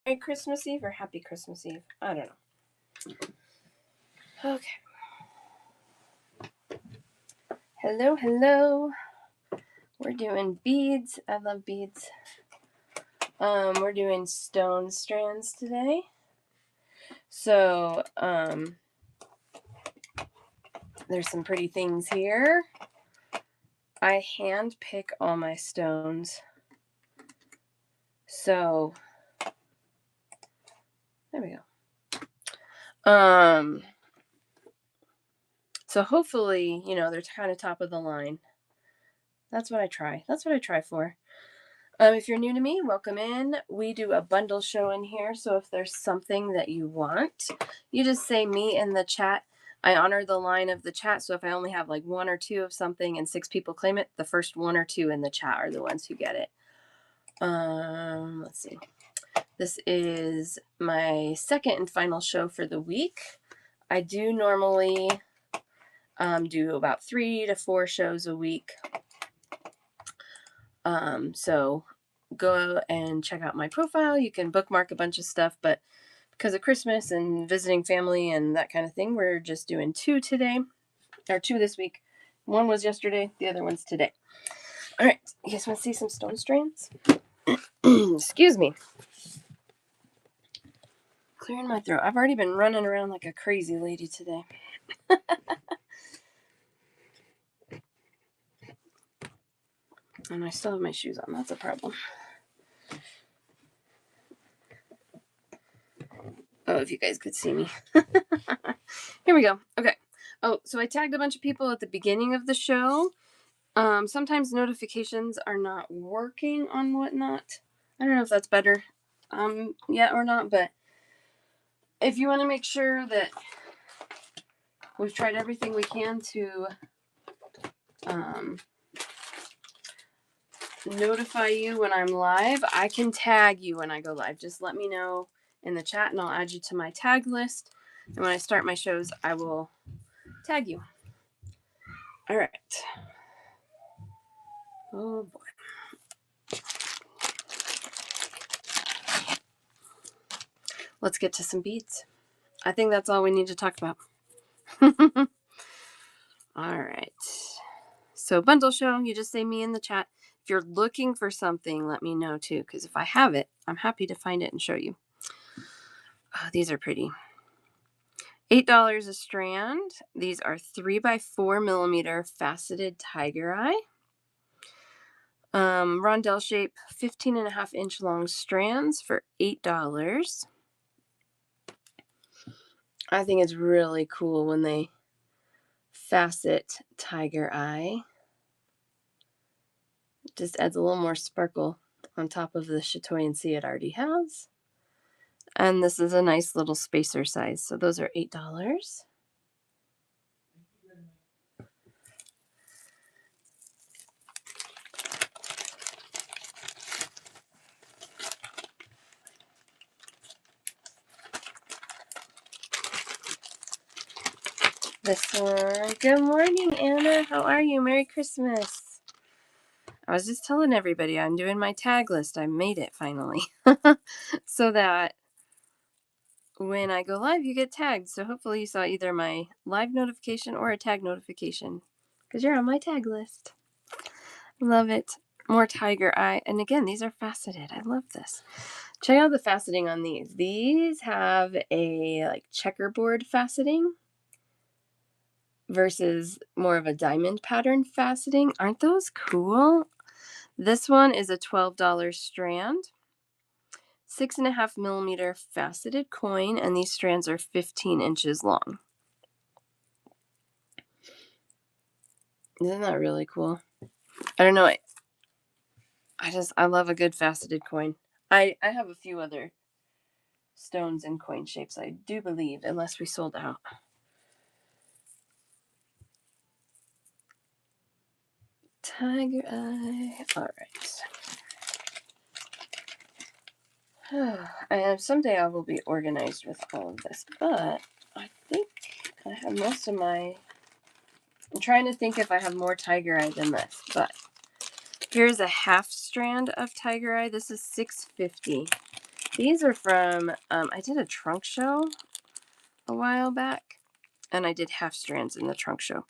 Merry Christmas Eve or Happy Christmas Eve? I don't know. Okay. Hello, hello. We're doing beads. I love beads. We're doing stone strands today. So, there's some pretty things here. I hand pick all my stones. So, there we go. So hopefully, they're kind of top of the line. That's what I try. That's what I try for. If you're new to me, welcome in. We do a bundle show in here. So if there's something that you want, you just say me in the chat. I honor the line of the chat. So if I only have like one or two of something and 6 people claim it, the first 1 or 2 in the chat are the ones who get it. Let's see. This is my second and final show for the week. I do normally do about 3 to 4 shows a week. So go and check out my profile. You can bookmark a bunch of stuff, but because of Christmas and visiting family and that kind of thing, we're just doing 2 today, or 2 this week. 1 was yesterday, the other one's today. All right, you guys want to see some stone strands? Excuse me. Clearing my throat. I've already been running around like a crazy lady today. And I still have my shoes on. That's a problem. Oh, if you guys could see me. Here we go. Okay. Oh, so I tagged a bunch of people at the beginning of the show. Sometimes notifications are not working on Whatnot. I don't know if that's better yet or not, but if you want to make sure that we've tried everything we can to notify you when I'm live, I can tag you when I go live. Just let me know in the chat and I'll add you to my tag list. And when I start my shows, I will tag you. All right. Oh boy. Let's get to some beads. I think that's all we need to talk about. All right. So bundle show, you just say me in the chat. If you're looking for something, let me know too, because if I have it, I'm happy to find it and show you. Oh, these are pretty. $8 a strand. These are 3x4 millimeter faceted tiger eye. Rondelle shape, 15.5-inch long strands for $8. I think it's really cool when they facet tiger eye. It just adds a little more sparkle on top of the chatoyancy it already has. And this is a nice little spacer size. So those are $8. This one. Good morning, Anna. How are you? Merry Christmas. I was just telling everybody I'm doing my tag list. I made it finally. So that when I go live, you get tagged. So hopefully you saw either my live notification or a tag notification because you're on my tag list. Love it. More tiger eye. And again, these are faceted. I love this. Check out the faceting on these. These have a like checkerboard faceting versus more of a diamond pattern faceting. Aren't those cool? This one is a $12 strand. 6.5 millimeter faceted coin, and these strands are 15 inches long. Isn't that really cool? I don't know. I love a good faceted coin. I have a few other stones and coin shapes, I do believe, unless we sold out. Tiger eye. All right. And someday I will be organized with all of this, but I think I have most of my... I'm trying to think if I have more tiger eye than this, but here's a half strand of tiger eye. This is $6.50. These are from, I did a trunk show a while back, and I did half strands in the trunk show,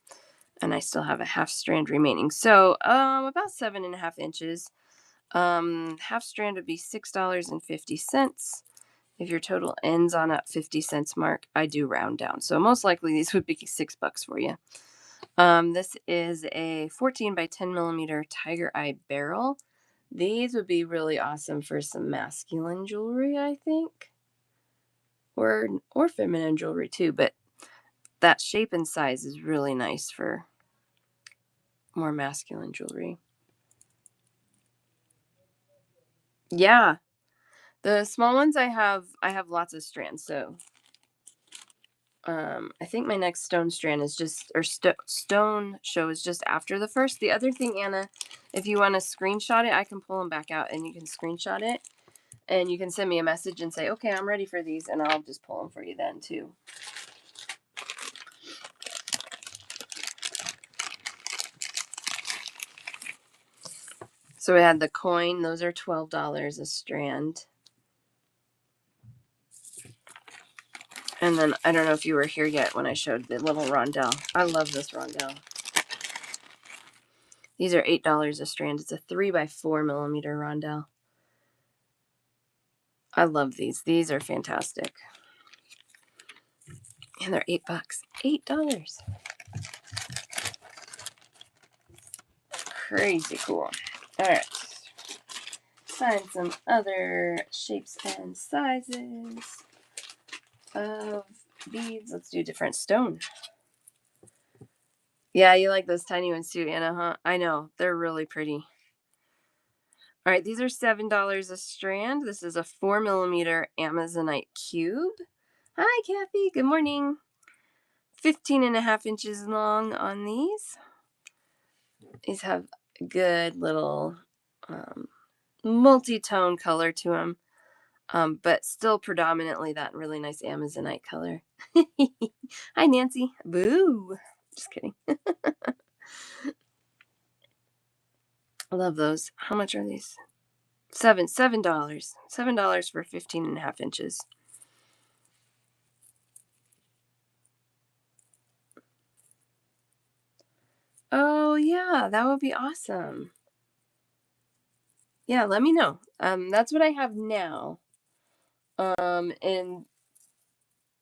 and I still have a half strand remaining. So, about 7.5 inches. Half strand would be $6.50. If your total ends on a 50 cents mark, I do round down. So most likely these would be $6 for you. This is a 14 by 10 millimeter tiger eye barrel. These would be really awesome for some masculine jewelry, I think, or feminine jewelry too. But that shape and size is really nice for more masculine jewelry. Yeah, the small ones I have lots of strands. So I think my next stone strand is just, or stone show is just after the first. The other thing, Anna, if you want to screenshot it, I can pull them back out and you can screenshot it and you can send me a message and say, okay, I'm ready for these, and I'll just pull them for you then too. So we had the coin. Those are $12 a strand. And then I don't know if you were here yet when I showed the little rondelle. I love this rondelle. These are $8 a strand. It's a 3 by 4 millimeter rondelle. I love these. These are fantastic. And they're $8. $8. Crazy cool. All right. Find some other shapes and sizes of beads. Let's do different stone. Yeah, you like those tiny ones too, Anna, huh? I know. They're really pretty. All right, these are $7 a strand. This is a 4 millimeter Amazonite cube. Hi, Kathy. Good morning. 15.5 inches long on these. These have good little multi-tone color to them, but still predominantly that really nice Amazonite color. Hi, Nancy. Boo. Just kidding. I love those. How much are these? $7. $7 for 15.5 inches. Oh yeah, that would be awesome. Yeah, let me know. That's what I have now. In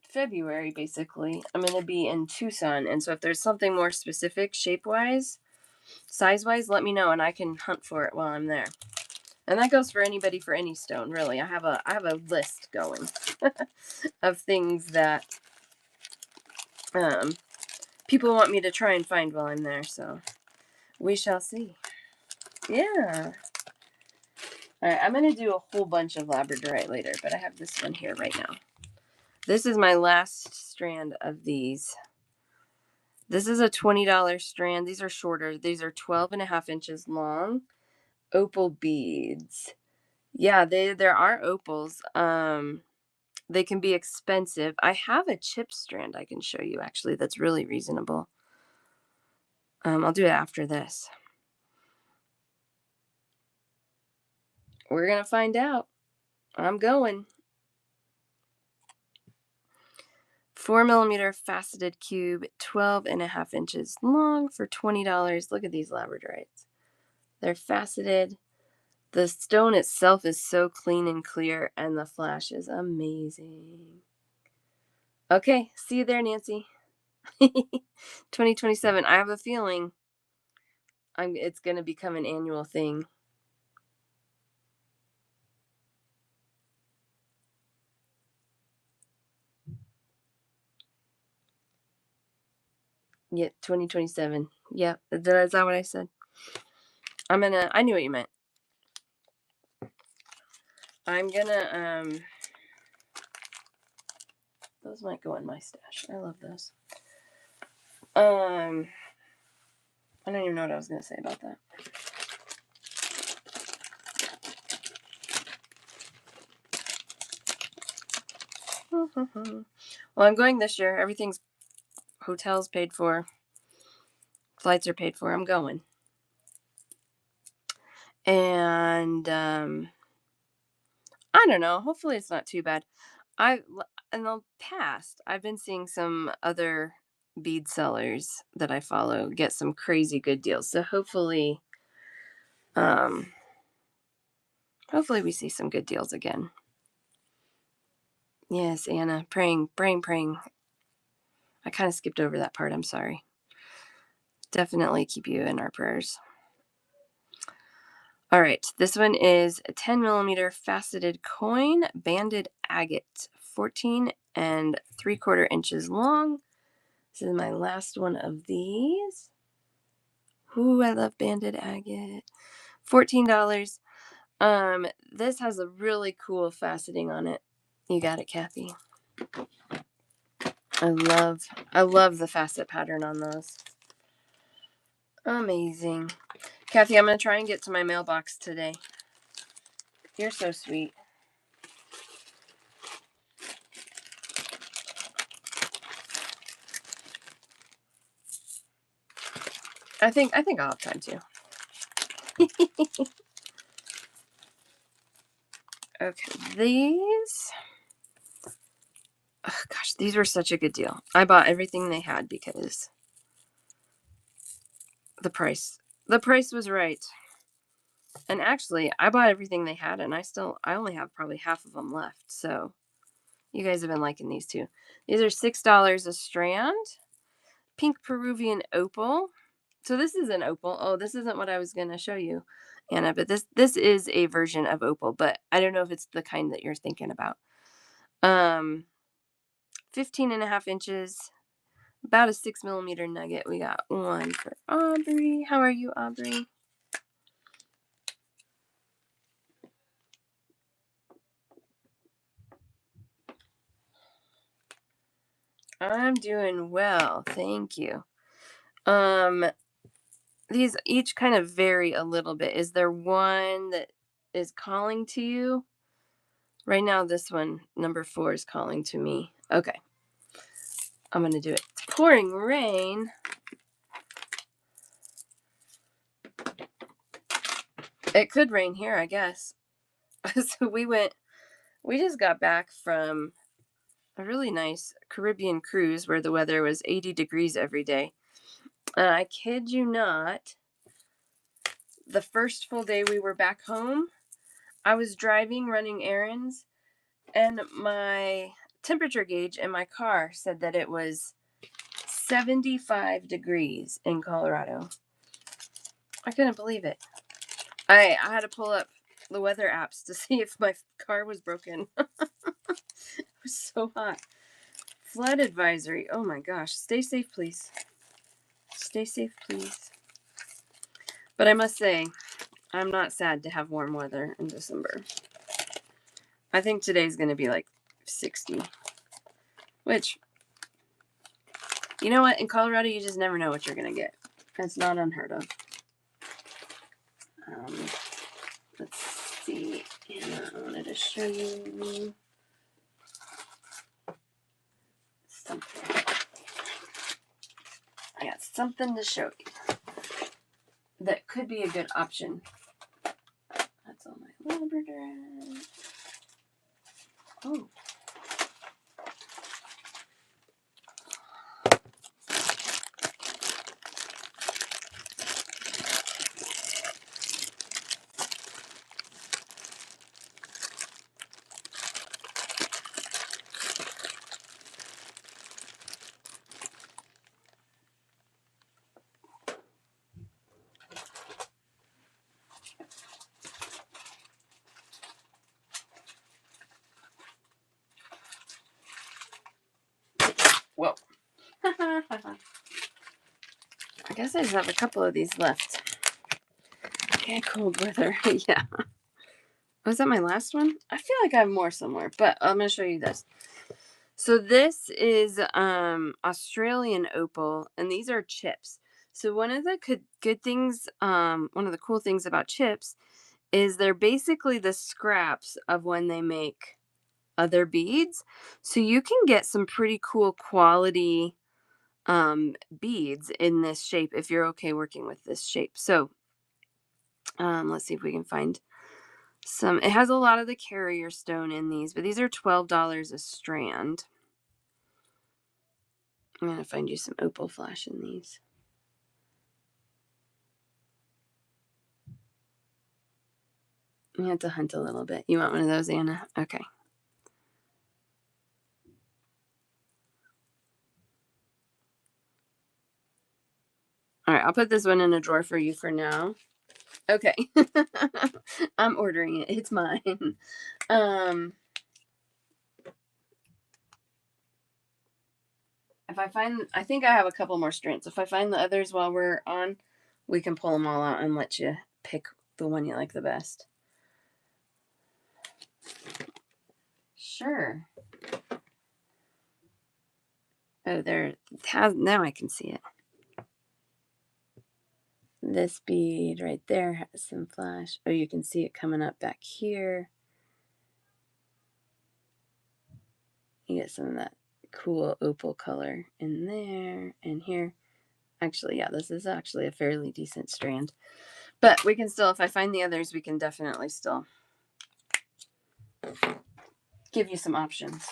February, basically, I'm gonna be in Tucson, and so if there's something more specific, shape-wise, size-wise, let me know, and I can hunt for it while I'm there. And that goes for anybody for any stone, really. I have a list going of things that people want me to try and find while I'm there. So we shall see. Yeah. All right, I'm gonna do a whole bunch of labradorite later, but I have this one here right now. This is my last strand of these. This is a $20 strand. These are shorter. These are 12.5 inches long. Opal beads. Yeah, there are opals. They can be expensive. I have a chip strand I can show you actually that's really reasonable. I'll do it after this. We're gonna find out. I'm going. 4 millimeter faceted cube, 12.5 inches long for $20. Look at these labradorites. They're faceted. The stone itself is so clean and clear, and the flash is amazing. Okay, see you there, Nancy. 2027. I have a feeling it's going to become an annual thing. Yeah, 2027. Yeah, is that what I said? I knew what you meant. I'm gonna, those might go in my stash. I love those. I don't even know what I was gonna say about that. Well, I'm going this year. Everything's hotels paid for. Flights are paid for. I'm going. And I don't know. Hopefully it's not too bad. In the past, I've been seeing some other bead sellers that I follow get some crazy good deals. So um, hopefully we see some good deals again. Yes, Anna, praying, praying, praying. I kind of skipped over that part. I'm sorry. Definitely keep you in our prayers. All right, this one is a 10 millimeter faceted coin, banded agate, 14 3/4 inches long. This is my last one of these. Ooh, I love banded agate. $14. This has a really cool faceting on it. You got it, Kathy. I love the facet pattern on those. Amazing. Kathy, I'm gonna try and get to my mailbox today. You're so sweet. I think I'll have time to. Okay, these. Oh, gosh, these were such a good deal. I bought everything they had because the price was right. And actually, I bought everything they had, and I only have probably half of them left. So you guys have been liking these too. These are $6 a strand. Pink Peruvian opal. So this is an opal. Oh, this isn't what I was gonna show you, Anna. But this is a version of opal, but I don't know if it's the kind that you're thinking about. 15.5 inches. About a 6 millimeter nugget. We got one for Aubrey. How are you, Aubrey? I'm doing well, thank you. These each kind of vary a little bit. Is there one that is calling to you? Right now, this one, number 4, is calling to me. Okay, I'm gonna do it. It's pouring rain. It could rain here, I guess. So we just got back from a really nice Caribbean cruise where the weather was 80 degrees every day. And I kid you not, the first full day we were back home, I was driving, running errands, and my temperature gauge in my car said that it was 75 degrees in Colorado. I couldn't believe it. I had to pull up the weather apps to see if my car was broken. It was so hot. Flood advisory. Oh my gosh. Stay safe, please. Stay safe, please. But I must say, I'm not sad to have warm weather in December. I think today's going to be like 60. Which, you know what? In Colorado, you just never know what you're going to get. It's not unheard of. Let's see. Anna, I wanted to show you something. I got something to show you that could be a good option. That's all my Labrador. Oh. Whoa. I guess I just have a couple of these left. Okay, cold weather. Yeah. Was that my last one? I feel like I have more somewhere, but I'm going to show you this. So this is Australian opal, and these are chips. So one of the good things, one of the cool things about chips is they're basically the scraps of when they make other beads. So you can get some pretty cool quality beads in this shape if you're okay working with this shape. So let's see if we can find It has a lot of the carrier stone in these, but these are $12 a strand. I'm going to find you some opal flash in these. You have to hunt a little bit. You want one of those, Anna? Okay. All right, I'll put this one in a drawer for you for now. Okay. I'm ordering it. It's mine. If I find, I think I have a couple more strands. If I find the others while we're on, we can pull them all out and let you pick the one you like the best. Sure. Oh, now I can see it. This bead right there has some flash. Oh, you can see it coming up back here. You get some of that cool opal color in there and here. Actually, yeah, this is actually a fairly decent strand. But we can still, if I find the others, we can definitely still give you some options.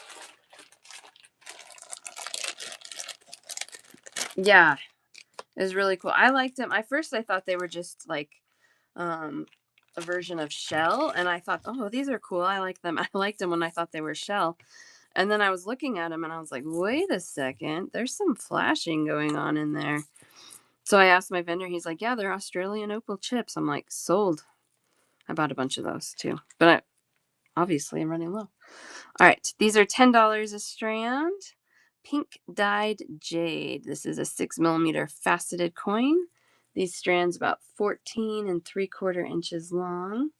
Yeah, it was really cool. I liked them. At first, I thought they were just like a version of shell. And I thought, oh, these are cool. I like them. I liked them when I thought they were shell. And then I was looking at them and I was like, wait a second. There's some flashing going on in there. So I asked my vendor. He's like, yeah, they're Australian opal chips. I'm like, sold. I bought a bunch of those too. But obviously, I'm running low. All right. These are $10 a strand. Pink dyed jade. This is a 6mm faceted coin. These strands about 14 3/4 inches long.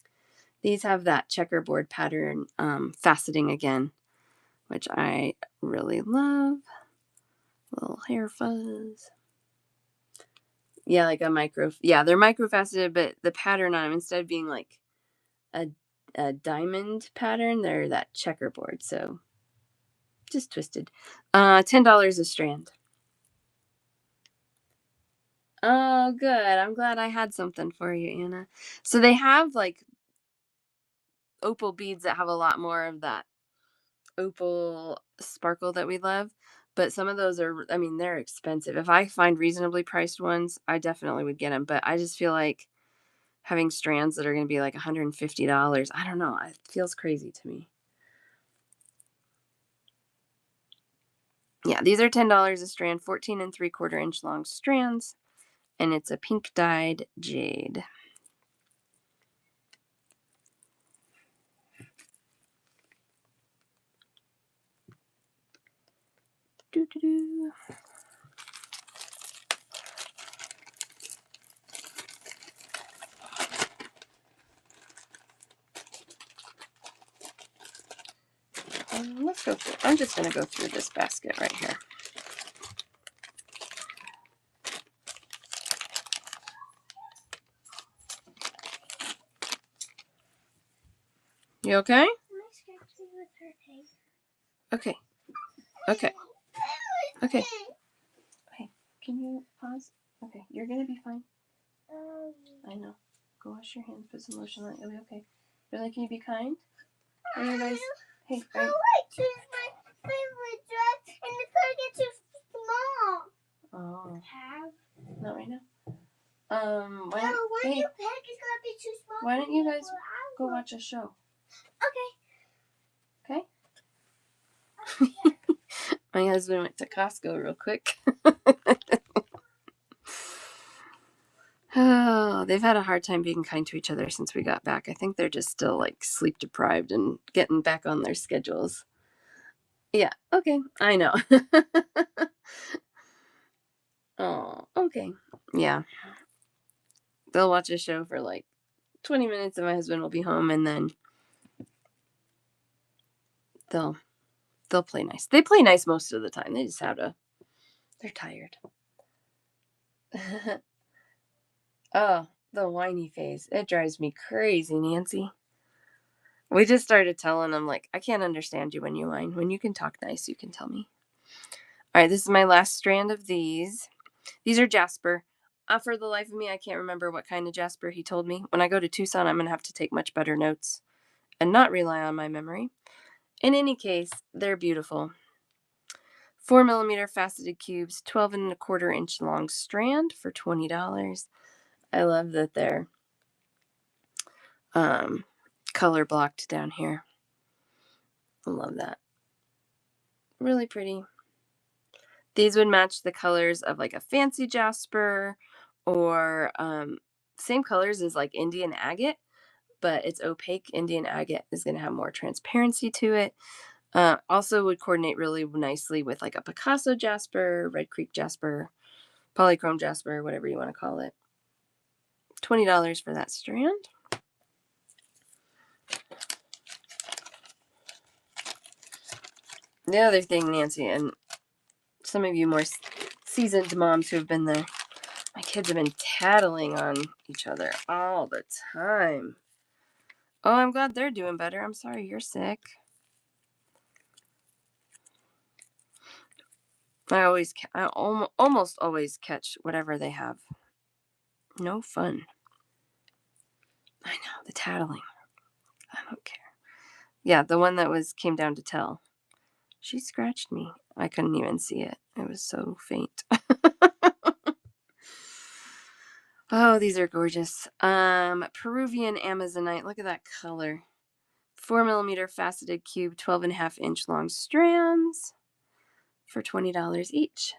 These have that checkerboard pattern faceting again, which I really love. Little hair fuzz. Yeah, like a micro. Yeah, they're micro faceted, but the pattern on them, instead of being like a diamond pattern, they're that checkerboard. So just twisted. $10 a strand. Oh, good. I'm glad I had something for you, Anna. So they have like opal beads that have a lot more of that opal sparkle that we love. But some of those are, I mean, they're expensive. If I find reasonably priced ones, I definitely would get them. But I just feel like having strands that are going to be like $150, I don't know. It feels crazy to me. Yeah, these are $10 a strand, 14 3/4 inch long strands. And it's a pink dyed jade. Doo-doo-doo. Let's go through. I'm just going to go through this basket right here. You okay? Okay. Okay. Okay. Okay. Can you pause? Okay. You're going to be fine. I know. Go wash your hands. Put some lotion on it. You'll be okay. Really, can you be kind? Are you guys? Hey. How do I choose my favorite dress and it's going to get too small? Oh. Not right now. Why don't you pick? It's gonna be too small. Why don't you guys go watch a show? Okay. Okay. My husband went to Costco real quick. Oh, they've had a hard time being kind to each other since we got back. I think they're just still like sleep deprived and getting back on their schedules. Yeah. Okay. I know. Oh, okay. Yeah. They'll watch a show for like 20 minutes and my husband will be home and then they'll play nice. They play nice most of the time. They just have to, they're tired. Oh, the whiny face. It drives me crazy, Nancy. We just started telling them, like, I can't understand you when you whine. When you can talk nice, you can tell me. All right, this is my last strand of these. These are jasper. For the life of me, I can't remember what kind of jasper he told me. When I go to Tucson, I'm going to have to take much better notes and not rely on my memory. In any case, they're beautiful. 4mm faceted cubes, 12.25-inch long strand for $20. I love that they're color blocked down here. I love that. Really pretty. These would match the colors of like a fancy jasper or same colors as like Indian agate, but it's opaque. Indian agate is going to have more transparency to it. Also would coordinate really nicely with like a Picasso jasper, Red Creek jasper, polychrome jasper, whatever you want to call it. $20 for that strand. The other thing, Nancy, and some of you more seasoned moms who have been there, my kids have been tattling on each other all the time. Oh, I'm glad they're doing better. I'm sorry you're sick. I almost always catch whatever they have. No fun. I know, the tattling. I don't care. Yeah, the one that came down to tell. She scratched me. I couldn't even see it. It was so faint. Oh, these are gorgeous. Peruvian Amazonite. Look at that color. 4mm faceted cube, 12.5-inch long strands for $20 each.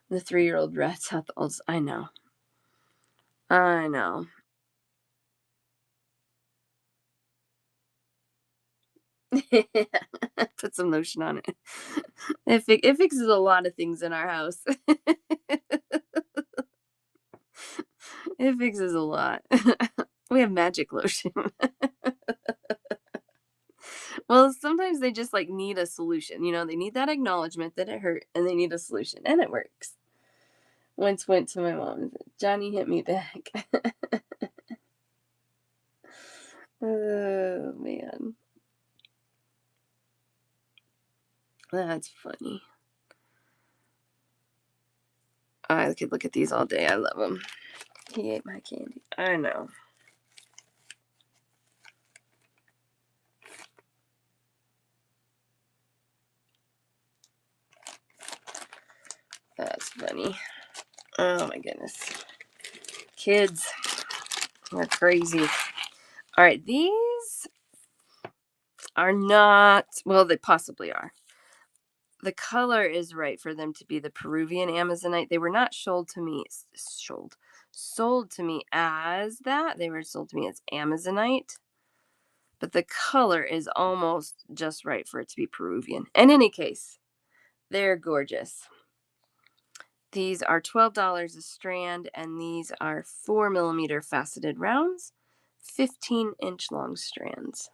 The 3-year-old rats out the old. I know. Put some lotion on it. It fixes a lot of things in our house. It fixes a lot. We have magic lotion. Well, sometimes they just like need a solution. You know, they need that acknowledgement that it hurt and they need a solution. And it works. Once went to my mom and said, Johnny hit me back. Oh, man. That's funny. I could look at these all day. I love them. He ate my candy. I know. That's funny. Oh my goodness. Kids are crazy. All right, these are not, well, they possibly are. The color is right for them to be the Peruvian Amazonite. They were not sold to me as that. They were sold to me as Amazonite. But the color is almost just right for it to be Peruvian. In any case, they're gorgeous. These are $12 a strand, and these are 4mm faceted rounds, 15-inch long strands.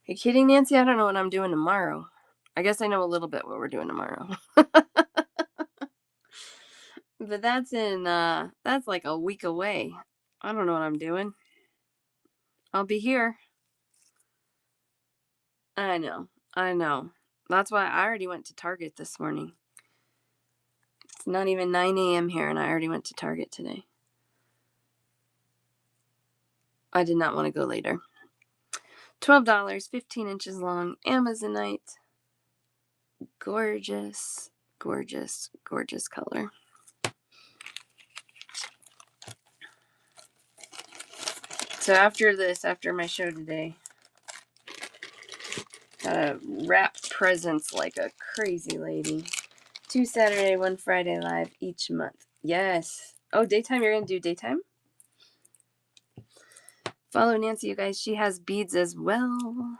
Are you kidding, Nancy? I don't know what I'm doing tomorrow. I guess I know a little bit what we're doing tomorrow. But that's like a week away. I don't know what I'm doing. I'll be here. I know. That's why I already went to Target this morning. It's not even 9 a.m. here, and I already went to Target today. I did not want to go later. $12, 15 inches long, Amazonite. Gorgeous, gorgeous, gorgeous color. So after my show today, wrap presents like a crazy lady. 2 Saturday, 1 Friday live each month. Yes. Oh, daytime. You're going to do daytime? Follow Nancy, you guys. She has beads as well.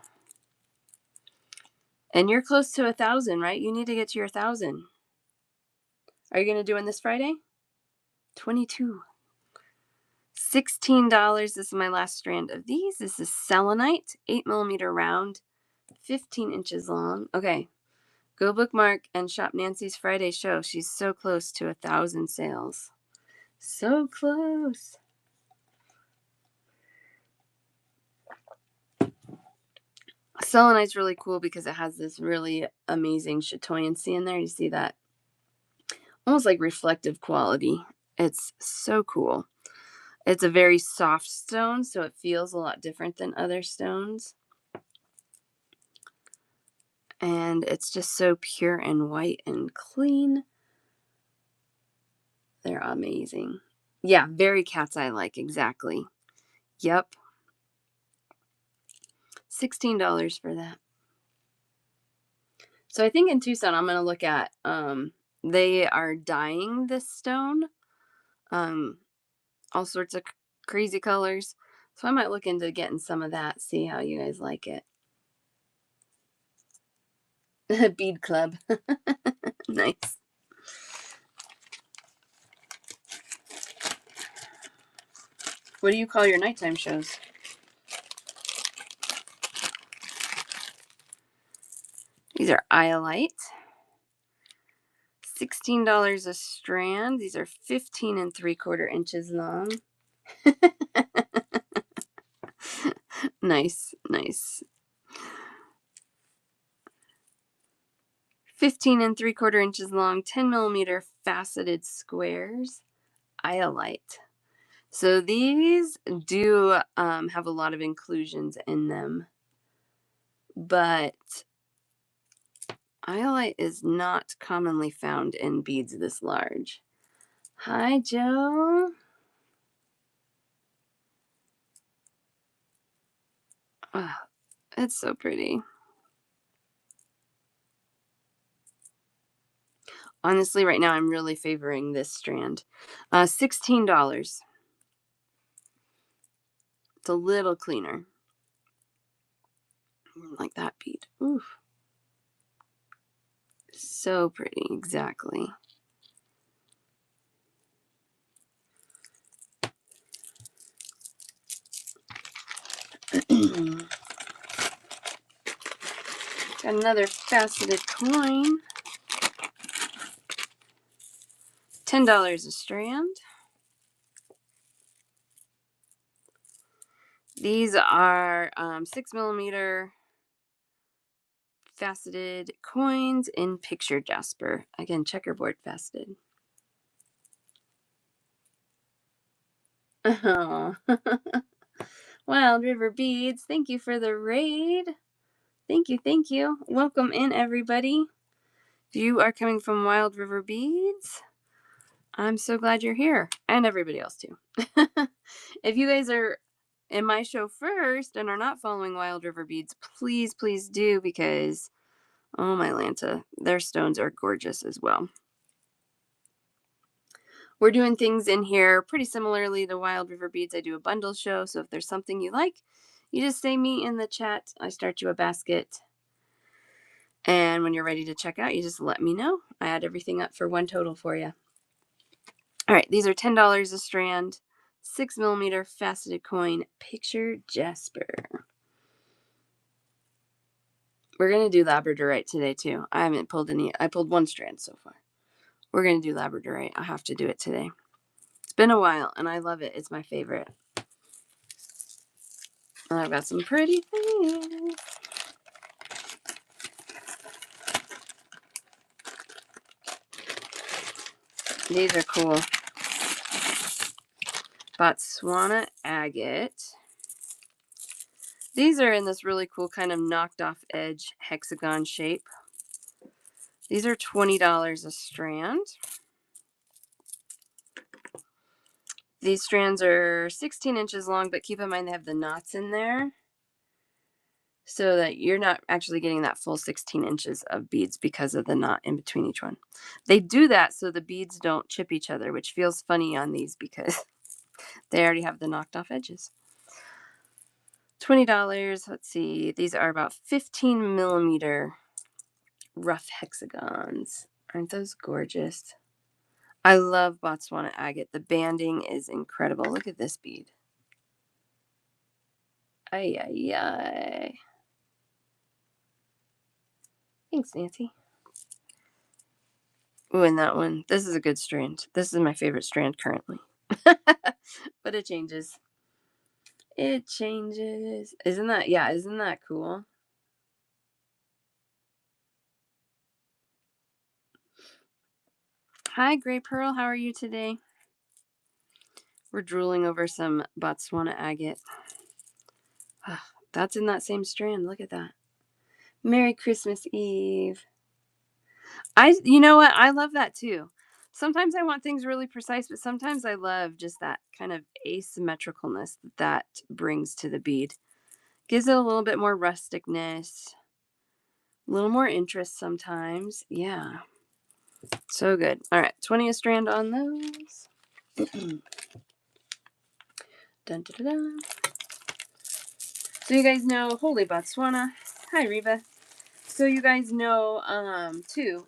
And you're close to 1,000, right? You need to get to your 1,000. Are you going to do one this Friday? 22. $16. This is my last strand of these. This is selenite, 8mm round, 15 inches long. Okay. Go bookmark and shop Nancy's Friday show. She's so close to 1,000 sales. So close. Selenite's really cool because it has this really amazing chatoyancy in there. You see that? Almost almost like reflective quality. It's so cool. It's a very soft stone, so it feels a lot different than other stones. And it's just so pure and white and clean. They're amazing. Yeah, very cat's eye like, exactly. Yep. $16 for that. So I think in Tucson I'm gonna look at they are dyeing this stone. All sorts of crazy colors. So I might look into getting some of that, see how you guys like it. Bead club. Nice. What do you call your nighttime shows? These are iolite. $16 a strand. These are 15 3/4 inches long. Nice, nice. 15 3/4 inches long, 10 mm faceted squares. Iolite. So these do have a lot of inclusions in them, but iolite is not commonly found in beads this large. Hi, Joe. Oh, it's so pretty. Honestly, right now I'm really favoring this strand. $16. It's a little cleaner. Like that bead. Oof. So pretty, exactly. Got another faceted coin. $10 a strand. These are 6 mm faceted coins in picture jasper. Again, checkerboard faceted. Oh. Wild River Beads, thank you for the raid. Thank you, thank you. Welcome in, everybody. If you are coming from Wild River Beads, I'm so glad you're here, and everybody else too. If you guys are in my show first and are not following Wild River Beads, please, please do, because oh my Lanta, their stones are gorgeous as well. We're doing things in here pretty similarly to Wild River Beads. I do a bundle show, so if there's something you like, you just say me in the chat. I start you a basket. And when you're ready to check out, you just let me know. I add everything up for one total for you. All right, these are $10 a strand, 6 mm faceted coin, picture jasper. We're going to do labradorite today too. I haven't pulled any. I pulled one strand so far. We're going to do labradorite. I have to do it today. It's been a while and I love it. It's my favorite. And I've got some pretty things. These are cool. Botswana agate. These are in this really cool kind of knocked off edge hexagon shape. These are $20 a strand. These strands are 16 inches long, but keep in mind they have the knots in there so that you're not actually getting that full 16 inches of beads because of the knot in between each one. They do that so the beads don't chip each other, which feels funny on these because they already have the knocked off edges. $20. Let's see. These are about 15 mm rough hexagons. Aren't those gorgeous? I love Botswana agate. The banding is incredible. Look at this bead. Ay, ay, ay. Thanks, Nancy. Ooh, and that one. This is a good strand. This is my favorite strand currently. But it changes. It changes. Isn't that cool? Hi, Gray Pearl. How are you today? We're drooling over some Botswana agate. That's in that same strand. Look at that. Merry Christmas Eve. You know what? I love that too. Sometimes I want things really precise, but sometimes I love just that kind of asymmetricalness that brings to the bead. Gives it a little bit more rusticness, a little more interest sometimes. Yeah. So good. All right. 20 a strand on those. Dun, dun, dun, dun. So you guys know, holy Botswana. Hi, Reva. So you guys know, too,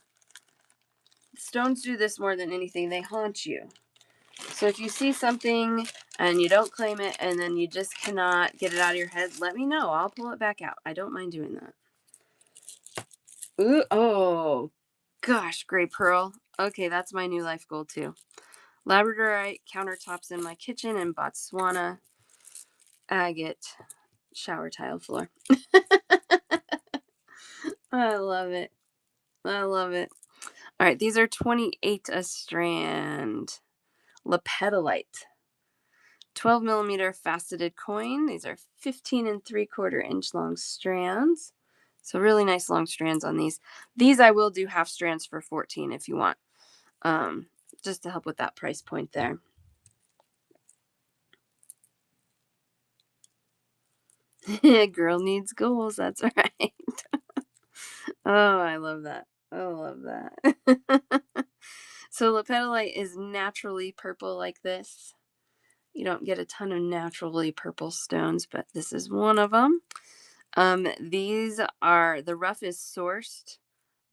stones do this more than anything. They haunt you. So if you see something and you don't claim it and then you just cannot get it out of your head, let me know. I'll pull it back out. I don't mind doing that. Ooh, oh, gosh, Gray Pearl. Okay, that's my new life goal, too. Labradorite countertops in my kitchen and Botswana agate shower tile floor. I love it. I love it. All right, these are 28 a strand. Lepidolite. 12 millimeter faceted coin. These are 15 and 3/4 inch long strands. So really nice long strands on these. These I will do half strands for 14 if you want. Just to help with that price point there. Girl needs goals, that's right. Oh, I love that. I love that. So lepidolite is naturally purple like this. You don't get a ton of naturally purple stones, but this is one of them. These are, the rough is sourced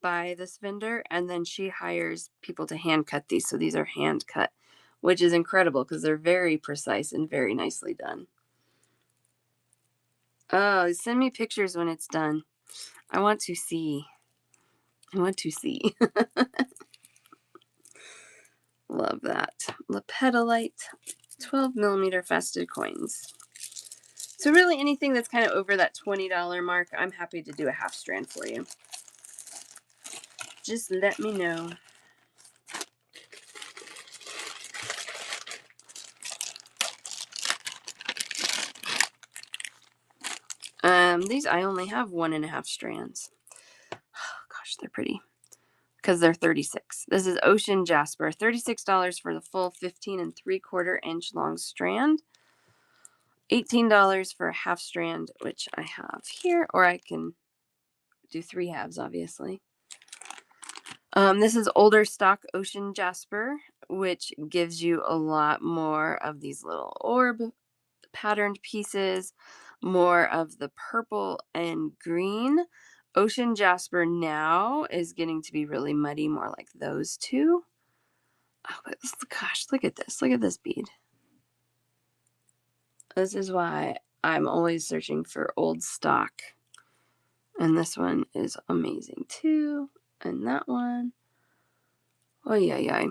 by this vendor, and then she hires people to hand cut these. So these are hand cut, which is incredible because they're very precise and very nicely done. Oh, send me pictures when it's done. I want to see. I want to see. Love that. Lepidolite, 12 millimeter faceted coins. So really anything that's kind of over that $20 mark, I'm happy to do a half strand for you. Just let me know. These I only have 1.5 strands. Oh, gosh, they're pretty because they're 36. This is Ocean Jasper, $36 for the full 15 and 3/4 inch long strand. $18 for a half strand, which I have here, or I can do 3 halves, obviously. This is older stock Ocean Jasper, which gives you a lot more of these little orb patterned pieces, more of the purple and green. Ocean Jasper now is getting to be really muddy, more like those two. Oh, but gosh, look at this. Look at this bead. This is why I'm always searching for old stock. And this one is amazing too. And that one. Oh, yeah.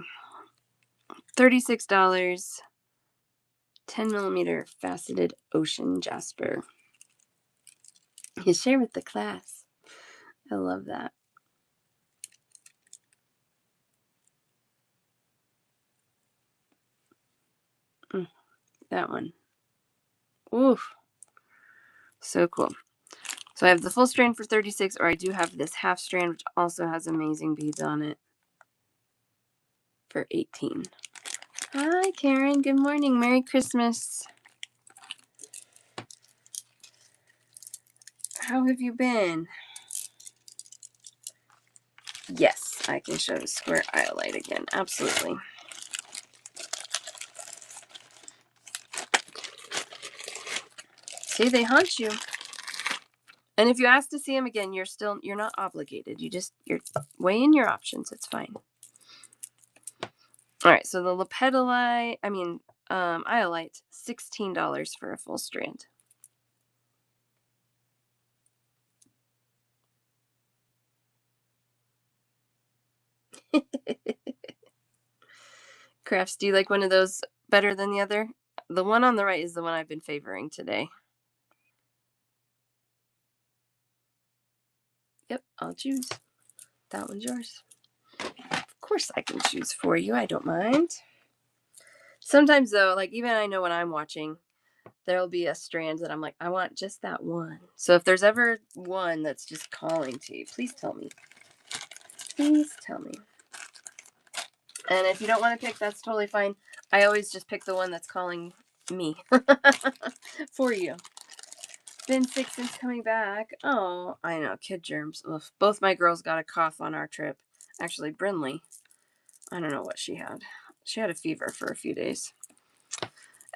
$36. 10 millimeter faceted Ocean Jasper. You share with the class. I love that. That one. Oof. So cool. So I have the full strand for 36, or I do have this half strand, which also has amazing beads on it, for 18. Hi, Karen. Good morning. Merry Christmas. How have you been? Yes, I can show the square iolite again. Absolutely. See, they haunt you. And if you ask to see them again, you're not obligated. You're weighing your options. It's fine. All right, so the iolite, $16 for a full strand. Crafts, do you like one of those better than the other? The one on the right is the one I've been favoring today. Yep, I'll choose. That one's yours. Of course I can choose for you. I don't mind. Sometimes though, like even I know when I'm watching, there'll be a strand that I'm like, I want just that one. So if there's ever one that's just calling to you, please tell me. Please tell me. And if you don't want to pick, that's totally fine. I always just pick the one that's calling me for you. Been sick since coming back. Oh, I know. Kid germs. Ugh. Both my girls got a cough on our trip. Actually, Brinley. I don't know what she had. She had a fever for a few days.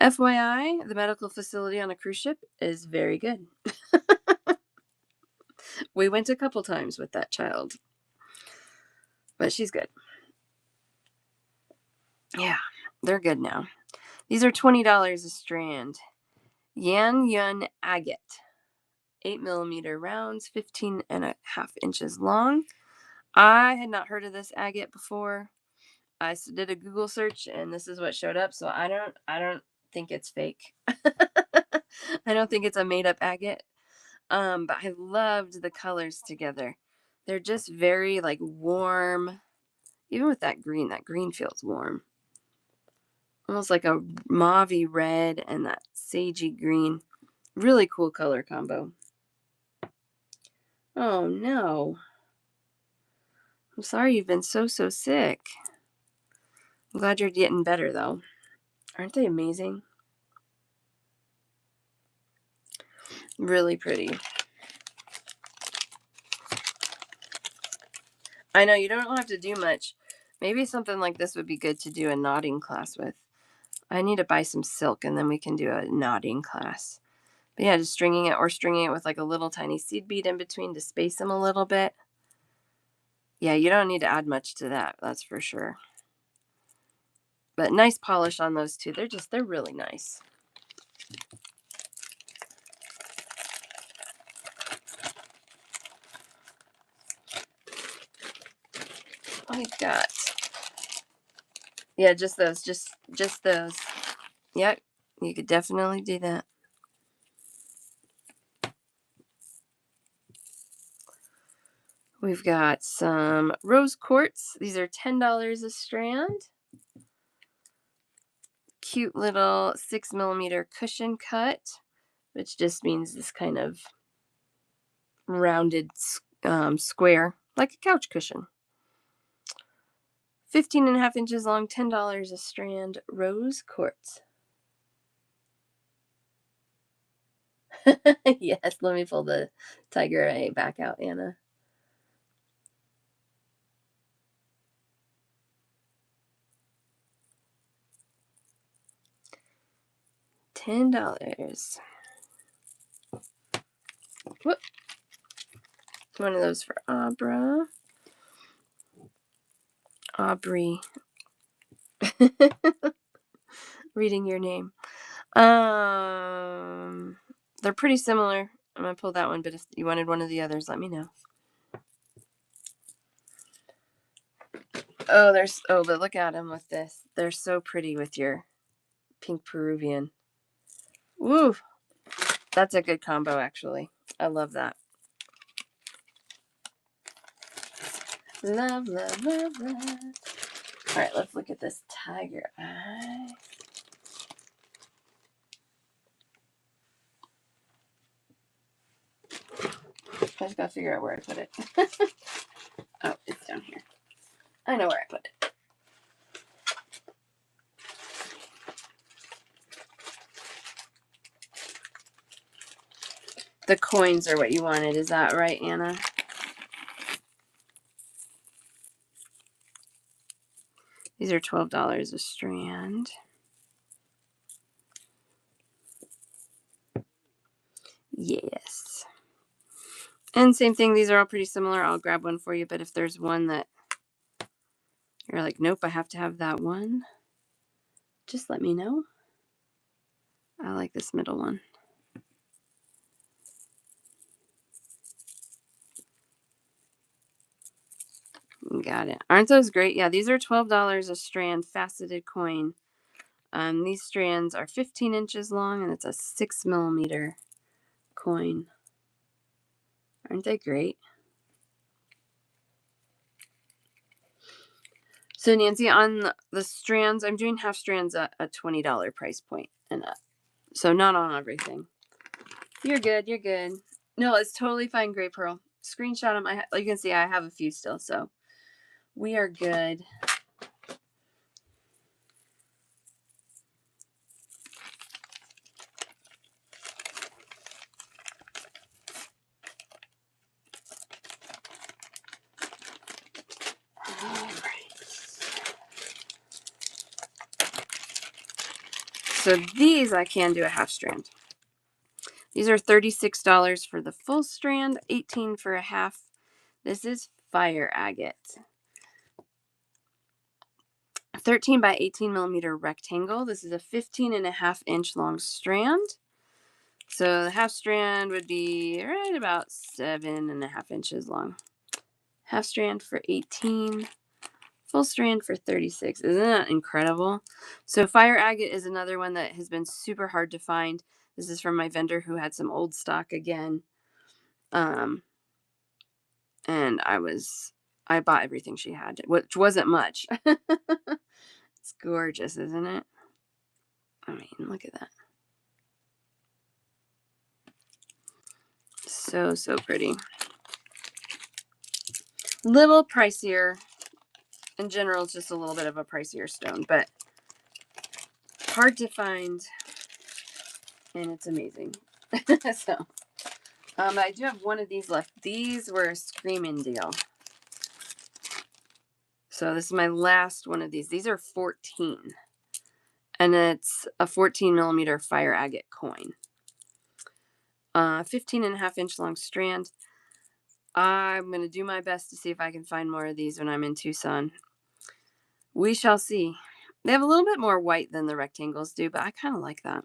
FYI, the medical facility on a cruise ship is very good. We went a couple times with that child. But she's good. Yeah, they're good now. These are $20 a strand. Yan Yun Agate. 8mm rounds, 15.5 inches long. I had not heard of this agate before. I did a Google search and this is what showed up. So I don't think it's fake. I don't think it's a made up agate. But I loved the colors together. They're just very like warm. Even with that green feels warm. Almost like a mauvey red and that sagey green. Really cool color combo. Oh no. I'm sorry you've been so sick. I'm glad you're getting better though. Aren't they amazing? Really pretty. I know you don't have to do much. Maybe something like this would be good to do a knotting class with. I need to buy some silk and then we can do a knotting class. But yeah, just stringing it with like a little tiny seed bead in between to space them a little bit. Yeah, you don't need to add much to that, that's for sure. But nice polish on those two. They're really nice. We've got, yeah, just those, just those. Yep, you could definitely do that. We've got some rose quartz. These are $10 a strand. Cute little 6mm cushion cut, which just means this kind of rounded square, like a couch cushion. 15.5 inches long, $10 a strand, rose quartz. Yes, let me pull the tiger eye back out, Anna. $10. Whoop. One of those for Aubrey. Reading your name. They're pretty similar. I'm gonna pull that one, but if you wanted one of the others, let me know. But look at them with this. They're so pretty with your pink Peruvian. Woo! That's a good combo, actually. I love that. Love, love, love, love. All right, let's look at this tiger eye. I just gotta figure out where I put it. Oh, it's down here. I know where I put it. The coins are what you wanted. Is that right, Anna? These are $12 a strand. Yes. And same thing. These are all pretty similar. I'll grab one for you. But if there's one that you're like, nope, I have to have that one, just let me know. I like this middle one. Got it. Aren't those great? Yeah, these are $12 a strand, faceted coin. These strands are 15 inches long, and it's a 6mm coin. Aren't they great? So Nancy, on the strands, I'm doing half strands at a $20 price point and up. So not on everything. You're good. You're good. No, it's totally fine, Gray Pearl. Screenshot them. You can see I have a few still, so we are good. All right. So these I can do a half strand. These are $36 for the full strand, $18 for a half. This is fire agate. 13 by 18 millimeter rectangle. This is a 15.5-inch long strand. So the half strand would be right about 7.5 inches long. Half strand for 18, full strand for 36. Isn't that incredible? So fire agate is another one that has been super hard to find. This is from my vendor who had some old stock again. And I bought everything she had, which wasn't much. It's gorgeous, isn't it? I mean, look at that. So, so pretty. Little pricier. In general, it's just a little bit of a pricier stone, but hard to find, and it's amazing. So, I do have one of these left. These were a screaming deal. So this is my last one of these. These are 14, and it's a 14 millimeter fire agate coin. 15.5-inch long strand. I'm going to do my best to see if I can find more of these when I'm in Tucson. We shall see. They have a little bit more white than the rectangles do, but I kind of like that.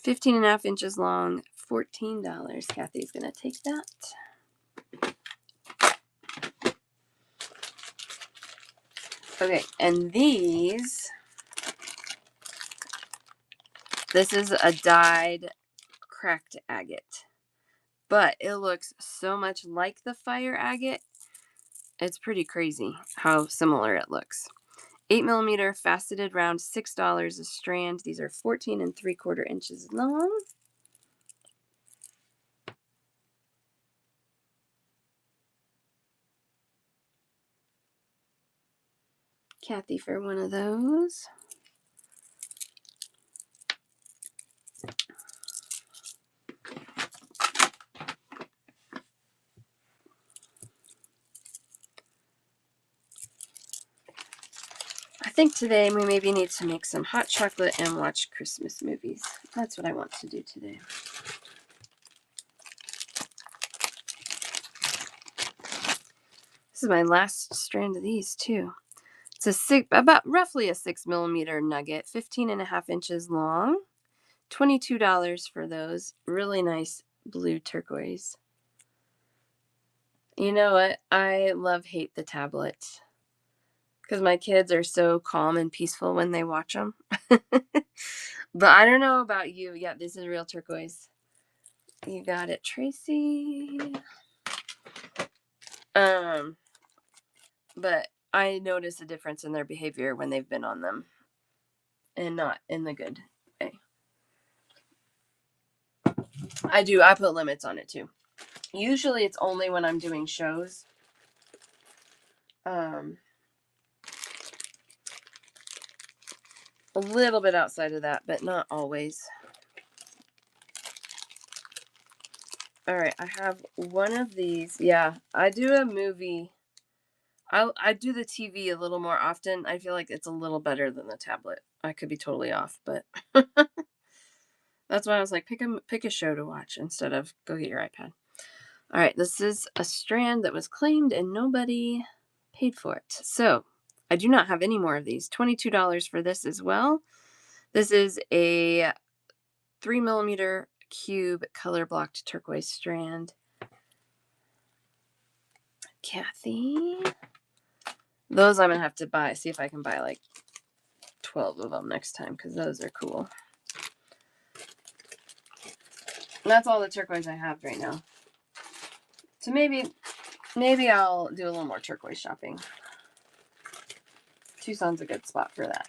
15.5 inches long, $14. Kathy's going to take that. Okay, and this is a dyed cracked agate, but it looks so much like the fire agate. It's pretty crazy how similar it looks. 8 millimeter faceted round, $6 a strand. These are 14.75 inches long. Kathy for one of those. I think today we maybe need to make some hot chocolate and watch Christmas movies. That's what I want to do today. This is my last strand of these too. It's about roughly a 6 millimeter nugget, 15.5 inches long. $22 for those. Really nice blue turquoise. You know what? I hate the tablets because my kids are so calm and peaceful when they watch them. But I don't know about you. Yeah, this is real turquoise. You got it, Tracy. But I notice a difference in their behavior when they've been on them, and not in the good way. I do. I put limits on it too. Usually it's only when I'm doing shows. A little bit outside of that, but not always. All right, I have one of these. Yeah, I do a movie. I do the TV a little more often. I feel like it's a little better than the tablet. I could be totally off, but that's why I was like, pick a show to watch instead of go get your iPad. All right, this is a strand that was claimed and nobody paid for it. So I do not have any more of these. $22 for this as well. This is a 3 millimeter cube color blocked turquoise strand. Kathy. Those I'm going to have to see if I can buy like 12 of them next time because those are cool. And that's all the turquoise I have right now. So maybe I'll do a little more turquoise shopping. Tucson's a good spot for that.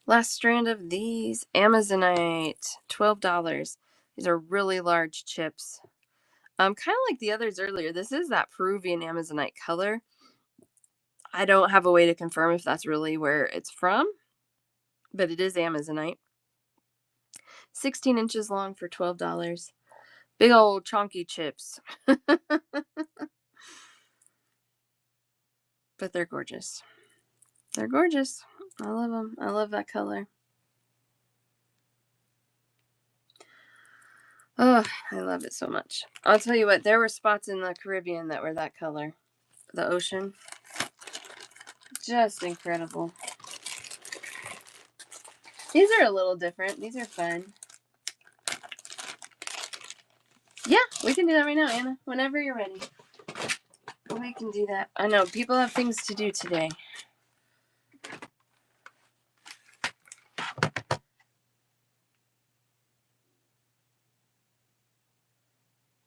Last strand of these. Amazonite. $12. These are really large chips. Kind of like the others earlier. This is that Peruvian Amazonite color. I don't have a way to confirm if that's really where it's from, but it is Amazonite. 16 inches long for $12. Big old chunky chips. But they're gorgeous. They're gorgeous. I love them. I love that color. Oh, I love it so much. I'll tell you what, there were spots in the Caribbean that were that color. The ocean. Just incredible. These are a little different. These are fun. Yeah, we can do that right now, Anna. Whenever you're ready. We can do that. I know, people have things to do today.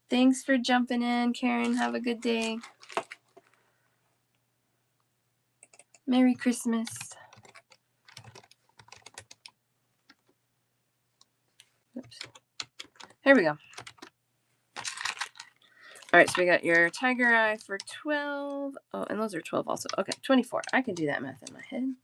Thanks for jumping in, Karen. Have a good day. Merry Christmas. Oops. Here we go. All right, so we got your tiger eye for 12. Oh, and those are 12 also. Okay, 24. I can do that math in my head.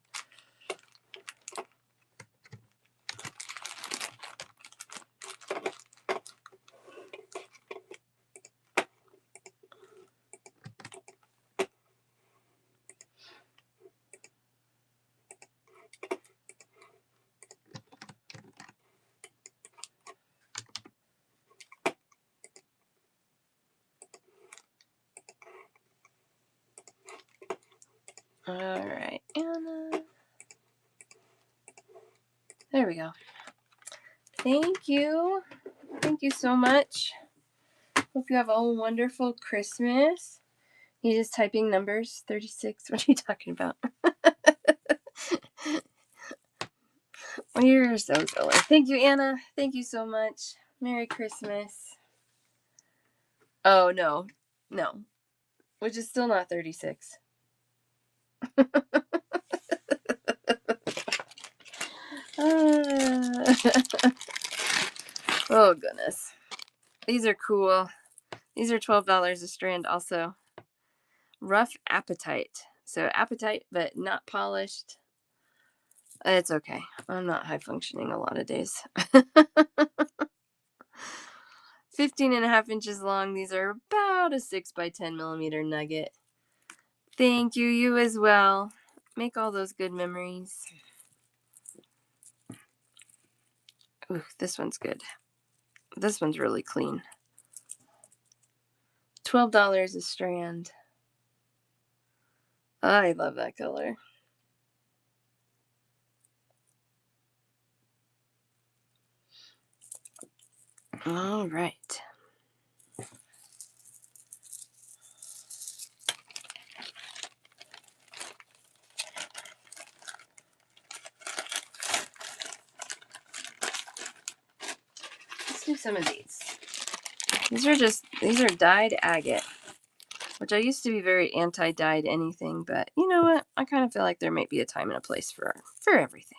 All right, Anna. There we go. Thank you. Thank you so much. Hope you have a wonderful Christmas. You just typing numbers? 36? What are you talking about? You're so silly. Thank you, Anna. Thank you so much. Merry Christmas. Oh, no. No. Which is still not 36. Oh, goodness. These are cool. These are $12 a strand also. Rough Appetite. So Appetite, but not polished. It's okay. I'm not high functioning a lot of days. 15.5 inches long. These are about a 6 by 10 millimeter nugget. Thank you. You as well. Make all those good memories. Ooh, this one's good. This one's really clean. $12 a strand. I love that color. All right. Let's do some of these. These are dyed agate, which I used to be very anti-dyed anything, but you know what? I kind of feel like there might be a time and a place for everything.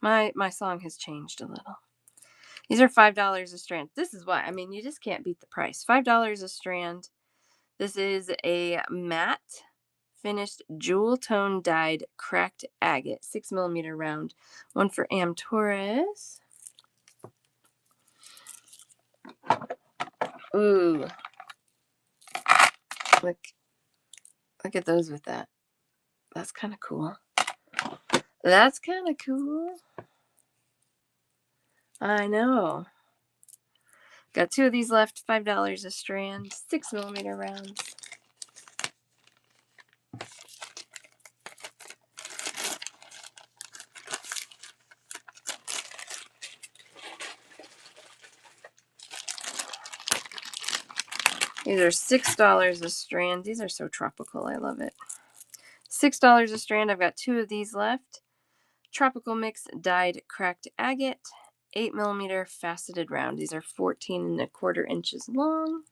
My song has changed a little. These are $5 a strand. This is why. I mean, you just can't beat the price. $5 a strand. This is a matte finished jewel tone dyed cracked agate, 6 millimeter round. One for Am Torres. Ooh. Look at those with that. That's kind of cool. That's kind of cool. I know. Got 2 of these left. $5 a strand. 6 millimeter rounds. These are $6 a strand. These are so tropical. I love it. $6 a strand. I've got 2 of these left. Tropical Mix dyed cracked agate. 8 millimeter faceted round. These are 14.25 inches long.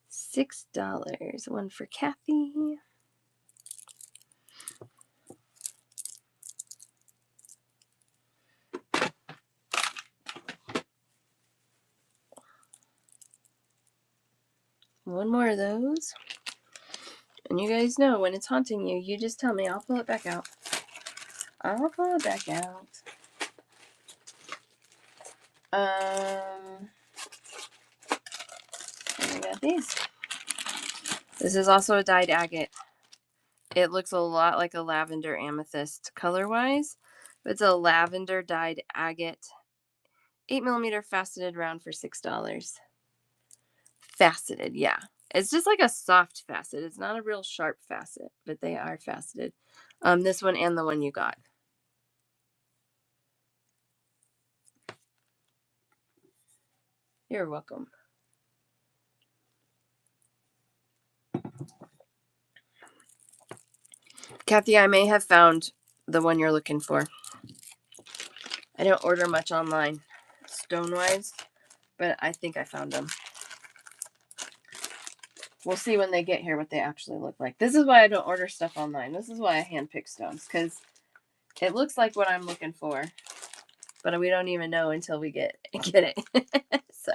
$6. One for Kathy. One more of those. And you guys know when it's haunting you, you just tell me. I'll pull it back out. I'll pull it back out. I got these. This is also a dyed agate. It looks a lot like a lavender amethyst color-wise, but it's a lavender dyed agate 8mm faceted round for $6. Faceted, yeah. It's just like a soft facet. It's not a real sharp facet, but they are faceted. This one and the one you got. You're welcome. Kathy, I may have found the one you're looking for. I don't order much online, stone-wise, but I think I found them. We'll see when they get here what they actually look like. This is why I don't order stuff online. This is why I handpick stones, because it looks like what I'm looking for, but we don't even know until we get it. So,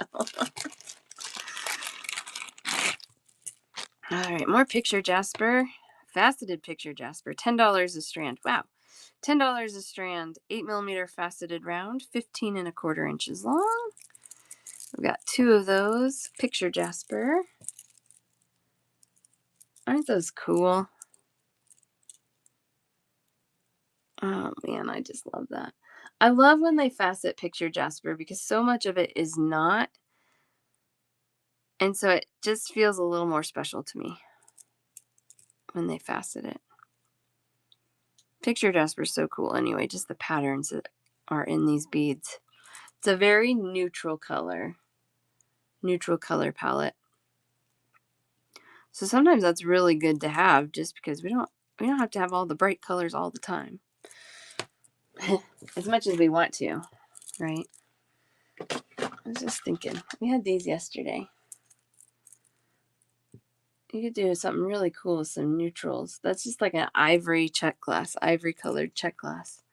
all right, more picture jasper, faceted picture jasper, $10 a strand. Wow, $10 a strand, 8mm faceted round, 15 1/4 inches long. We've got 2 of those picture jasper. Aren't those cool? Oh man, I just love that. I love when they facet picture jasper because so much of it is not. And so it just feels a little more special to me when they facet it. Picture jasper is so cool anyway, just the patterns that are in these beads. It's a very neutral color palette. So sometimes that's really good to have just because we don't have to have all the bright colors all the time. As much as we want to, right? I was just thinking, we had these yesterday. You could do something really cool with some neutrals. That's just like an ivory check glass, ivory colored check glass.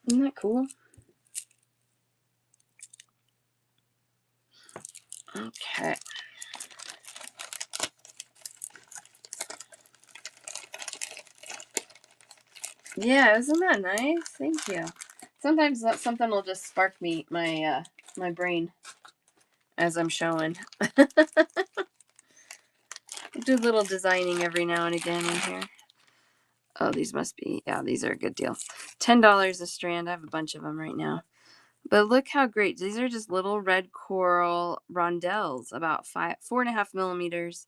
Isn't that cool? Okay. Yeah, isn't that nice? Thank you. Sometimes something will just spark my brain as I'm showing. Do a little designing every now and again in here. Oh, these must be, yeah, these are a good deal. $10 a strand. I have a bunch of them right now. But look how great. These are just little red coral rondelles, about 4.5mm,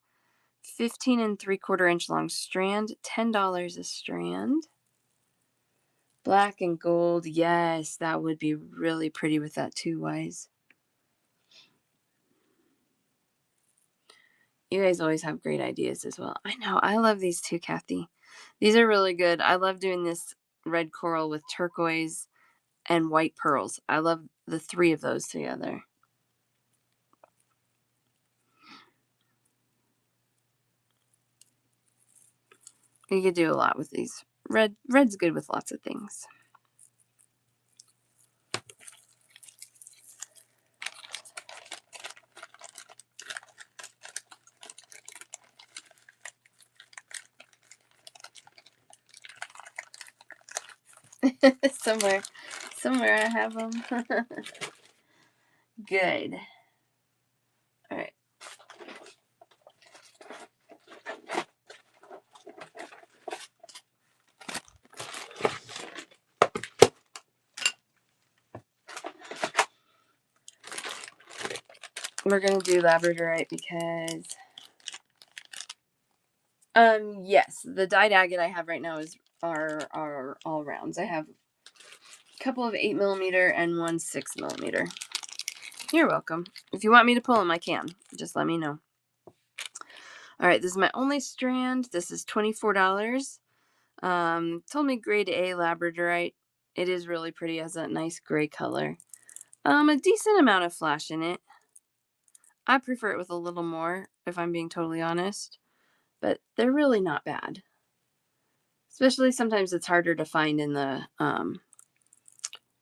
15 3/4 inch long strand, $10 a strand. Black and gold. Yes, that would be really pretty with that 2 Ys. You guys always have great ideas as well. I know. I love these too, Kathy. These are really good. I love doing this red coral with turquoise and white pearls. I love the 3 of those together. You could do a lot with these. Red's good with lots of things. somewhere I have them. Good. All right. We're gonna do labradorite because yes, the dyed agate I have right now are all rounds. I have a couple of 8mm and one 6mm. You're welcome. If you want me to pull them, I can. Just let me know. All right, this is my only strand. This is $24. Told me grade A labradorite. It is really pretty. It has that nice gray color. A decent amount of flash in it. I prefer it with a little more, if I'm being totally honest. But they're really not bad. Especially sometimes it's harder to find in the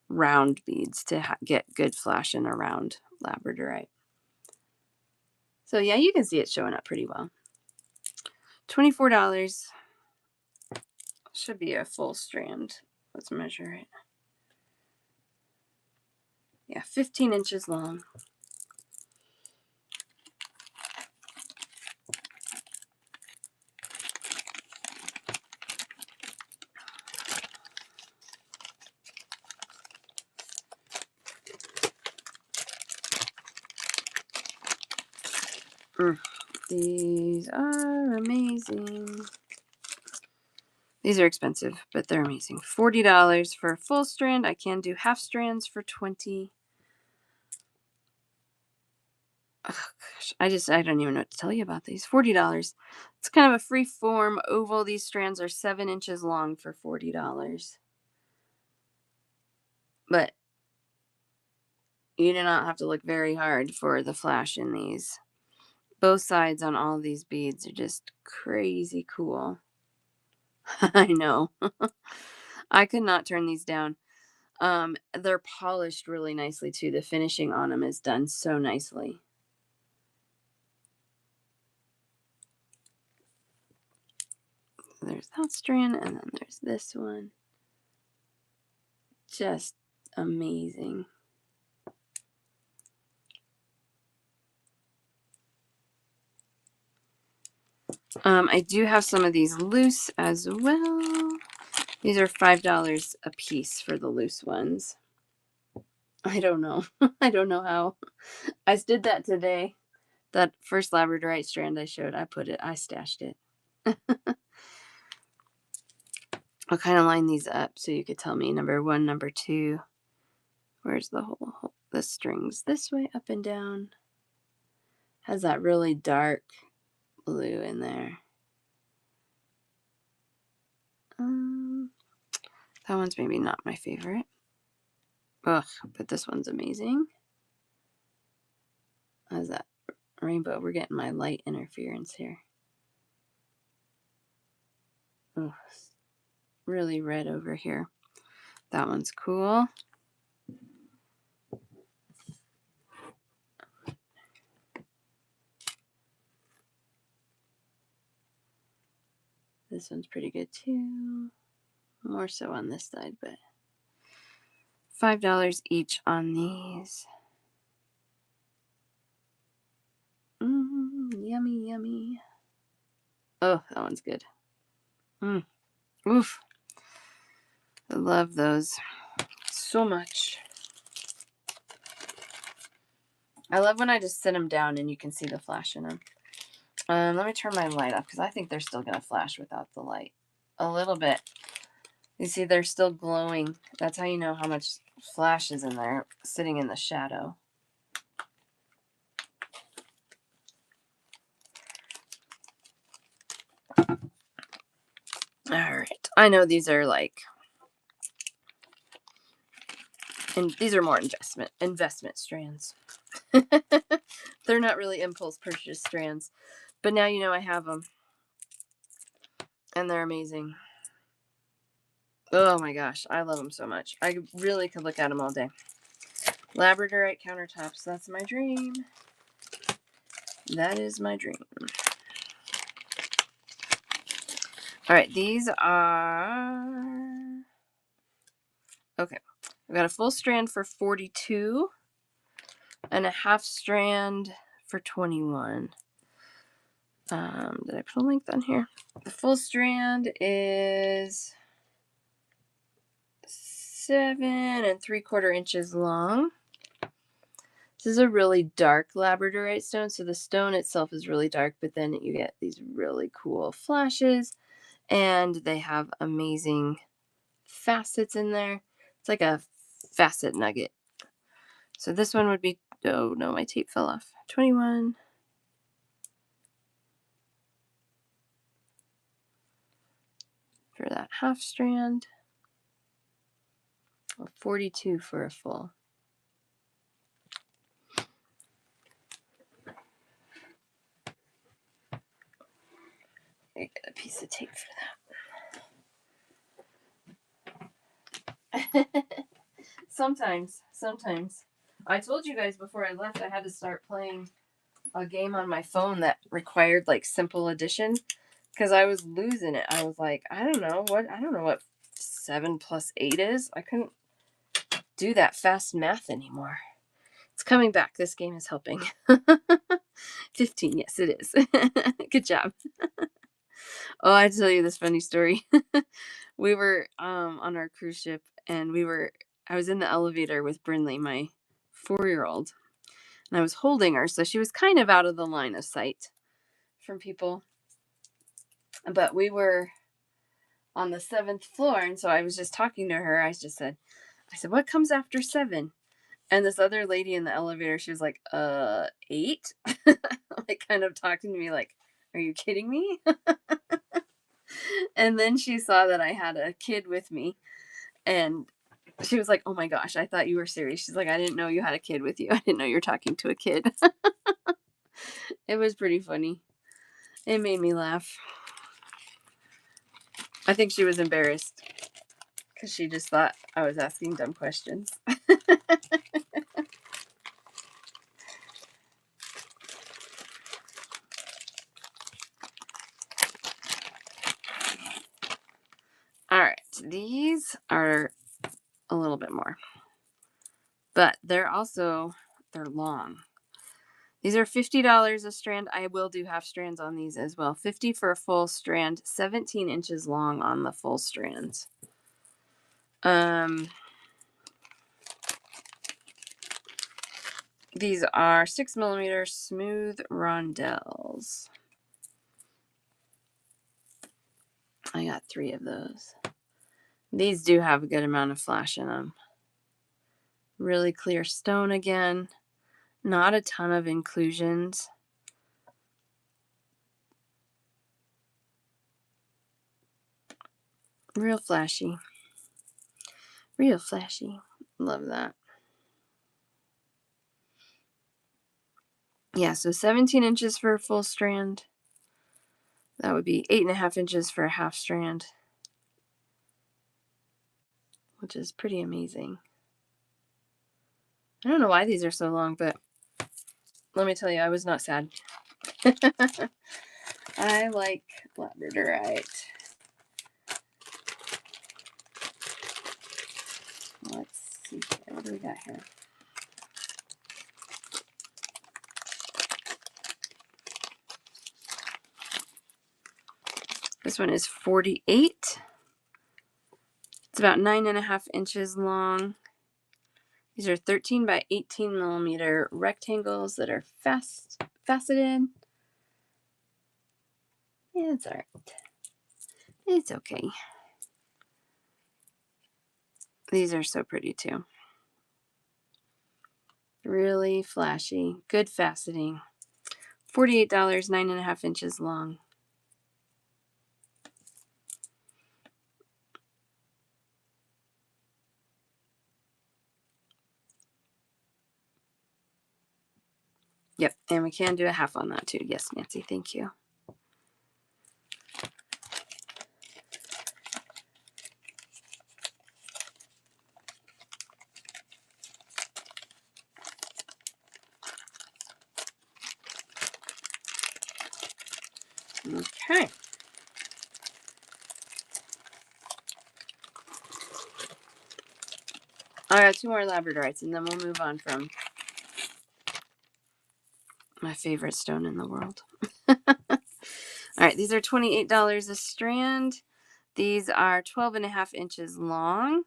round beads to get good flash in a round labradorite. So yeah, you can see it showing up pretty well. $24 should be a full strand. Let's measure it. Yeah, 15 inches long. These are amazing. These are expensive, but they're amazing. $40 for a full strand. I can do half strands for $20. Oh gosh, I don't even know what to tell you about these. $40. It's kind of a free form oval. These strands are 7 inches long for $40. But you do not have to look very hard for the flash in these. Both sides on all of these beads are just crazy cool. I know. I could not turn these down. They're polished really nicely too. The finishing on them is done so nicely. There's that strand, and then there's this one. Just amazing. I do have some of these loose as well. These are $5 a piece for the loose ones. I don't know. I don't know how. I did that today. That first labradorite strand I showed, I stashed it. I'll kind of line these up so you could tell me number 1, number 2. Where's the the strings this way, up and down. Has that really dark blue in there. That one's maybe not my favorite. Ugh, but this one's amazing. How's that rainbow? We're getting my light interference here. Oh, really red over here. That one's cool. This one's pretty good too. More so on this side, but $5 each on these. Yummy, yummy. Oh, that one's good. Oof. I love those so much. I love when I just sit them down and you can see the flash in them. Let me turn my light up because I think they're still going to flash without the light. A little bit. You see, they're still glowing. That's how you know how much flash is in there, sitting in the shadow. All right. I know these are like, and these are more investment strands. They're not really impulse purchase strands, but now you know I have them, and they're amazing. Oh my gosh, I love them so much. I really could look at them all day. Labradorite countertops, that's my dream. That is my dream. All right, these are... Okay, I've got a full strand for 42 and a half strand for 21. Did I put a length on here? The full strand is 7 3/4 inches long. This is a really dark labradorite stone, so the stone itself is really dark, but then you get these really cool flashes, and they have amazing facets in there. It's like a facet nugget. So this one would be, oh no, my tape fell off. 21. For that half strand. 42 for a full. I get a piece of tape for that. Sometimes. I told you guys before I left I had to start playing a game on my phone that required like simple addition because I was losing it. I was like, I don't know what 7 plus 8 is. I couldn't do that fast math anymore. It's coming back. This game is helping. 15, yes, it is. Good job. Oh, I tell you this funny story. We were on our cruise ship and I was in the elevator with Brinley, my 4-year-old, and I was holding her, so she was kind of out of the line of sight from people. But we were on the 7th floor, and so I was just talking to her. I said, what comes after 7? And this other lady in the elevator, she was like, 8? Like kind of talking to me like, are you kidding me? And then she saw that I had a kid with me, and she was like, oh my gosh, I thought you were serious. She's like, I didn't know you had a kid with you. I didn't know you were talking to a kid. It was pretty funny. It made me laugh. I think she was embarrassed because she just thought I was asking dumb questions. All right, these are a little bit more, but they're long. These are $50 a strand. I will do half strands on these as well. 50 for a full strand, 17 inches long on the full strands. These are 6mm smooth rondelles. I got 3 of those. These do have a good amount of flash in them. Really clear stone again. Not a ton of inclusions. Real flashy. Real flashy. Love that. Yeah, so 17 inches for a full strand. That would be 8.5 inches for a half strand, which is pretty amazing. I don't know why these are so long, but let me tell you, I was not sad. I like labradorite. Let's see here. What do we got here? This one is 48. It's about 9.5 inches long. These are 13 by 18mm rectangles that are faceted. Yeah, it's all right. It's okay. These are so pretty too. Really flashy. Good faceting. $48, 9.5 inches long. Yep, and we can do a half on that too. Yes, Nancy, thank you. Okay. I got 2 more labradorites, and then we'll move on from my favorite stone in the world. All right, these are $28 a strand. These are 12.5 inches long.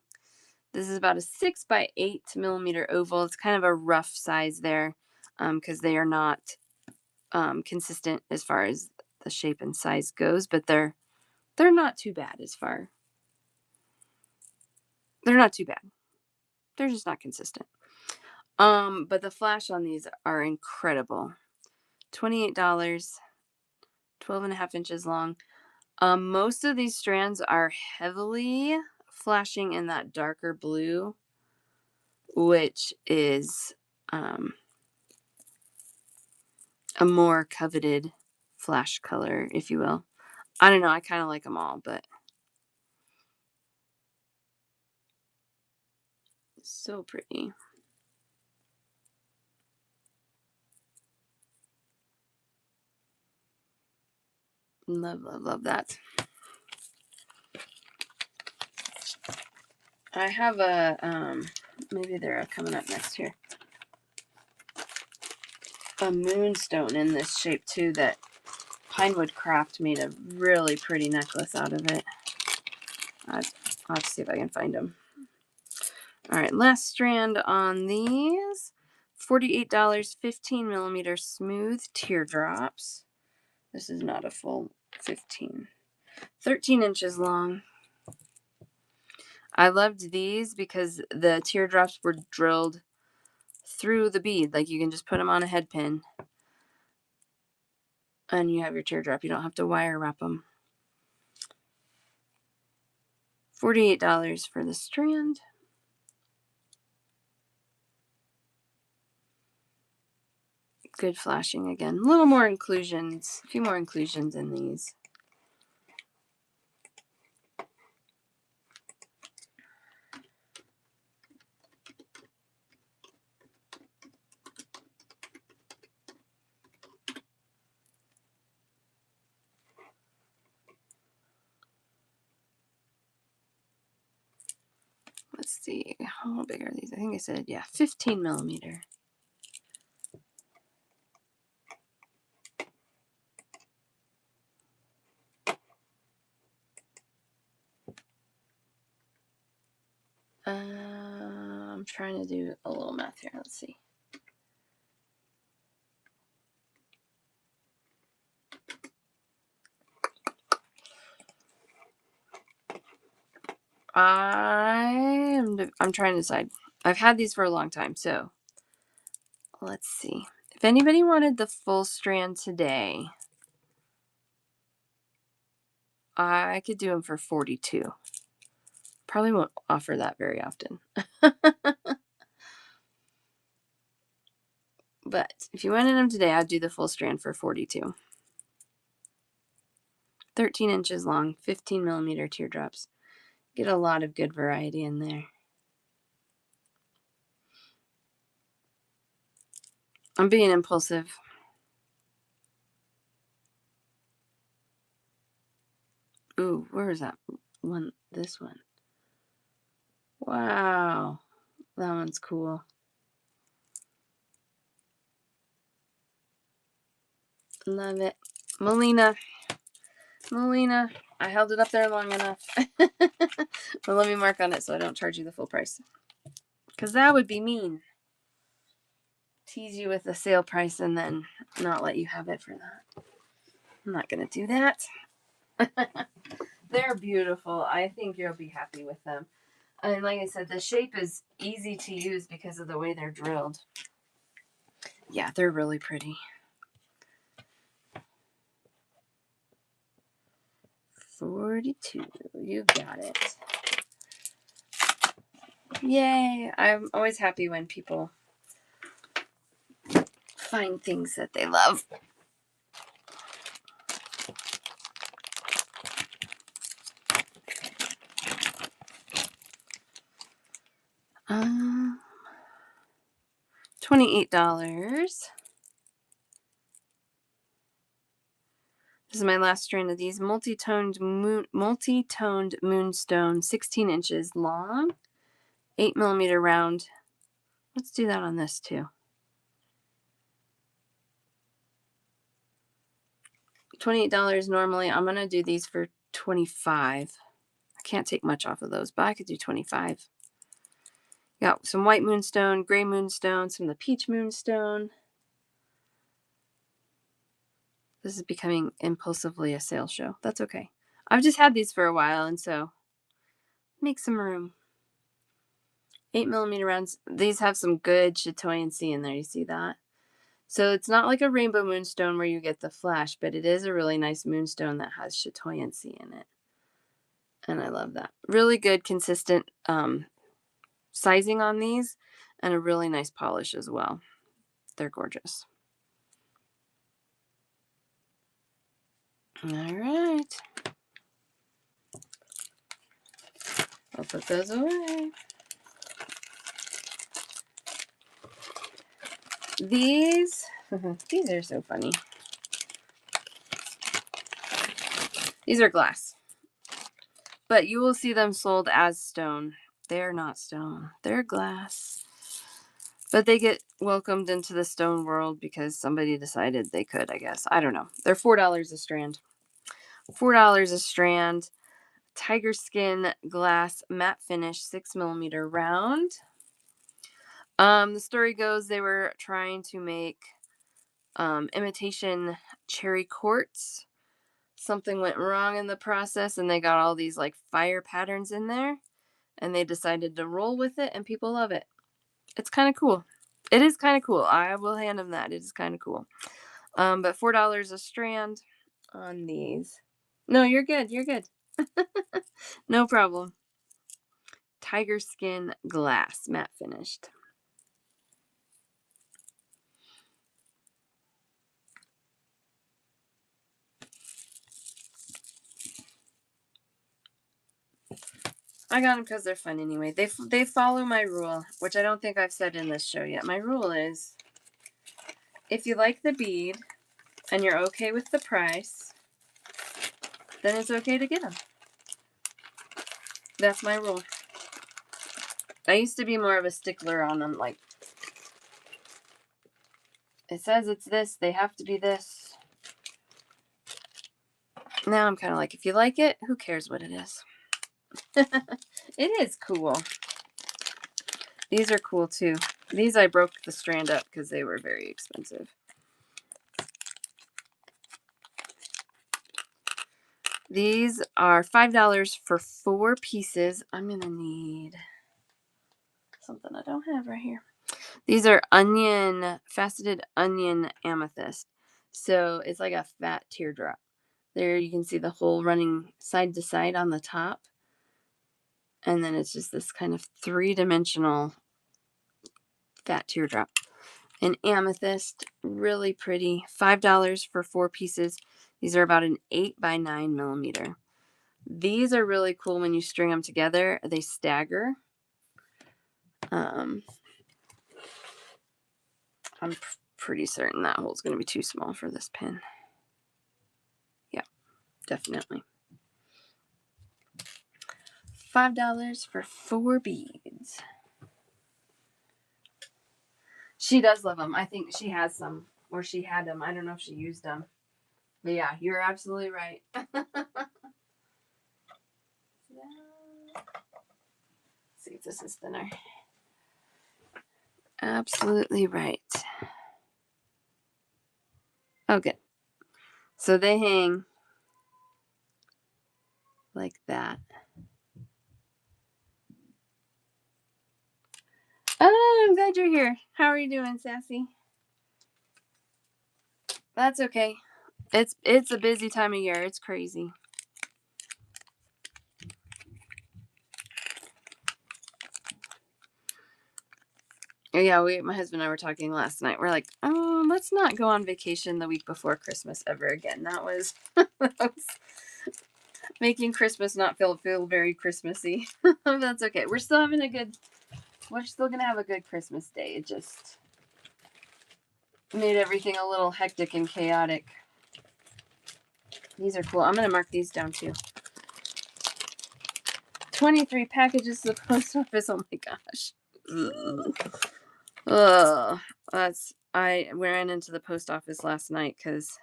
This is about a 6 by 8mm oval. It's kind of a rough size there because they are not consistent as far as the shape and size goes, but they're not too bad as far. They're not too bad. They're just not consistent. But the flash on these are incredible. $28, 12.5 inches long. Most of these strands are heavily flashing in that darker blue, which is a more coveted flash color, if you will. I don't know. I kind of like them all, but so pretty. Love, love, love that. I have a, maybe they're coming up next here. A moonstone in this shape too that Pinewood Craft made a really pretty necklace out of it. I'll have to see if I can find them. All right, last strand on these. $48, 15 millimeter smooth teardrops. This is not a full 15. 13 inches long. I loved these because the teardrops were drilled through the bead. Like you can just put them on a head pin and you have your teardrop. You don't have to wire wrap them. $48 for the strand. Good flashing again. A little more inclusions. A few more inclusions in these. Let's see, how big are these? I think I said, yeah, 15 millimeter. I'm trying to do a little math here. Let's see. I'm trying to decide. I've had these for a long time, so let's see. If anybody wanted the full strand today, I could do them for 42. Probably won't offer that very often. But if you wanted them today, I'd do the full strand for 42. 13 inches long, 15 millimeter teardrops. Get a lot of good variety in there. I'm being impulsive. Ooh, where is that one? This one. Wow. That one's cool. Love it. Melina. I held it up there long enough. But let me mark on it so I don't charge you the full price. Because that would be mean. Tease you with the sale price and then not let you have it for that. I'm not going to do that. They're beautiful. I think you'll be happy with them. And like I said, the shape is easy to use because of the way they're drilled. Yeah, they're really pretty. 42. You got it. Yay. I'm always happy when people find things that they love. $28. This is my last strand of these multi-toned moonstone, 16 inches long, 8 millimeter round. Let's do that on this too. $28 normally. I'm gonna do these for 25. I can't take much off of those, but I could do 25. Got some white moonstone, gray moonstone, some of the peach moonstone. This is becoming impulsively a sales show. That's okay. I've just had these for a while, and so make some room. 8 millimeter rounds. These have some good chatoyancy in there. You see that? So it's not like a rainbow moonstone where you get the flash, but it is a really nice moonstone that has chatoyancy in it. And I love that. Really good, consistent sizing on these and a really nice polish as well. They're gorgeous. All right. I'll put those away. These are so funny. These are glass, but you will see them sold as stone. They're not stone. They're glass. But they get welcomed into the stone world because somebody decided they could, I guess. I don't know. They're $4 a strand. $4 a strand. Tiger skin glass matte finish 6mm round. The story goes they were trying to make imitation cherry quartz. Something went wrong in the process and they got all these like fire patterns in there and they decided to roll with it and people love it. It's kind of cool. It is kind of cool. I will hand them that. It is kind of cool. But $4 a strand on these. No, you're good. You're good. No problem. Tiger skin glass, matte finished. I got them because they're fun anyway. They follow my rule, which I don't think I've said in this show yet. My rule is, if you like the bead and you're okay with the price, then it's okay to get them. That's my rule. I used to be more of a stickler on them. Like, it says it's this, they have to be this. Now I'm kind of like, if you like it, who cares what it is? It is cool. These are cool too. These I broke the strand up because they were very expensive. These are $5 for 4 pieces. I'm going to need something I don't have right here. These are faceted onion amethyst. So it's like a fat teardrop. There you can see the hole running side to side on the top. And then it's just this kind of 3-dimensional fat teardrop. An amethyst, really pretty. $5 for 4 pieces. These are about an 8x9mm. These are really cool when you string them together. They stagger. I'm pretty certain that hole's going to be too small for this pin. Yeah, definitely. $5 for 4 beads. She does love them. I think she has some, or she had them. I don't know if she used them. But yeah, you're absolutely right. Let's see if this is thinner. Absolutely right. Okay. So they hang like that. Oh, I'm glad you're here. How are you doing, Sassy? That's okay. It's a busy time of year. It's crazy. Yeah, my husband and I were talking last night. We're like, oh, let's not go on vacation the week before Christmas ever again. That was making Christmas not feel very Christmassy. That's okay. We're still having we're still gonna have a good Christmas day. It just made everything a little hectic and chaotic. These are cool. I'm gonna mark these down too. 23 packages to the post office. Oh my gosh. Ugh. I ran into the post office last night because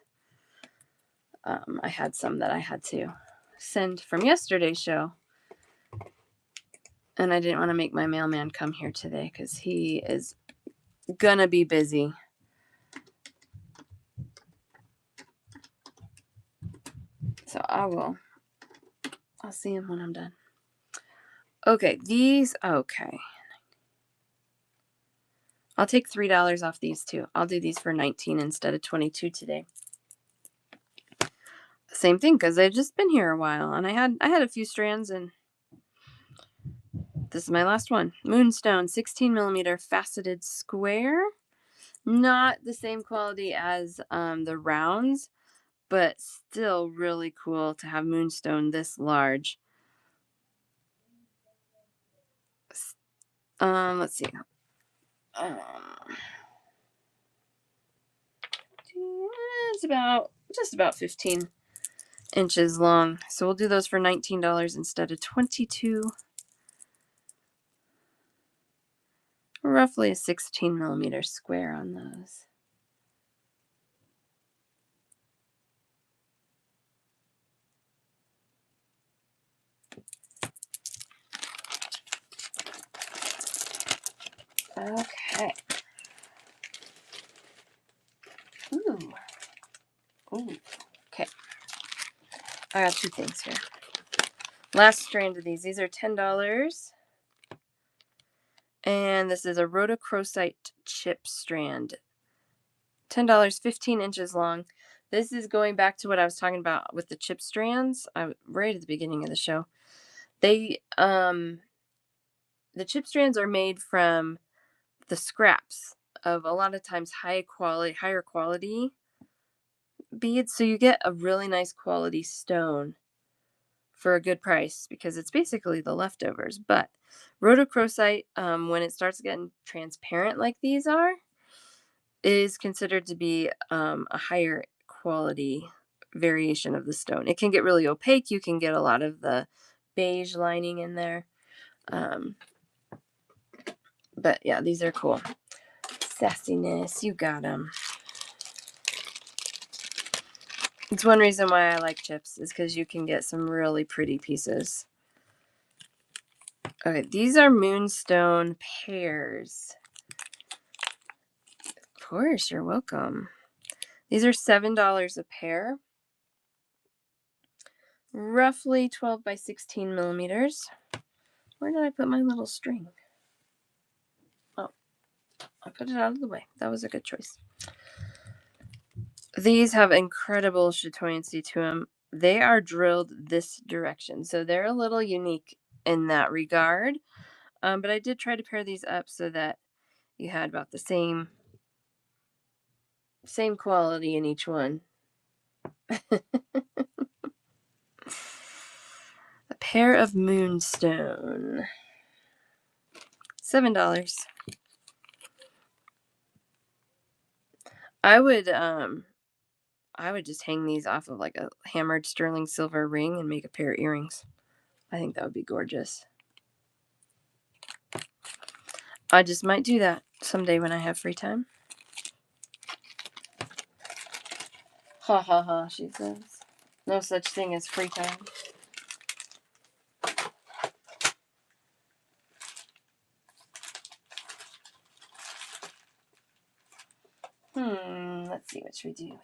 I had some that I had to send from yesterday's show. And I didn't want to make my mailman come here today because he is gonna be busy. So I'll see him when I'm done. Okay, okay. I'll take $3 off these two. I'll do these for $19 instead of $22 today. Same thing, because they've just been here a while, and I had a few strands, and this is my last one. Moonstone 16mm faceted square. Not the same quality as the rounds, but still really cool to have moonstone this large. Let's see. It's about just about 15 inches long. So we'll do those for $19 instead of $22. Roughly a 16 millimeter square on those. Okay. Ooh. Ooh. Okay. I got two things here. Last strand of these. These are $10. And this is a rhodochrosite chip strand. $10, 15 inches long. This is going back to what I was talking about with the chip strands. Right at the beginning of the show. The chip strands are made from the scraps of a lot of times higher quality beads. So you get a really nice quality stone for a good price because it's basically the leftovers. But rhodochrosite, when it starts getting transparent like these are, is considered to be a higher quality variation of the stone. It can get really opaque. You can get a lot of the beige lining in there. But yeah, these are cool. Sassiness, you got them. It's one reason why I like chips is because you can get some really pretty pieces. Okay, these are moonstone pears. Of course, you're welcome. These are $7 a pair. Roughly 12 by 16 millimeters. Where did I put my little string? Oh, I put it out of the way. That was a good choice. These have incredible chatoyancy to them. They are drilled this direction, so they're a little unique in that regard. But I did try to pair these up so that you had about the same quality in each one. A pair of moonstone. $7. I would just hang these off of like a hammered sterling silver ring and make a pair of earrings. I think that would be gorgeous. I just might do that someday when I have free time. Ha ha ha, she says. No such thing as free time. Let's see what should we do.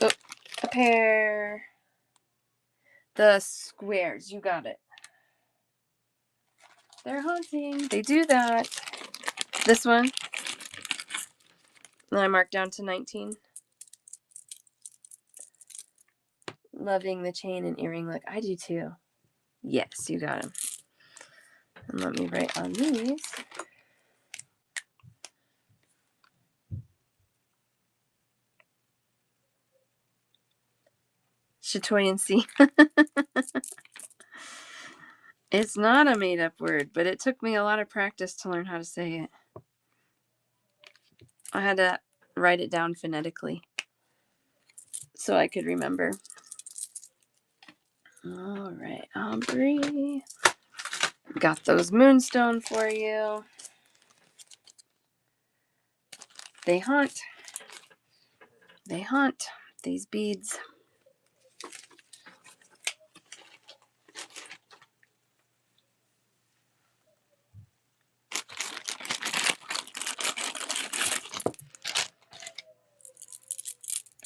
Oh, a pair. The squares, you got it. They're haunting. They do that. This one. And I marked down to 19. Loving the chain and earring look. I do too. Yes, you got them. And let me write on these. Chatoyancy. It's not a made-up word, but it took me a lot of practice to learn how to say it. I had to write it down phonetically so I could remember. All right, Aubrey. Got those moonstone for you. They haunt. They haunt these beads.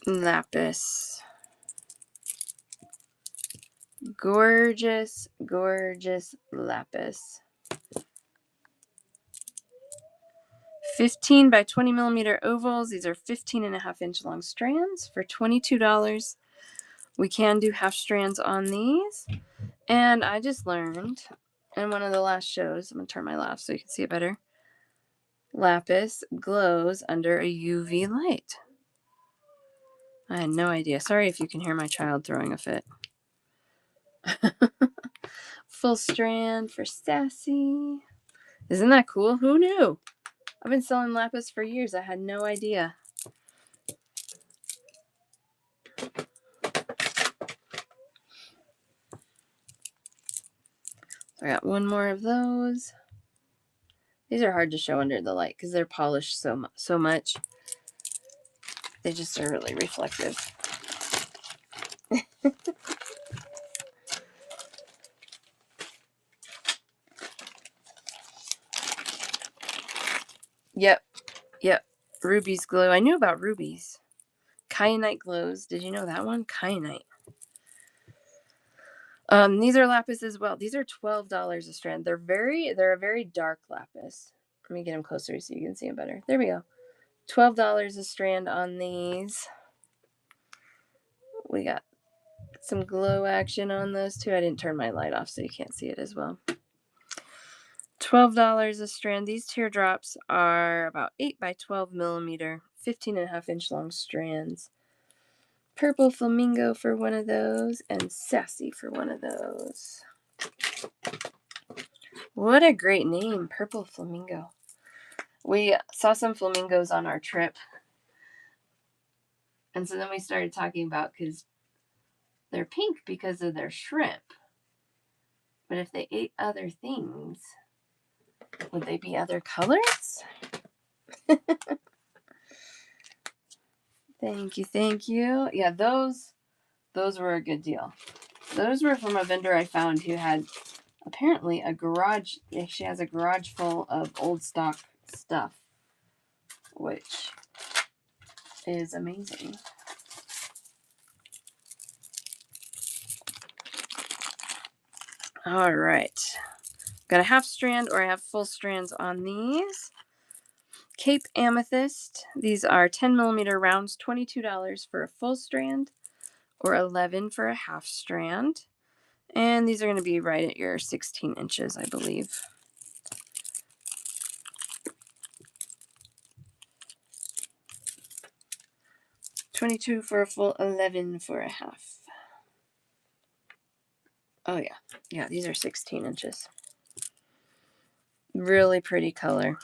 Lapis. Gorgeous, gorgeous lapis. 15 by 20 millimeter ovals. These are 15.5-inch long strands for $22. We can do half strands on these. And I just learned in one of the last shows, I'm going to turn my laugh so you can see it better. Lapis glows under a UV light. I had no idea. Sorry if you can hear my child throwing a fit. Full strand for Sassy. Isn't that cool? Who knew? I've been selling lapis for years. I had no idea. So I got one more of those. These are hard to show under the light because they're polished so much. They just are really reflective. Yep. Rubies glow. I knew about rubies. Kyanite glows. Did you know that one? Kyanite. These are lapis as well. These are $12 a strand. They're a very dark lapis. Let me get them closer so you can see them better. There we go. $12 a strand on these. We got some glow action on those too. I didn't turn my light off so you can't see it as well. $12 a strand. These teardrops are about 8 by 12 millimeter, 15.5-inch long strands. Purple flamingo for one of those, and sassy for one of those. What a great name, Purple Flamingo. We saw some flamingos on our trip. And so then we started talking about, because they're pink because of their shrimp. But if they ate other things, would they be other colors? Thank you. Yeah, those were a good deal. Those were from a vendor I found who had apparently a garage. She has a garage full of old stock stuff, which is amazing. All right. Got a half strand, or I have full strands on these. Cape Amethyst. These are 10 millimeter rounds, $22 for a full strand, or $11 for a half strand. And these are going to be right at your 16 inches, I believe. $22 for a full, $11 for a half. Oh yeah. Yeah, these are 16 inches. Really pretty color.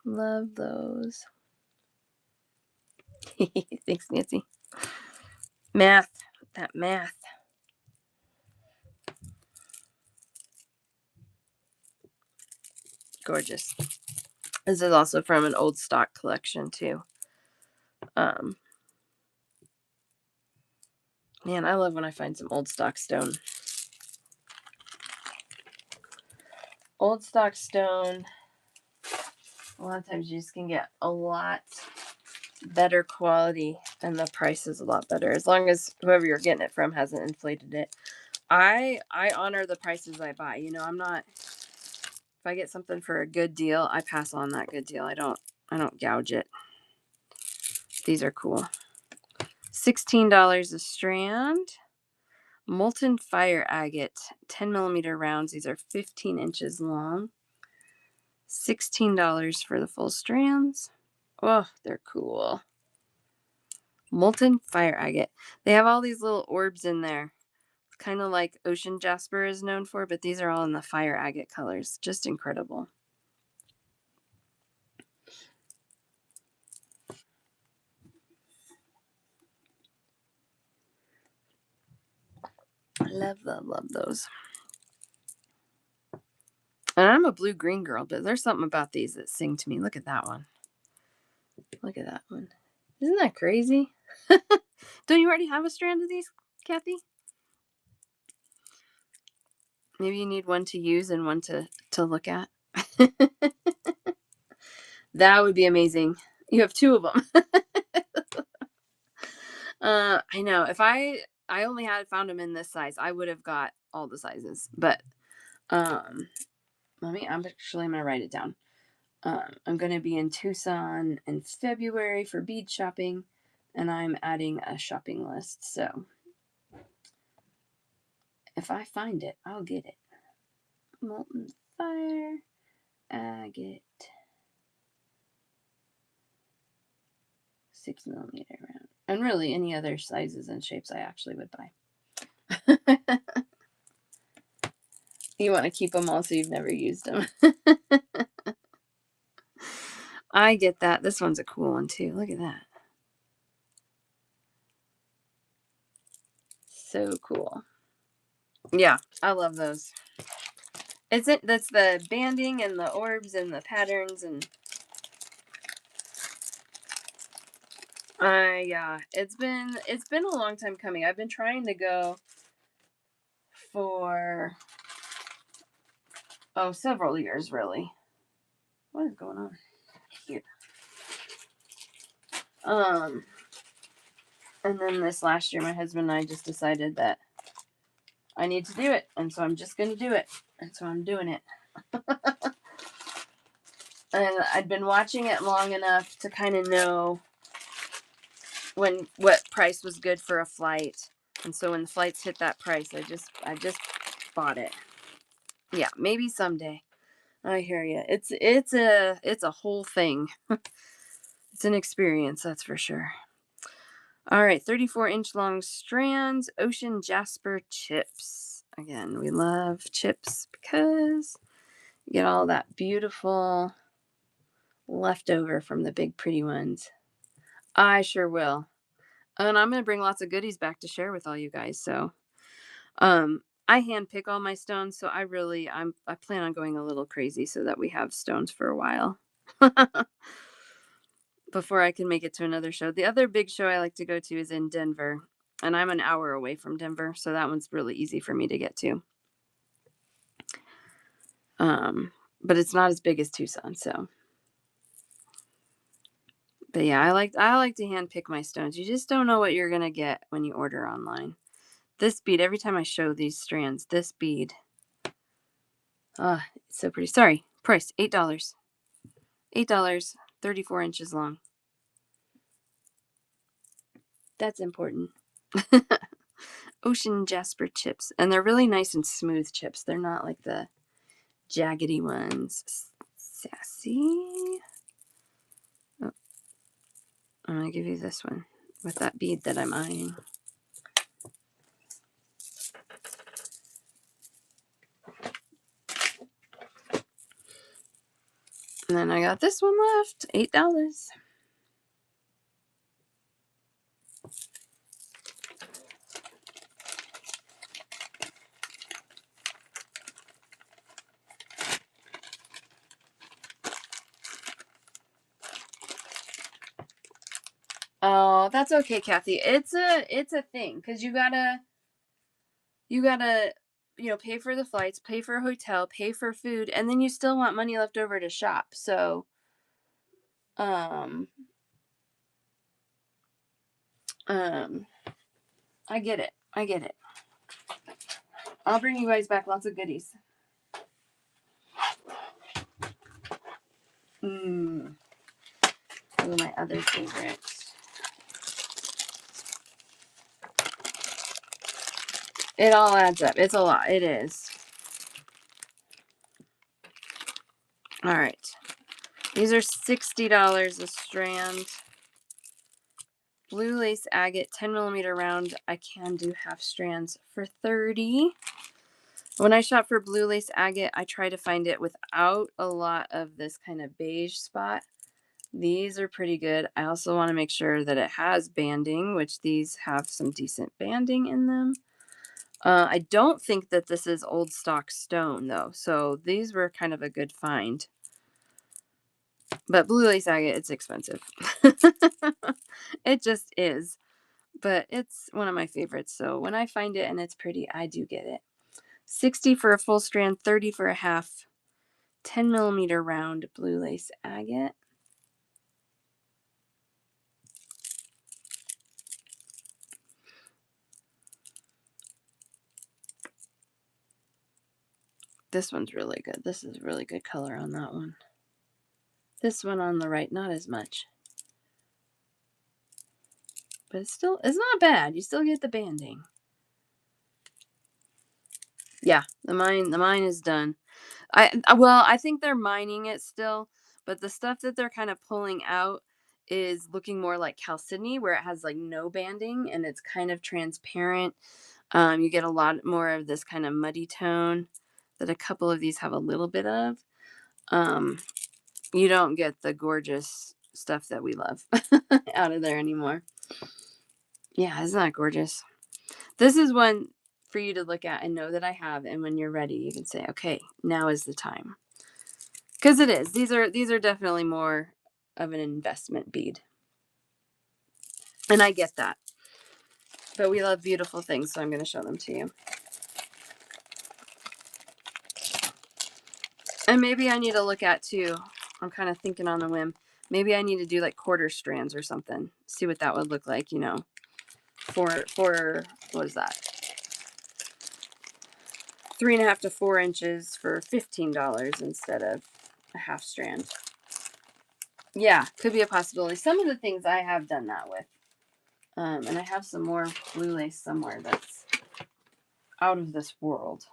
Love those. Thanks, Nancy. Math. That math. Gorgeous. This is also from an old stock collection too. Man, I love when I find some old stock stone. Old stock stone, a lot of times you just can get a lot better quality and the price is a lot better, as long as whoever you're getting it from hasn't inflated it. I honor the prices I buy. You know, I'm not, if I get something for a good deal, I pass on that good deal. I don't gouge it. These are cool. $16 a strand. Molten fire agate, 10 millimeter rounds. These are 15 inches long. $16 for the full strands. Oh, they're cool. Molten fire agate. They have all these little orbs in there. Kind of like ocean jasper is known for, but these are all in the fire agate colors. Just incredible. Love those. And I'm a blue-green girl, but there's something about these that sing to me. Look at that one. Look at that one. Isn't that crazy? Don't you already have a strand of these, Kathy? Maybe you need one to use and one to look at. That would be amazing. You have two of them. I know. If I only had found them in this size, I would have got all the sizes. But I'm gonna write it down. I'm gonna be in Tucson in February for bead shopping, and I'm adding a shopping list. So if I find it, I'll get it. Molten fire agate, 6 millimeter round, and really any other sizes and shapes I actually would buy. You want to keep them all so you've never used them. I get that. This one's a cool one too. Look at that. So cool. Yeah, I love those. That's the banding and the orbs and the patterns and yeah, it's been a long time coming. I've been trying to go for several years really. What is going on here? And then this last year my husband and I just decided that I need to do it, and so I'm just going to do it. And so I'm doing it. And I'd been watching it long enough to kind of know what price was good for a flight. And so when the flights hit that price, I just bought it. Yeah, maybe someday. I hear you. It's a whole thing. It's an experience, that's for sure. All right, 34-inch long strands, ocean jasper chips. Again, we love chips because you get all that beautiful leftover from the big pretty ones. I sure will. And I'm going to bring lots of goodies back to share with all you guys. So, I hand pick all my stones, so I plan on going a little crazy so that we have stones for a while. Before I can make it to another show. The other big show I like to go to is in Denver, and I'm an hour away from Denver, so that one's really easy for me to get to. But it's not as big as Tucson, so. But yeah, I like to hand pick my stones. You just don't know what you're gonna get when you order online. This bead, every time I show these strands, this bead. It's so pretty. Sorry, price $8. $8, 34 inches long. That's important. Ocean jasper chips. And they're really nice and smooth chips. They're not like the jaggedy ones. Sassy. Oh, I'm going to give you this one with that bead that I'm eyeing. And then I got this one left. $8. Oh, that's okay, Kathy. It's a thing because you gotta pay for the flights, pay for a hotel, pay for food, and then you still want money left over to shop. So, um, I get it. I get it. I'll bring you guys back lots of goodies. Those are my other favorites. It all adds up. It's a lot. It is. All right. These are $60 a strand. Blue lace agate, 10mm round. I can do half strands for $30. When I shop for blue lace agate, I try to find it without a lot of this kind of beige spot. These are pretty good. I also want to make sure that it has banding, which these have some decent banding in them. I don't think that this is old stock stone, though, so these were kind of a good find. But blue lace agate, it's expensive. It just is. But it's one of my favorites, so when I find it and it's pretty, I do get it. $60 for a full strand, $30 for a half, 10mm round blue lace agate. This one's really good. This is really good color on that one. This one on the right, not as much. But it's not bad. You still get the banding. Yeah, the mine is done. I think they're mining it still, but the stuff that they're kind of pulling out is looking more like chalcedony, where it has like no banding and it's kind of transparent. You get a lot more of this kind of muddy tone. that a couple of these have a little bit of. You don't get the gorgeous stuff that we love out of there anymore. Yeah, isn't that gorgeous? This is one for you to look at and know that I have, and when you're ready, you can say, okay, now is the time. Because it is. These are definitely more of an investment bead. And I get that. But we love beautiful things, so I'm going to show them to you. And maybe I need to look at, too, I'm kind of thinking on the whim, maybe I need to do like quarter strands or something. See what that would look like, you know, for what is that? 3.5 to 4 inches for $15 instead of a half strand. Yeah, could be a possibility. Some of the things I have done that with. And I have some more blue lace somewhere that's out of this world.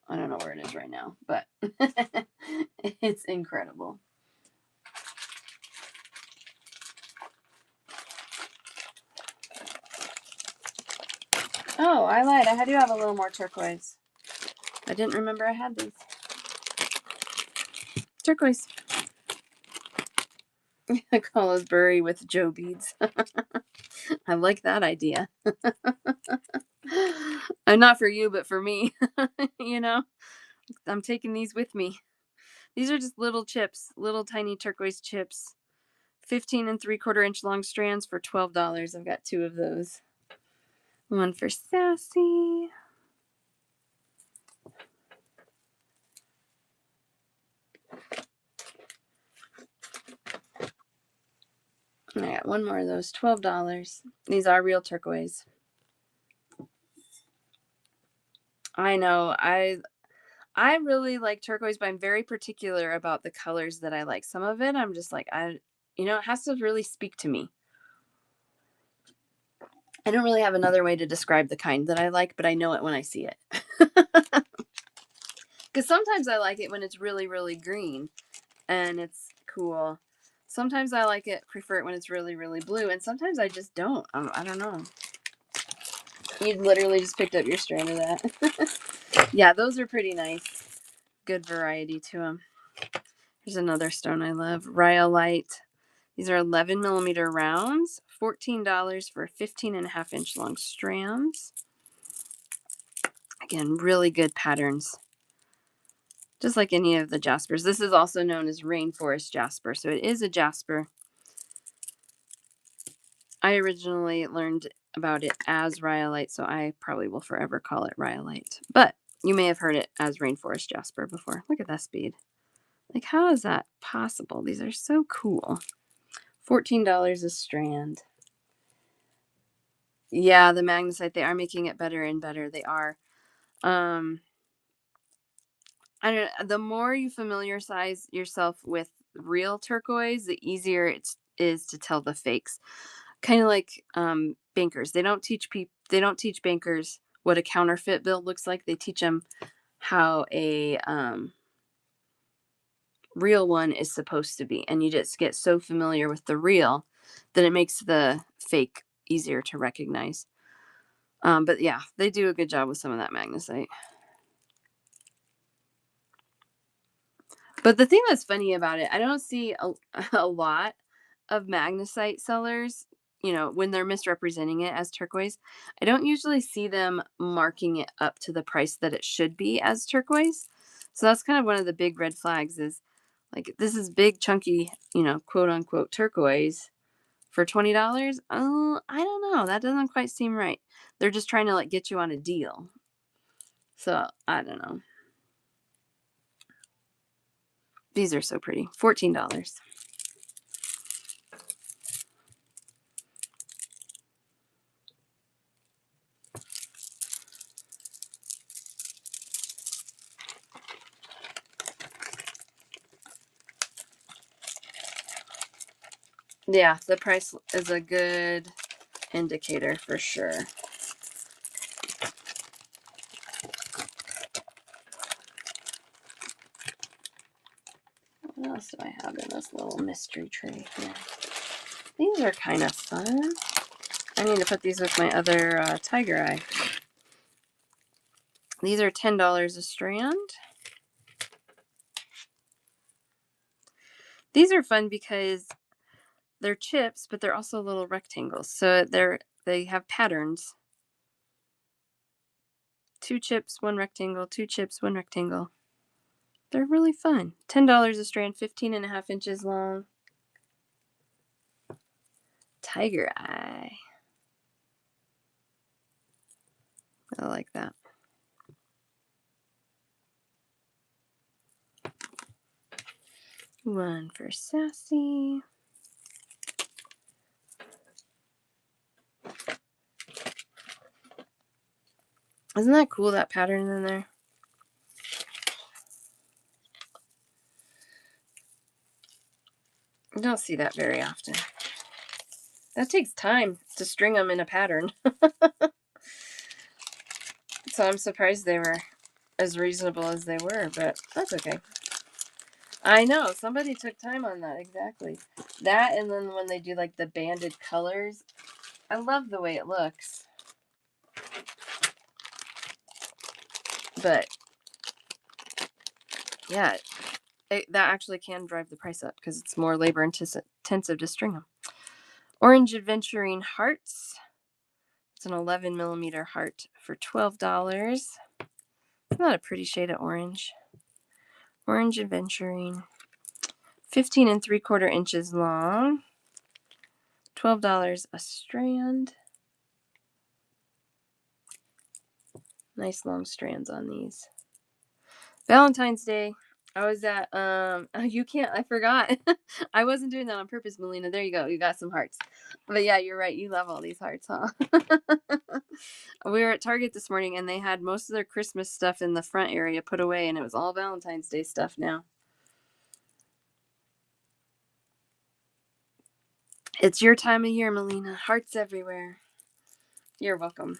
I don't know where it is right now, but it's incredible. Oh, I lied. I do have a little more turquoise. I didn't remember I had these. Turquoise. Carlos Burry with Joe beads. I like that idea. And not for you, but for me. You know, I'm taking these with me. These are just little chips, little tiny turquoise chips. 15 3/4 inch long strands for $12. I've got 2 of those. One for Sassy. And I got one more of those, $12. These are real turquoise. I know. I really like turquoise, but I'm very particular about the colors that I like. Some of it, I'm just like, you know, it has to really speak to me. I don't really have another way to describe the kind that I like, but I know it when I see it. Because sometimes I like it when it's really, really green and it's cool. Sometimes I prefer it when it's really, really blue, and sometimes I just don't. I don't know. You literally just picked up your strand of that. Yeah, those are pretty nice. Good variety to them. Here's another stone I love, rhyolite. These are 11 millimeter rounds, $14 for 15.5 inch long strands. Again, really good patterns. Just like any of the jaspers. This is also known as rainforest jasper, so it is a jasper. I originally learned about it as rhyolite, so I probably will forever call it rhyolite. But you may have heard it as rainforest jasper before. Look at that bead. Like, how is that possible? These are so cool. $14 a strand. Yeah, the magnesite, they are making it better and better. They are. I don't know, the more you familiarize yourself with real turquoise, the easier it is to tell the fakes. Kind of like bankers. They don't teach bankers what a counterfeit bill looks like. They teach them how a real one is supposed to be. And you just get so familiar with the real that it makes the fake easier to recognize. But yeah, they do a good job with some of that magnesite. But the thing that's funny about it, I don't see a lot of magnesite sellers, you know, when they're misrepresenting it as turquoise. I don't usually see them marking it up to the price that it should be as turquoise. So that's kind of one of the big red flags is like, this is big, chunky, you know, quote unquote turquoise for $20. Oh, I don't know. That doesn't quite seem right. They're just trying to like get you on a deal. So I don't know. These are so pretty. $14. Yeah, the price is a good indicator for sure. What else do I have in this little mystery tray here? These are kind of fun. I need to put these with my other tiger eye. These are $10 a strand. These are fun because they're chips, but they're also little rectangles. So they have patterns. 2 chips, 1 rectangle, 2 chips, 1 rectangle. They're really fun. $10 a strand, 15.5 inches long. Tiger eye. I like that. One for Sassy. Isn't that cool, that pattern in there? You don't see that very often. That takes time to string them in a pattern. So I'm surprised they were as reasonable as they were, but that's okay. I know, somebody took time on that, exactly. That, and then when they do like the banded colors, I love the way it looks. But yeah, that actually can drive the price up because it's more labor intensive to string them. Orange Adventuring Hearts. It's an 11 millimeter heart for $12. Isn't that a pretty shade of orange? Orange Adventuring. 15 3/4 inches long. $12 a strand. Nice long strands on these. Valentine's Day. I was at you can't, I forgot. I wasn't doing that on purpose, Melina. There you go. You got some hearts. But yeah, you're right. You love all these hearts, huh? We were at Target this morning and they had most of their Christmas stuff in the front area put away, and it was all Valentine's Day stuff now. It's your time of year, Melina. Hearts everywhere. You're welcome.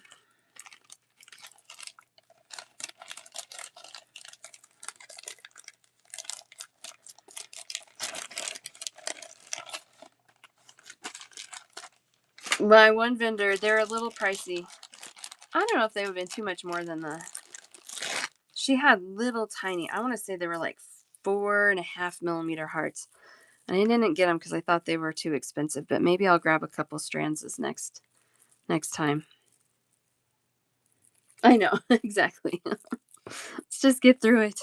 My one vendor, they're a little pricey. I don't know if they would have been too much more than she had little tiny, I want to say they were like 4.5 millimeter hearts. And I didn't get them because I thought they were too expensive, but maybe I'll grab a couple strands this next time. I know, exactly. Let's just get through it.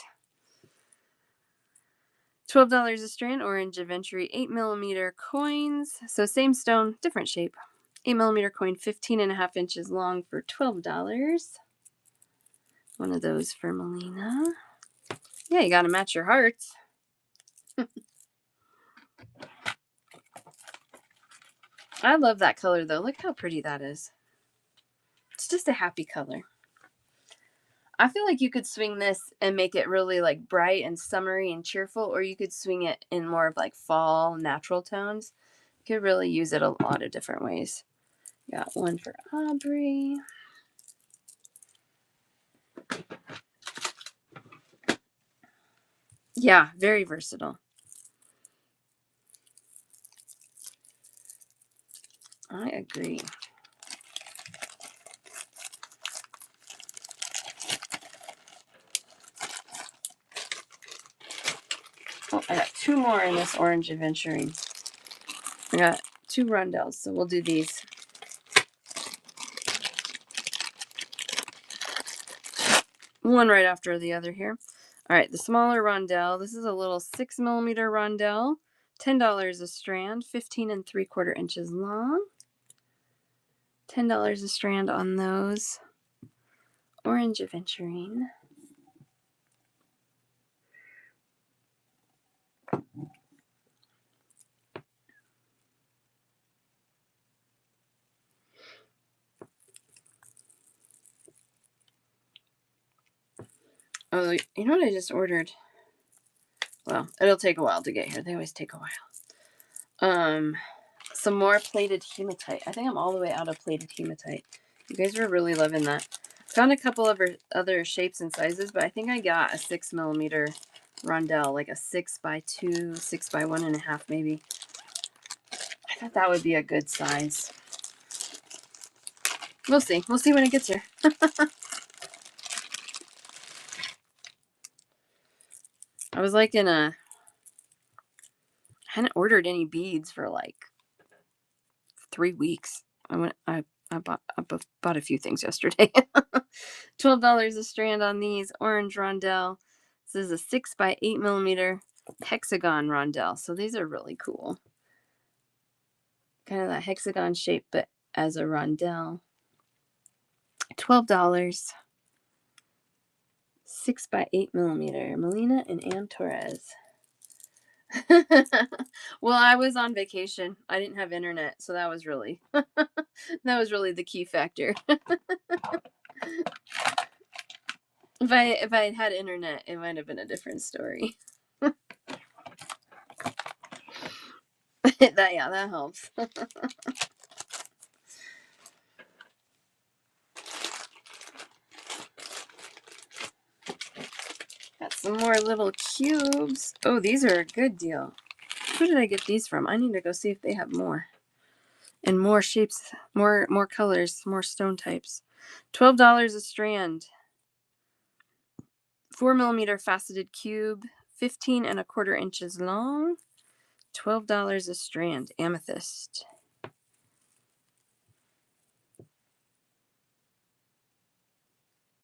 $12 a strand, Orange Adventure 8 millimeter coins. So same stone, different shape. 8 millimeter coin, 15.5 inches long for $12. One of those for Melina. Yeah, you got to match your hearts. I love that color though. Look how pretty that is. It's just a happy color. I feel like you could swing this and make it really like bright and summery and cheerful, or you could swing it in more of like fall natural tones. You could really use it a lot of different ways. Got one for Aubrey. Yeah, very versatile. I agree. Oh, I got 2 more in this Orange Adventuring. I got 2 rondelles, so we'll do these. One right after the other here. All right, the smaller rondelle. This is a little 6 millimeter rondelle. $10 a strand, 15 3/4 inches long. $10 a strand on those. Orange Adventuring. Oh, you know what I just ordered? Well, it'll take a while to get here. They always take a while. Some more plated hematite. I think I'm all the way out of plated hematite. You guys were really loving that. Found a couple of other shapes and sizes, but I think I got a 6 millimeter rondelle, like a 6x2, 6x1.5 maybe. I thought that would be a good size. We'll see. We'll see when it gets here. I was like I hadn't ordered any beads for like 3 weeks. I bought a few things yesterday. $12 a strand on these orange rondelle. This is a 6 by 8 millimeter hexagon rondelle. So these are really cool. Kind of that hexagon shape, but as a rondelle. $12. 6 by 8 millimeter. Melina and Ann Torres. Well, I was on vacation. I didn't have internet, so that was really the key factor. If I had internet, it might have been a different story. that helps. Got some more little cubes. Oh, these are a good deal. Who did I get these from? I need to go see if they have more. And more shapes, more colors, more stone types. $12 a strand. 4 millimeter faceted cube, 15 1/4 inches long. $12 a strand. Amethyst.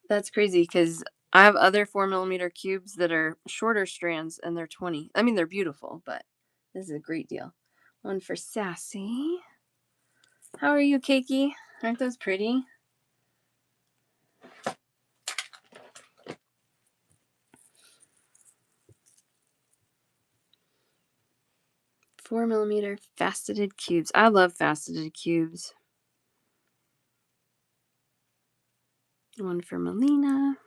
That's crazy because I have other 4 millimeter cubes that are shorter strands and they're 20. I mean, they're beautiful, but this is a great deal. One for Sassy. How are you, Cakey? Aren't those pretty? Four millimeter faceted cubes. I love faceted cubes. One for Melina.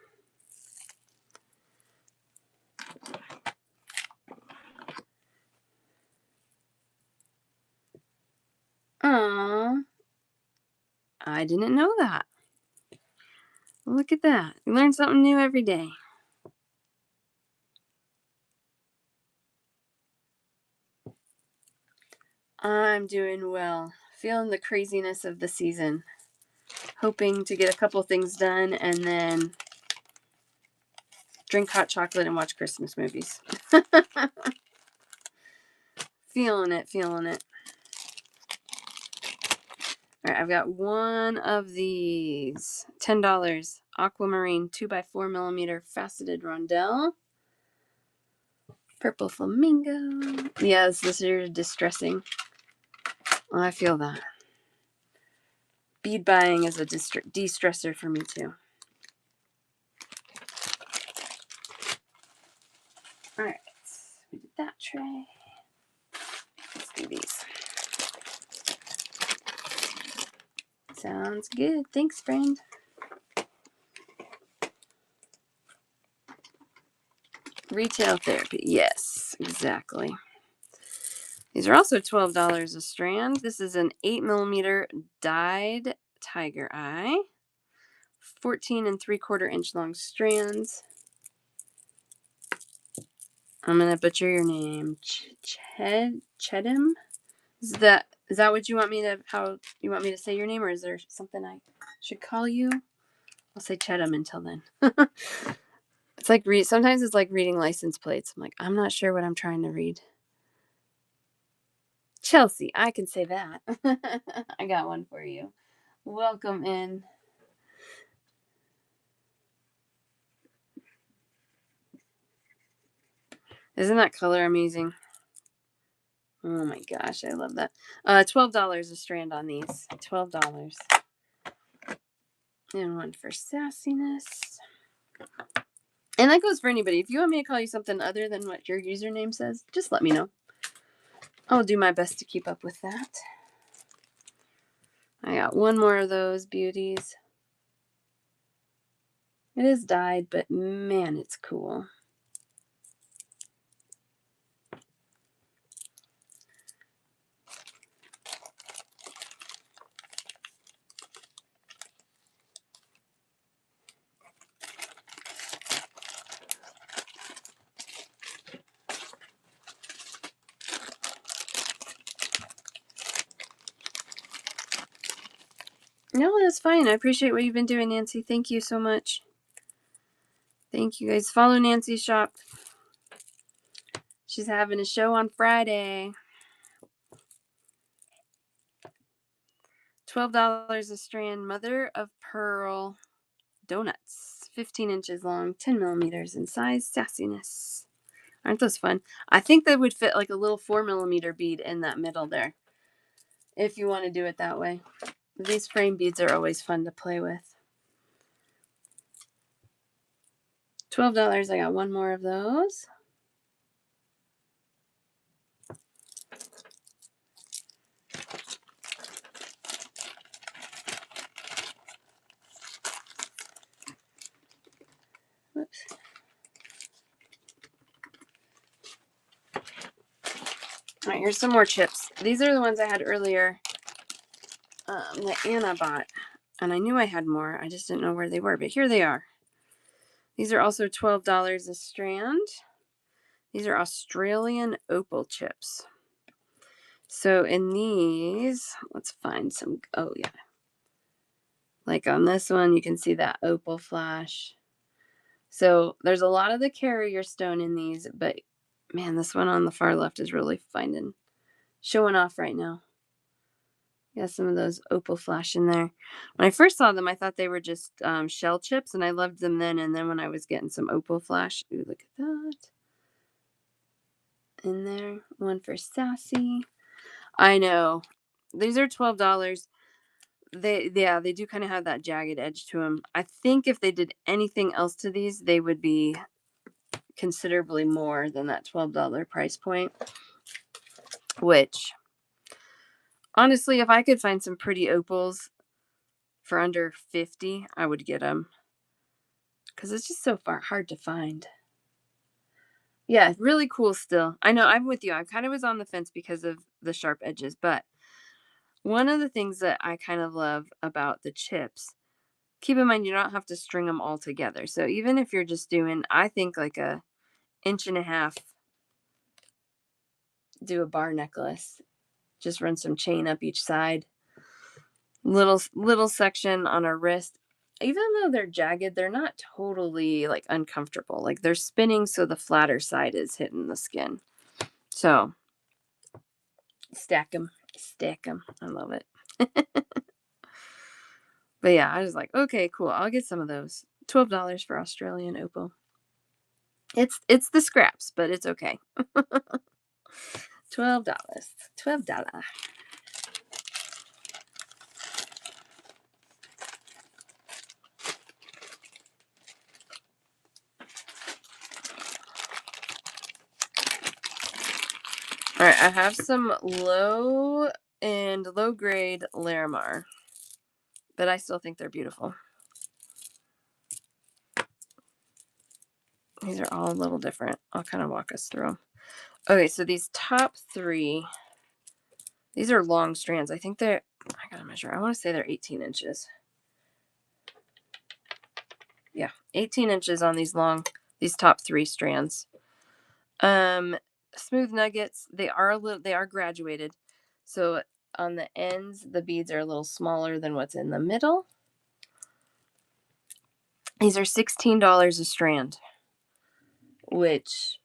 Aww. I didn't know that. Look at that. You learn something new every day. I'm doing well. Feeling the craziness of the season. Hoping to get a couple things done and then drink hot chocolate and watch Christmas movies. Feeling it. All right, I've got one of these. $10. Aquamarine 2 by 4 millimeter faceted rondelle. Purple flamingo. Yes, this is distressing. Well, I feel that. Bead buying is a de-stressor for me too. All right, we did that tray. Let's do these. Sounds good. Thanks, friend. Retail therapy. Yes, exactly. These are also $12 a strand. This is an 8 millimeter dyed tiger eye. 14 3/4 inch long strands. I'm gonna butcher your name. Chedem? Is that what you want me to say your name, or is there something I should call you? I'll say Chedem until then. It's like sometimes it's like reading license plates. I'm like, I'm not sure what I'm trying to read. Chelsea, I can say that. I got one for you. Welcome in. Isn't that color amazing? Oh my gosh, I love that. $12 a strand on these. $12. And one for sassiness. And that goes for anybody. If you want me to call you something other than what your username says, just let me know. I'll do my best to keep up with that. I got one more of those beauties. It is dyed, but man, it's cool. No, that's fine. I appreciate what you've been doing, Nancy. Thank you so much. Thank you guys. Follow Nancy's shop. She's having a show on Friday. $12 a strand, mother of pearl donuts. 15 inches long, 10 millimeters in size, sassiness. Aren't those fun? I think they would fit like a little 4 millimeter bead in that middle there, if you want to do it that way. These frame beads are always fun to play with. $12. I got one more of those. Whoops. All right, here's some more chips. These are the ones I had earlier that Anna bought. And I knew I had more. I just didn't know where they were. But here they are. These are also $12 a strand. These are Australian opal chips. So in these, let's find some. Oh, yeah. Like on this one, you can see that opal flash. So there's a lot of the carrier stone in these. But man, this one on the far left is really showing off right now. Yeah, some of those opal flash in there. When I first saw them, I thought they were just shell chips, and I loved them then. And then when I was getting some opal flash, ooh, look at that. In there, one for Sassy. I know. These are $12. They do kind of have that jagged edge to them. I think if they did anything else to these, they would be considerably more than that $12 price point. Which, honestly, if I could find some pretty opals for under $50, I would get them. Because it's just so hard to find. Yeah, really cool still. I know, I'm with you. I kind of was on the fence because of the sharp edges. But one of the things that I kind of love about the chips, keep in mind you don't have to string them all together. So even if you're just doing, I think like a 1.5 inch, do a bar necklace. Just run some chain up each side. Little section on a wrist. Even though they're jagged, they're not totally like uncomfortable. Like they're spinning so the flatter side is hitting the skin. So stack them. I love it. But yeah, I was like, okay, cool. I'll get some of those. $12 for Australian opal. It's the scraps, but it's okay. $12. $12. All right, I have some low grade Larimar, but I still think they're beautiful. These are all a little different. I'll kind of walk us through them. Okay, so these top three, these are long strands. I think I gotta measure. I want to say they're 18 inches. Yeah, 18 inches on these top three strands. Smooth nuggets. They are graduated. So on the ends, the beads are a little smaller than what's in the middle. These are $16 a strand, which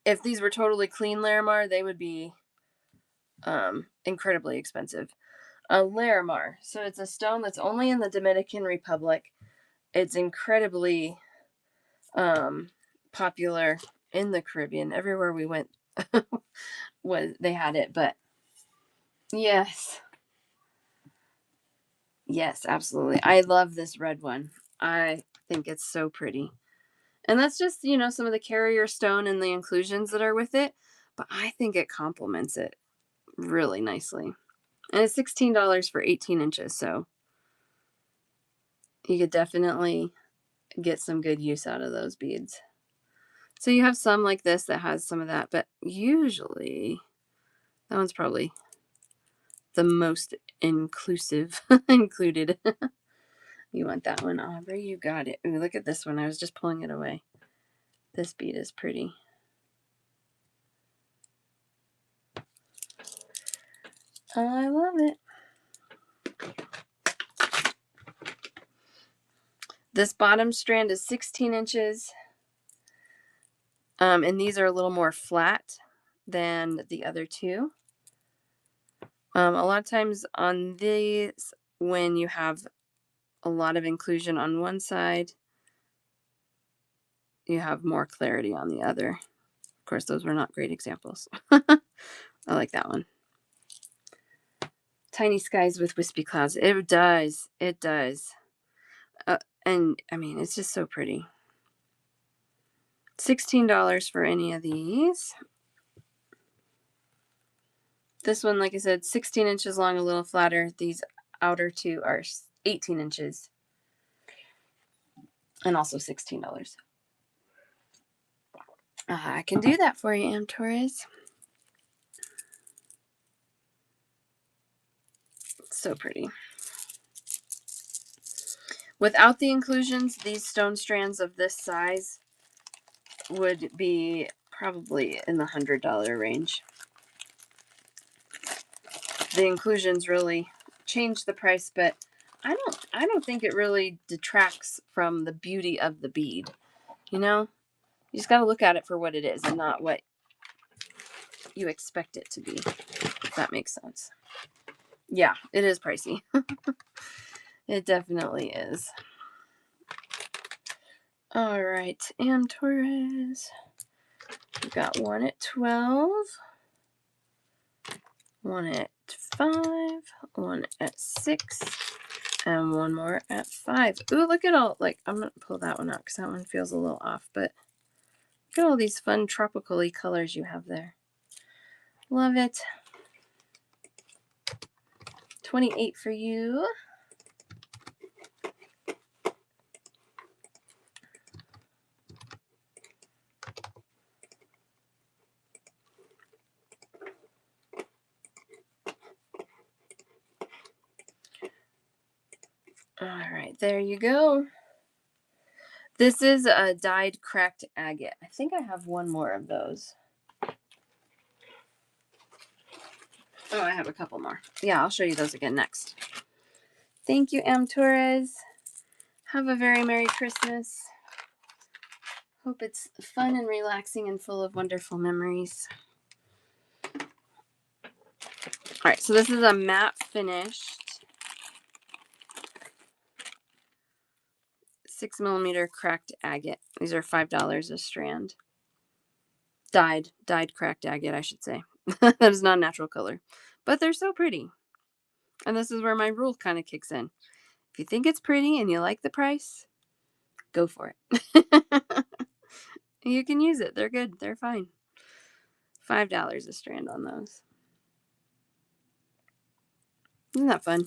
if these were totally clean Larimar, they would be incredibly expensive. A Larimar. So it's a stone that's only in the Dominican Republic. It's incredibly popular in the Caribbean. Everywhere we went they had it, but yes. Yes, absolutely. I love this red one. I think it's so pretty. And that's just, some of the carrier stone and the inclusions that are with it, but I think it complements it really nicely. And it's $16 for 18 inches, so you could definitely get some good use out of those beads. So you have some like this that has some of that, but usually that one's probably the most inclusive included. You want that one, Aubrey? You got it. Ooh, look at this one. I was just pulling it away. This bead is pretty. I love it. This bottom strand is 16 inches. And these are a little more flat than the other two. A lot of times on these, when you have a lot of inclusion on one side, you have more clarity on the other. Of course, those were not great examples. I like that one. Tiny skies with wispy clouds. It does. It does. And I mean, it's just so pretty. $16 for any of these. This one, like I said, 16 inches long, a little flatter. These outer two are 18 inches. And also $16. I can do that for you, Am Torres. So pretty. Without the inclusions, these stone strands of this size would be probably in the $100 range. The inclusions really change the price, but I don't think it really detracts from the beauty of the bead. You know, you just got to look at it for what it is and not what you expect it to be, if that makes sense. Yeah, it is pricey. It definitely is. All right, Am Torres. We've got one at 12, one at 5, one at 6, and one more at 5. Ooh, look at all, like, I'm going to pull that one out because that one feels a little off, but look at all these fun tropical-y colors you have there. Love it. 28 for you. All right, there you go. This is a dyed cracked agate. I think I have one more of those. Oh, I have a couple more. Yeah, I'll show you those again next. Thank you, Am Torres. Have a very Merry Christmas. Hope it's fun and relaxing and full of wonderful memories. All right, so this is a matte finished 6mm cracked agate. These are $5 a strand. Dyed cracked agate, I should say. That is not a natural color, but they're so pretty. And this is where my rule kind of kicks in. If you think it's pretty and you like the price, go for it. You can use it. They're good. They're fine. $5 a strand on those. Isn't that fun?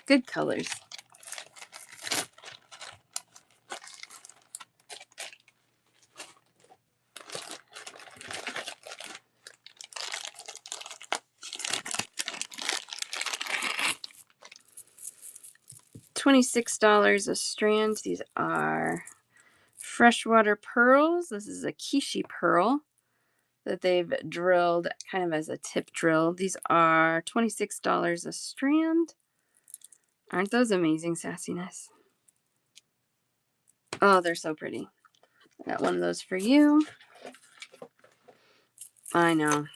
Good colors. $26 a strand. These are freshwater pearls. This is a Kishi pearl that they've drilled kind of as a tip drill. These are $26 a strand. Aren't those amazing, Sassiness? Oh, they're so pretty. I got one of those for you. I know.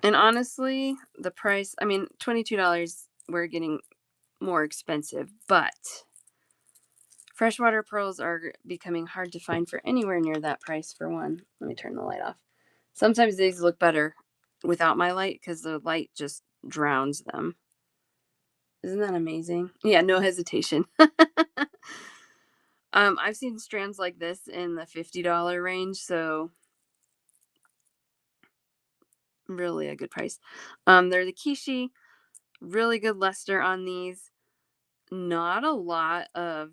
And honestly, the price, I mean, $22, we're getting more expensive, but freshwater pearls are becoming hard to find for anywhere near that price for one. Let me turn the light off. Sometimes these look better without my light because the light just drowns them. Isn't that amazing? Yeah, no hesitation. I've seen strands like this in the $50 range, so really a good price. They're the Kishi, really good luster on these. Not a lot of,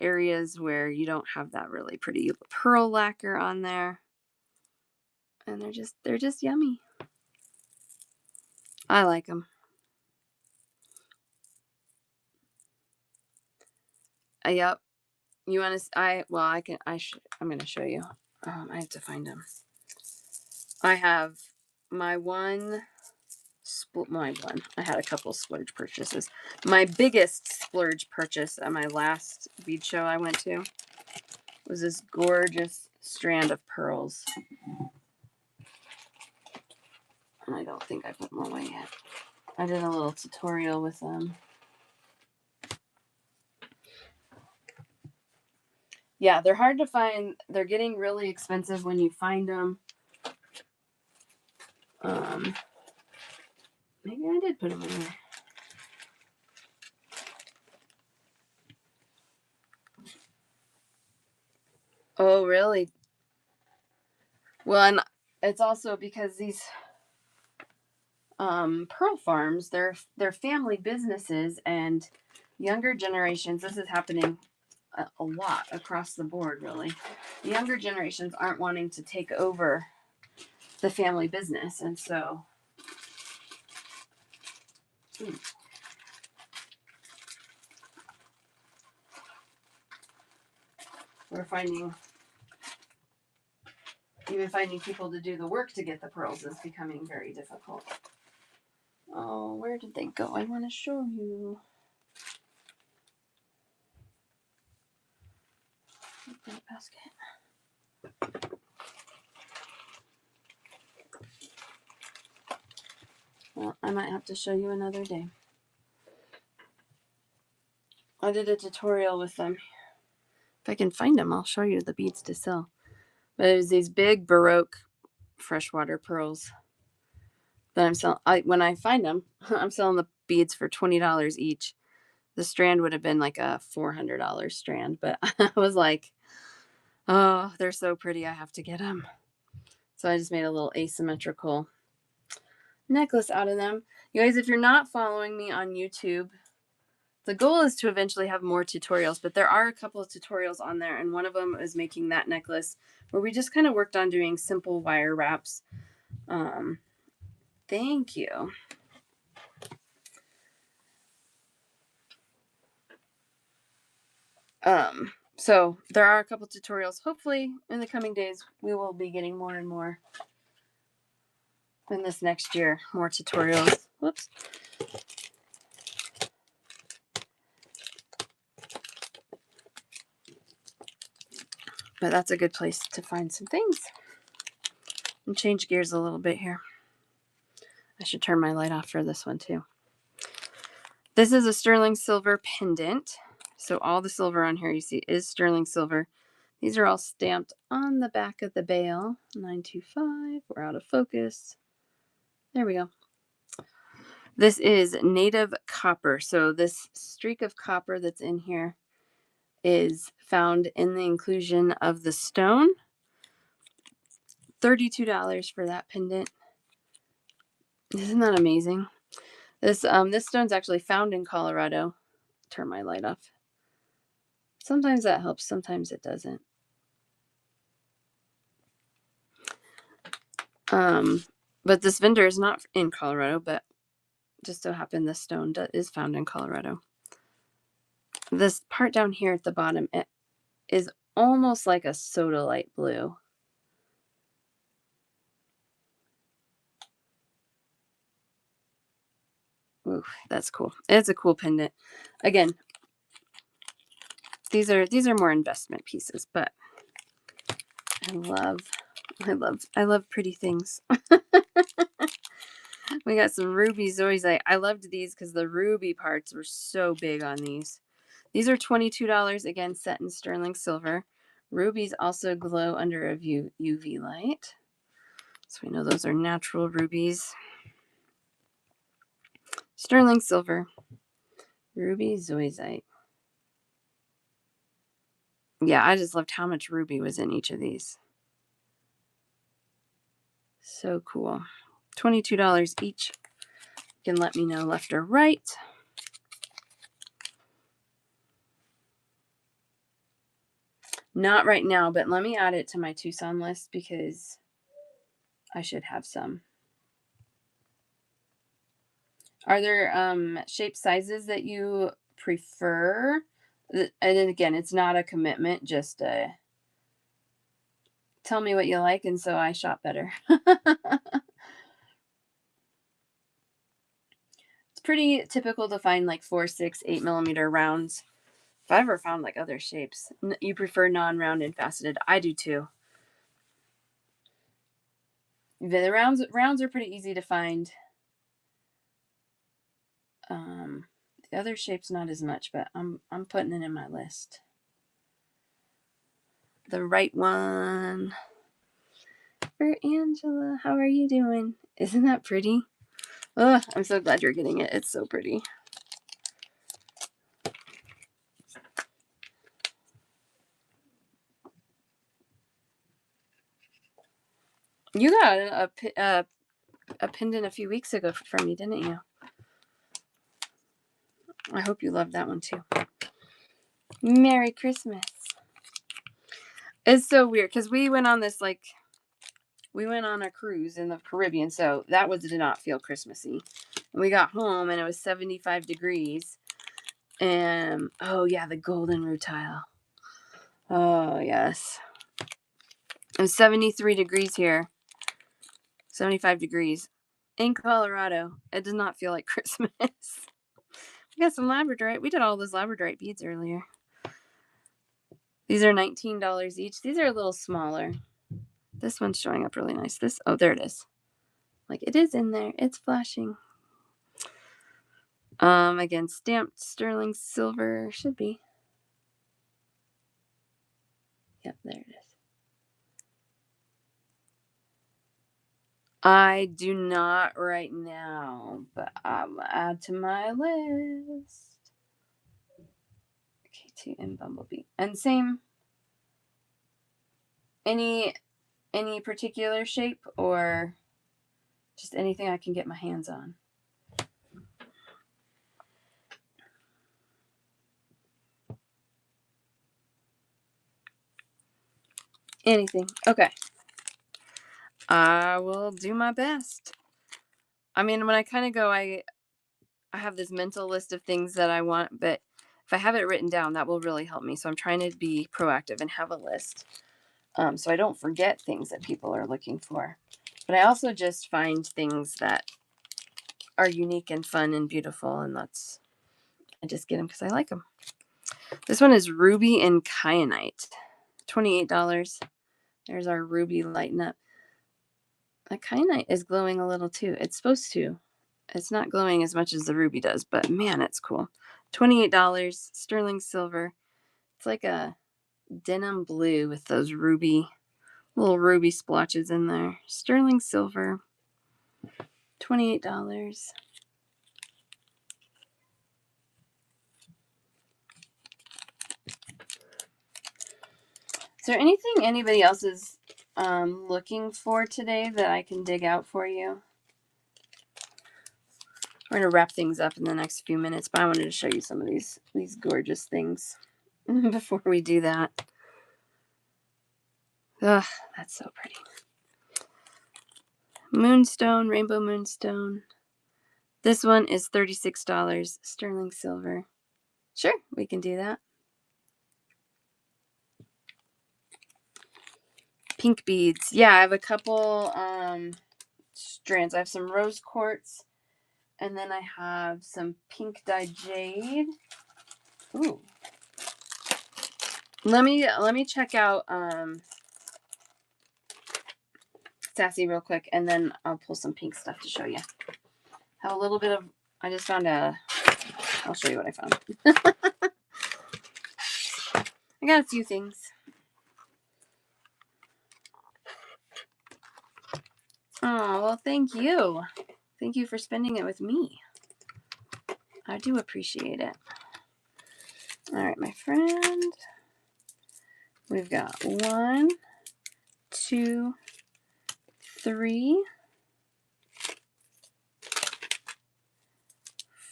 areas where you don't have that really pretty pearl lacquer on there. And they're just yummy. I like them. Yep. You want to? I'm going to show you. I have to find them. I have my one. I had a couple splurge purchases. My biggest splurge purchase at my last bead show I went to was this gorgeous strand of pearls. And I don't think I put them away yet. I did a little tutorial with them. Yeah, they're hard to find. They're getting really expensive when you find them. Maybe I did put them in there. Oh, really? Well, and it's also because these pearl farms, they're family businesses, and younger generations, this is happening a lot across the board, really. The younger generations aren't wanting to take over the family business, and so we're finding people to do the work to get the pearls is becoming very difficult. Oh, where did they go? I want to show you. That basket. Well, I might have to show you another day. I did a tutorial with them. If I can find them, I'll show you the beads to sell. But it was these big Baroque freshwater pearls that I'm selling. When I find them, I'm selling the beads for $20 each. The strand would have been like a $400 strand, but I was like, oh, they're so pretty, I have to get them. So I just made a little asymmetrical necklace out of them. You guys, if you're not following me on YouTube, the goal is to eventually have more tutorials, but there are a couple of tutorials on there, and one of them is making that necklace where we just kind of worked on doing simple wire wraps. Thank you. So there are a couple tutorials. Hopefully in the coming days, we will be getting more and more in this next year, more tutorials. Whoops. But that's a good place to find some things. And change gears a little bit here. I should turn my light off for this one too. This is a sterling silver pendant. So all the silver on here you see is sterling silver. These are all stamped on the back of the bail. 925. We're out of focus. There we go. This is native copper. So this streak of copper that's in here is found in the inclusion of the stone. $32 for that pendant. Isn't that amazing? This stone's actually found in Colorado. Turn my light off. Sometimes that helps, sometimes it doesn't. But this vendor is not in Colorado, but just so happened this stone is found in Colorado. This part down here at the bottom, it is almost like a sodalite blue. Ooh, that's cool. It's a cool pendant. Again, these are more investment pieces, but I love pretty things. We got some ruby zoisite. I loved these because the ruby parts were so big on these. These are $22, again, set in sterling silver. Rubies also glow under a UV light. So we know those are natural rubies. Sterling silver. Ruby zoisite. Yeah, I just loved how much ruby was in each of these. So cool. $22 each. You can let me know left or right. Not right now, but let me add it to my Tucson list because I should have some. Are there shape sizes that you prefer? And then again, it's not a commitment, just tell me what you like, and so I shop better. It's pretty typical to find like 4, 6, 8 millimeter rounds. If I ever found like other shapes, you prefer non-round and faceted. I do too. The rounds are pretty easy to find. The other shapes not as much, but I'm putting it in my list. The right one for Angela. How are you doing? Isn't that pretty? Oh, I'm so glad you're getting it. It's so pretty. You got a pendant a few weeks ago from me, didn't you? I hope you loved that one too. Merry Christmas. It's so weird because we went on a cruise in the Caribbean, so that did not feel Christmassy. And we got home and it was 75 degrees. And oh yeah, the golden rutile. Oh yes. It was 73 degrees here. 75 degrees. In Colorado. It does not feel like Christmas. We got some labradorite. We did all those labradorite beads earlier. These are $19 each. These are a little smaller. This one's showing up really nice. Oh, there it is. Like it is in there. It's flashing. Again, stamped sterling silver. Should be. Yep, there it is. I do not right now, but I'll add to my list. K2 and Bumblebee. And same. Any particular shape or just anything I can get my hands on? Anything. Okay. I will do my best. I mean, when I kind of go, I have this mental list of things that I want, but if I have it written down, that will really help me. So I'm trying to be proactive and have a list, so I don't forget things that people are looking for. But I also just find things that are unique and fun and beautiful, and I just get them because I like them. This one is Ruby and Kyanite, $28. There's our ruby lighten up. The kyanite is glowing a little too. It's supposed to. It's not glowing as much as the ruby does, but man, it's cool. $28, sterling silver. It's like a denim blue with those little ruby splotches in there. Sterling silver, $28. Is there anything anybody else is looking for today that I can dig out for you? We're going to wrap things up in the next few minutes, but I wanted to show you some of these gorgeous things before we do that. Ugh, that's so pretty. Moonstone, rainbow moonstone. This one is $36, sterling silver. Sure, we can do that. Pink beads. Yeah, I have a couple strands. I have some rose quartz, and then I have some pink dyed jade. Ooh. Let me check out Sassy real quick, and then I'll pull some pink stuff to show you. Have a little bit of. I just found I'll show you what I found. I got a few things. Oh, well, thank you. Thank you for spending it with me. I do appreciate it. All right, my friend. We've got 1, 2, 3,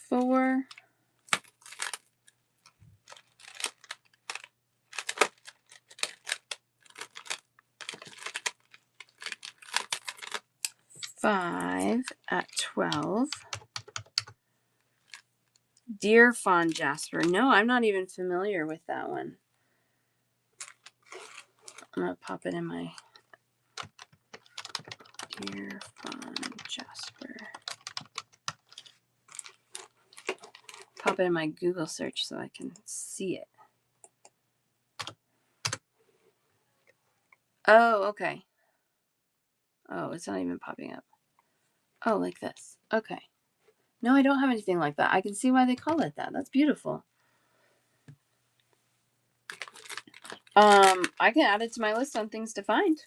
4, 5 at 12. Deer Fawn Jasper. No, I'm not even familiar with that one. I'm going to pop it in my Deer Fawn Jasper. Pop it in my Google search so I can see it. Oh, okay. Oh, it's not even popping up. Oh, like this. Okay. No, I don't have anything like that. I can see why they call it that. That's beautiful. I can add it to my list on things to find.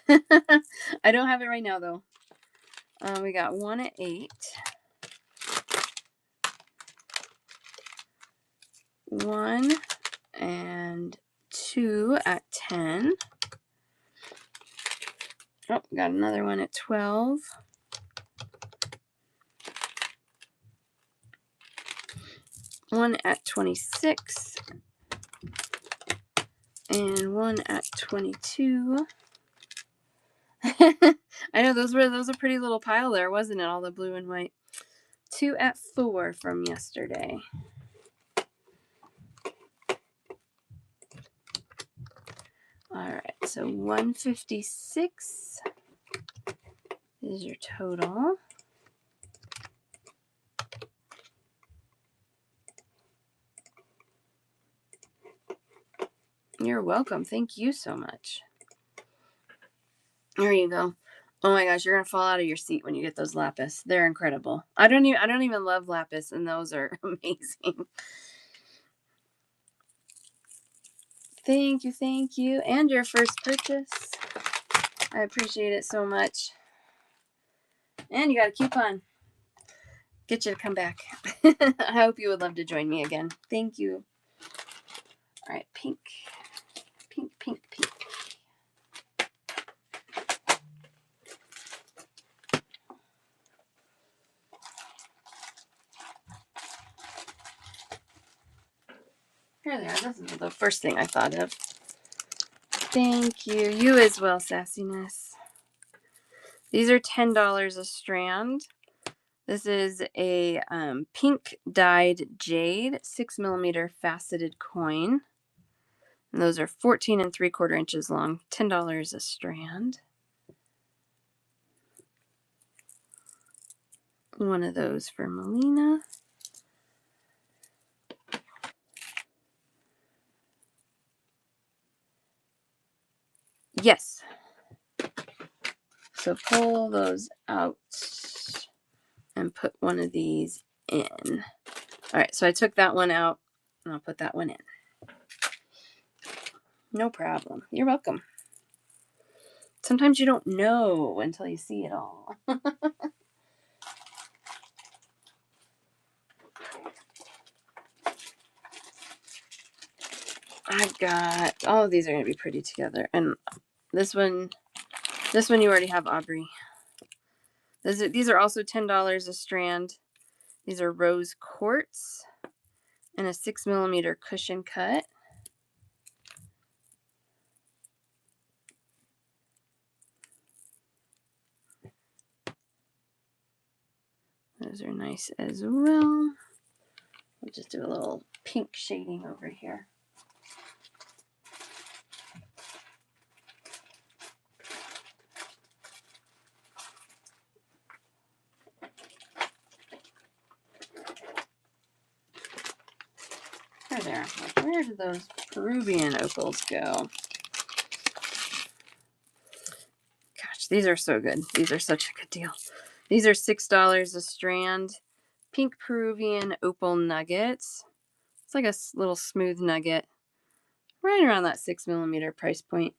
I don't have it right now though. We got 1 at 8. 1 and 2 at 10. Oh, got another one at 12. 1 at 26. And 1 at 22. I know those were a pretty little pile there, wasn't it? All the blue and white. 2 at 4 from yesterday. All right, so 156 is your total. You're welcome. Thank you so much. There you go. Oh my gosh, you're gonna fall out of your seat when you get those lapis. They're incredible. I don't even love lapis, and those are amazing. Thank you. And your first purchase. I appreciate it so much. And you got a coupon. Get you to come back. I hope you would love to join me again. Thank you. All right, pink. Here they are. This is the first thing I thought of. Thank you. You as well, Sassiness. These are $10 a strand. This is a pink dyed jade 6mm faceted coin. And those are 14 3/4 inches long. $10 a strand. One of those for Melina. Yes. So pull those out and put one of these in. All right, so I took that one out and I'll put that one in. No problem. You're welcome. Sometimes you don't know until you see it all. I've got, all of these are going to be pretty together. And this one you already have, Aubrey. These are also $10 a strand. These are rose quartz and a 6mm cushion cut. Those are nice as well. We'll just do a little pink shading over here. There they are. Where did those Peruvian opals go? Gosh, these are so good. These are such a good deal. These are $6 a strand. Pink Peruvian opal nuggets. It's like a little smooth nugget. Right around that 6mm price point.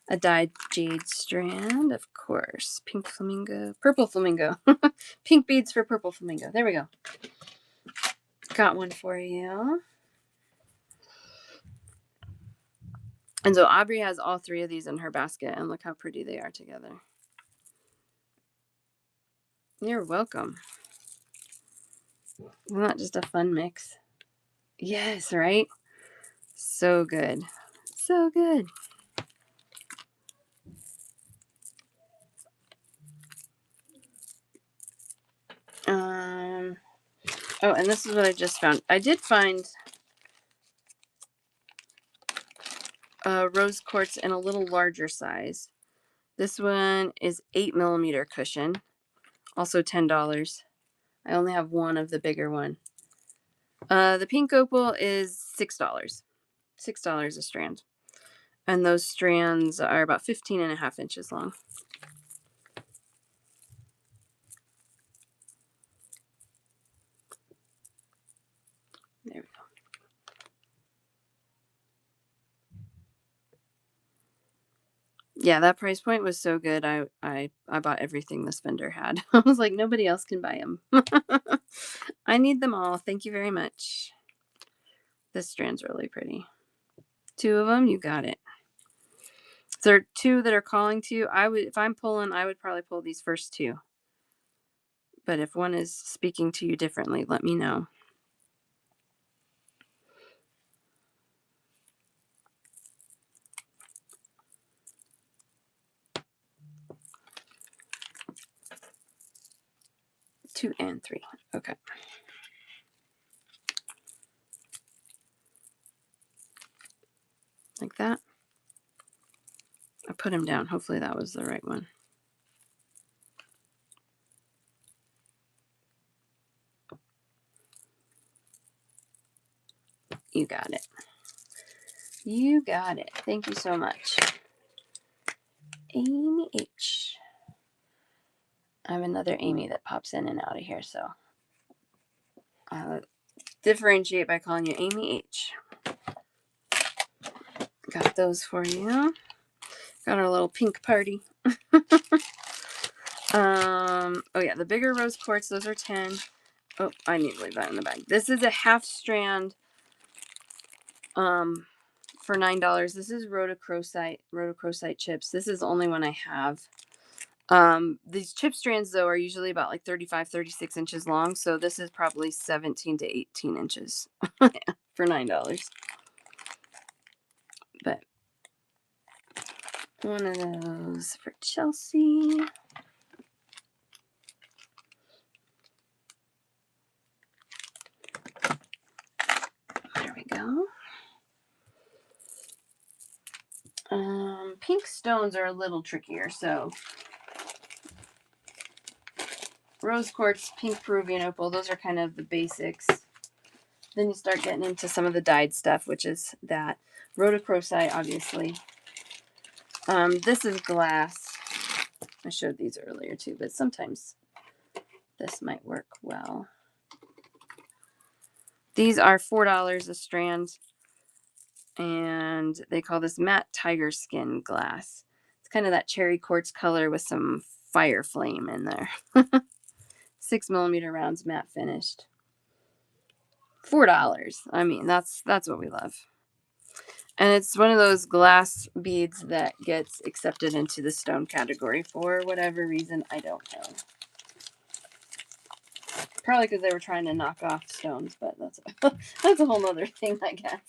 A dyed jade strand, of course. Pink flamingo. Purple flamingo. Pink beads for purple flamingo. There we go. Got one for you. And so Aubrey has all 3 of these in her basket, and look how pretty they are together. You're welcome. Isn't that just a fun mix? Yes, right? So good. So good. Oh, and this is what I just found. I did find rose quartz in a little larger size. This one is 8mm cushion, also $10. I only have one of the bigger one. The pink opal is $6. $6 a strand. And those strands are about 15 1/2 inches long. There we go. Yeah, that price point was so good. I bought everything this vendor had. I was like, nobody else can buy them. I need them all. Thank you very much. This strand's really pretty. 2 of them, you got it. If there are 2 that are calling to you, if I'm pulling, I would probably pull these first 2. But if one is speaking to you differently, let me know. Two and 3. Okay. Like that. I put him down. Hopefully that was the right one. You got it. You got it. Thank you so much. Amy H. I have another Amy that pops in and out of here, so I'll differentiate by calling you Amy H. Got those for you. Got our little pink party. Oh yeah, the bigger rose quartz, those are 10. Oh, I need to leave that in the bag. This is a half strand for $9. This is rhodochrosite chips. This is the only one I have. These chip strands though are usually about like 35, 36 inches long, so this is probably 17 to 18 inches for $9. But one of those for Chelsea. There we go. Pink stones are a little trickier, so rose quartz, pink Peruvian opal, those are kind of the basics. Then you start getting into some of the dyed stuff, which is that. Rhodochrosite, obviously. This is glass. I showed these earlier too, but sometimes this might work well. These are $4 a strand, and they call this matte tiger skin glass. It's kind of that cherry quartz color with some fire flame in there. 6mm rounds, matte finished. $4. I mean, that's what we love. And it's one of those glass beads that gets accepted into the stone category for whatever reason. I don't know. Probably because they were trying to knock off stones, but that's a whole other thing, I guess.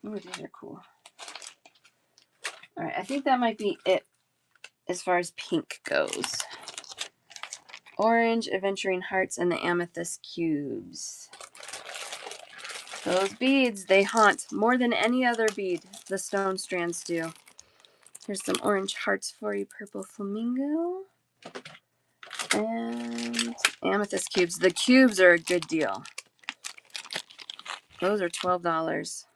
Ooh, these are cool. All right, I think that might be it as far as pink goes. Orange, aventurine hearts, and the amethyst cubes. Those beads, they haunt more than any other bead the stone strands do. Here's some orange hearts for you, purple flamingo. And amethyst cubes. The cubes are a good deal. Those are $12.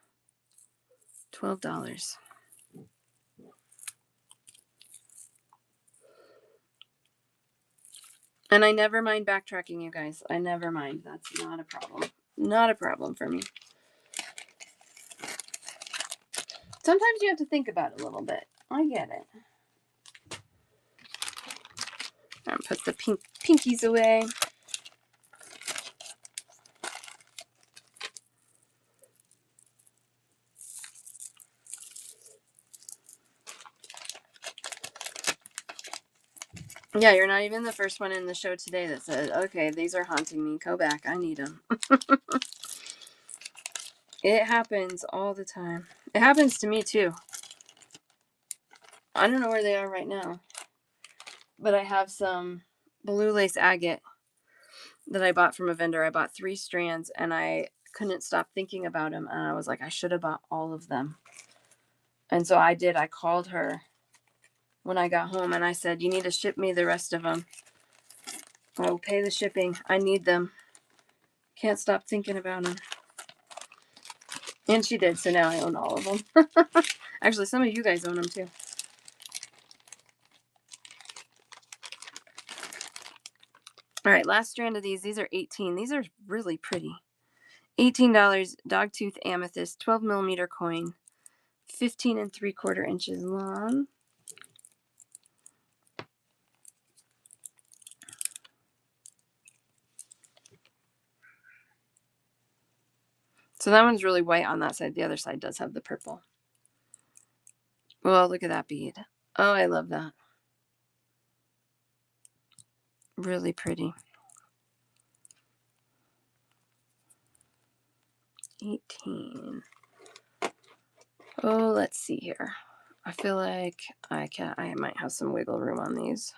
$12. And I never mind backtracking, you guys. I never mind. That's not a problem. Not a problem for me. Sometimes you have to think about it a little bit. I get it. I'm put the pinkies away. Yeah, you're not even the first one in the show today that said, okay, these are haunting me. Go back. I need them. It happens all the time. It happens to me too. I don't know where they are right now, but I have some blue lace agate that I bought from a vendor. I bought 3 strands and I couldn't stop thinking about them. And I was like, I should have bought all of them. And so I did. I called her when I got home and I said, you need to ship me the rest of them. I will pay the shipping. I need them. Can't stop thinking about them. And she did. So now I own all of them. Actually, some of you guys own them too. All right, last strand of these. These are 18. These are really pretty. $18, dogtooth amethyst, 12 millimeter coin, 15 3/4 inches long. So that one's really white on that side. The other side does have the purple. Well, look at that bead. Oh, I love that. Really pretty. 18. Oh, let's see here. I feel like I might have some wiggle room on these.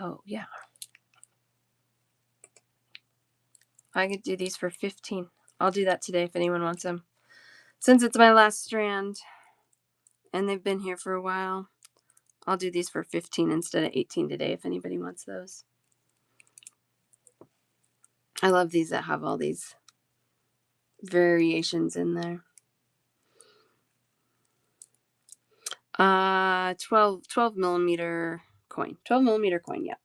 Oh, yeah. I could do these for 15. I'll do that today if anyone wants them. Since it's my last strand and they've been here for a while, I'll do these for 15 instead of 18 today if anybody wants those. I love these that have all these variations in there. 12 millimeter coin. 12 millimeter coin, yeah.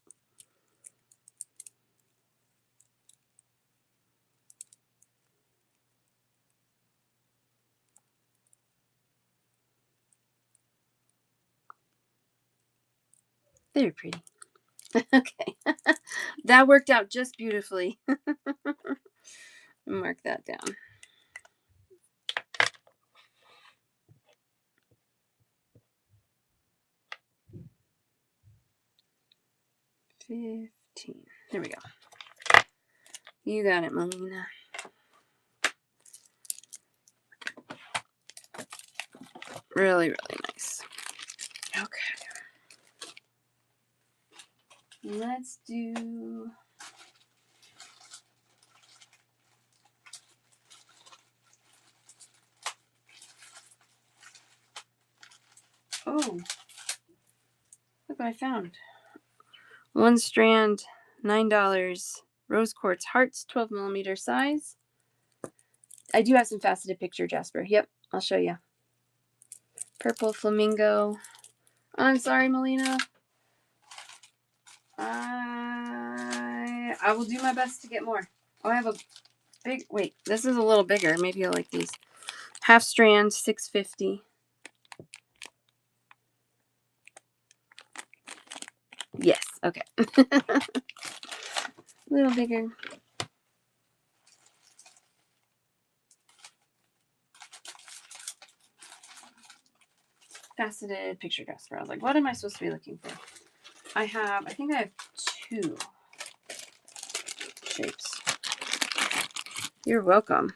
They're pretty. Okay. That worked out just beautifully. Mark that down. $15. There we go. You got it, Melina. Really, really nice. Okay. Let's do... Oh, look what I found. One strand, $9. Rose quartz hearts, 12 millimeter size. I do have some faceted picture, Jasper. Yep, I'll show you. Purple flamingo. I'm sorry, Melina. I will do my best to get more. Oh, I have a big... Wait, this is a little bigger. Maybe you'll like these. Half strand, $6.50. Yes, okay. A little bigger. Faceted picture Jasper. I was like, what am I supposed to be looking for? I think I have 2 shapes. You're welcome.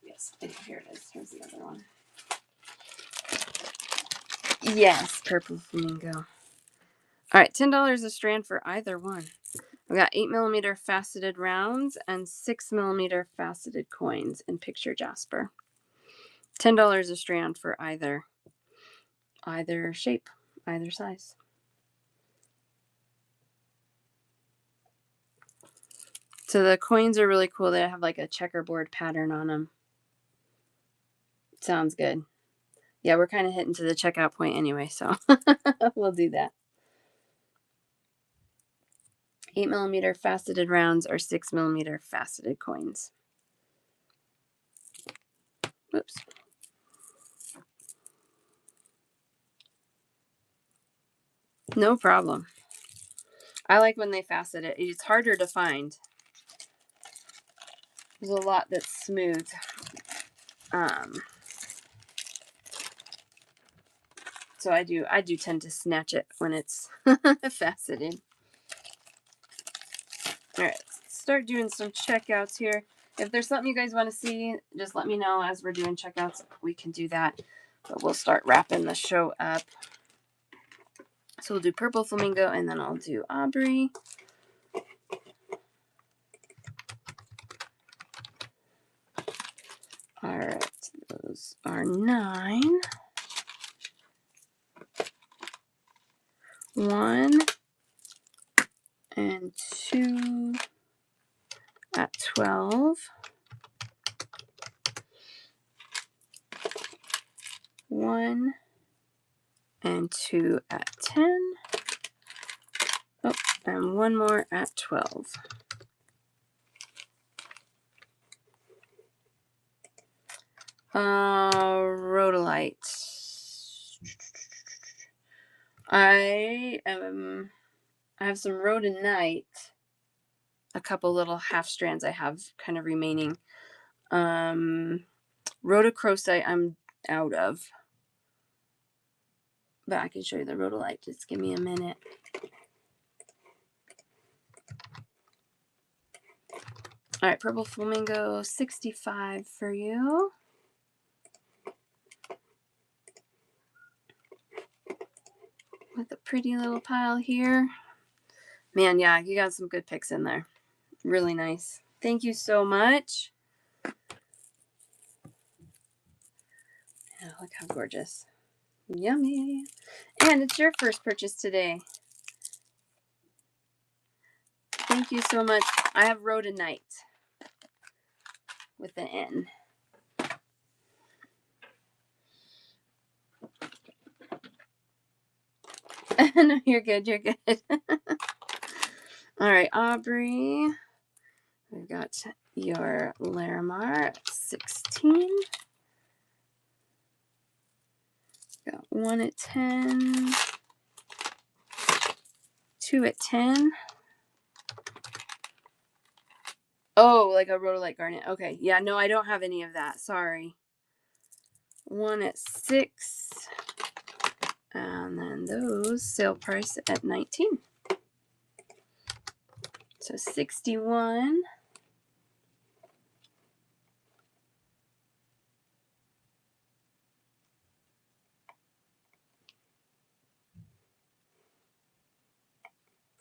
Yes, here it is. Here's the other one. Yes, purple flamingo. All right, $10 a strand for either one. We got 8 millimeter faceted rounds and 6 millimeter faceted coins in picture Jasper. $10 a strand for either shape, either size. So the coins are really cool. They have like a checkerboard pattern on them. Sounds good. Yeah, we're kind of hitting to the checkout point anyway, so we'll do that. 8 millimeter faceted rounds or 6 millimeter faceted coins. Oops. No problem. I like when they facet it. It's harder to find. There's a lot that's smooth. So I do tend to snatch it when it's faceted. All right, let's start doing some checkouts here. If there's something you guys want to see, just let me know as we're doing checkouts. We can do that. But we'll start wrapping the show up. So we'll do Purple Flamingo, and then I'll do Aubrey. All right, those are 9. 1 and 2 at 12. 1 and 2 at 10. Oh, and one more at 12. Rhodolite. I have some rhodonite. A couple little half strands I have kind of remaining. Rhodochrosite I'm out of. But I can show you the rhodolite. Just give me a minute. All right, Purple Flamingo, 65 for you. With a pretty little pile here. Man, yeah, you got some good picks in there. Really nice. Thank you so much. Oh, look how gorgeous. Yummy. And it's your first purchase today. Thank you so much. I have rhodonite with an N. No, you're good. You're good. All right, Aubrey. We've got your Larimar, 16. Got 1 at 10. 2 at 10. Oh, like a rhodolite garnet. Okay. Yeah, no, I don't have any of that. Sorry. 1 at 6. And then those sale price at 19. So 61.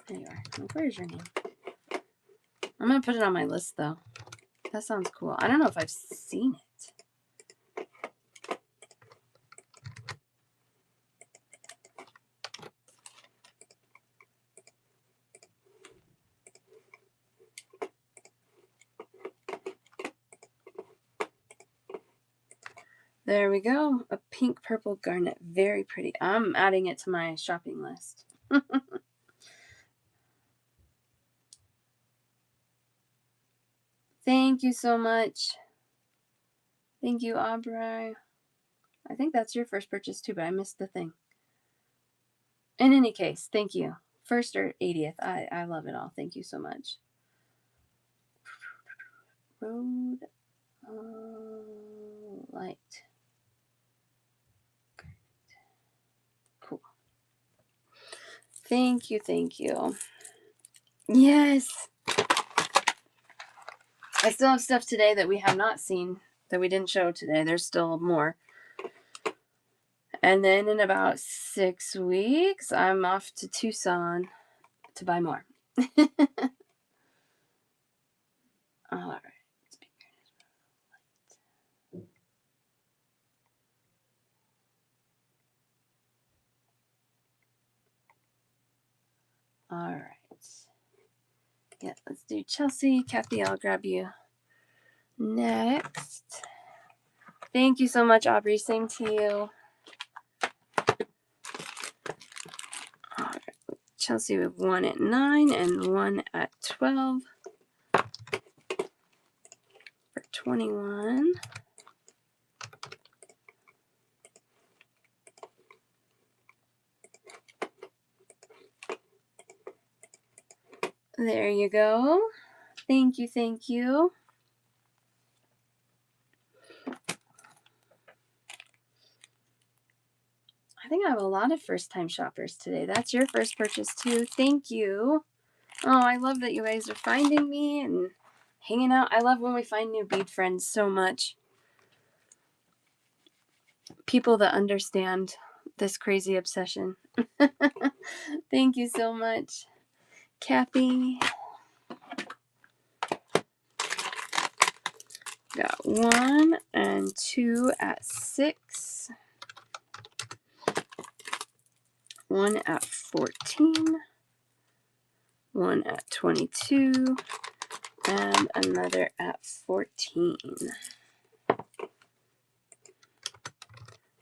There you are. Where's your name? I'm going to put it on my list, though. That sounds cool. I don't know if I've seen it. There we go. A pink purple garnet. Very pretty. I'm adding it to my shopping list. Thank you so much. Thank you, Aubrey. I think that's your first purchase too, but I missed the thing. In any case, thank you. First or 80th. I love it all. Thank you so much. Road light. Cool. Thank you. Thank you. Yes. I still have stuff today that we have not seen, that we didn't show today. There's still more. And then in about 6 weeks, I'm off to Tucson to buy more. All right. All right. Yeah, let's do Chelsea. Kathy, I'll grab you next. Thank you so much, Aubrey. Same to you. All right. Chelsea with 1 at 9 and 1 at 12 for 21. There you go. Thank you. Thank you. I think I have a lot of first-time shoppers today. That's your first purchase too. Thank you. Oh, I love that you guys are finding me and hanging out. I love when we find new bead friends so much. People that understand this crazy obsession. Thank you so much, Kathy. Got 1 and 2 at 6. 1 at 14. 1 at 22. And another at 14.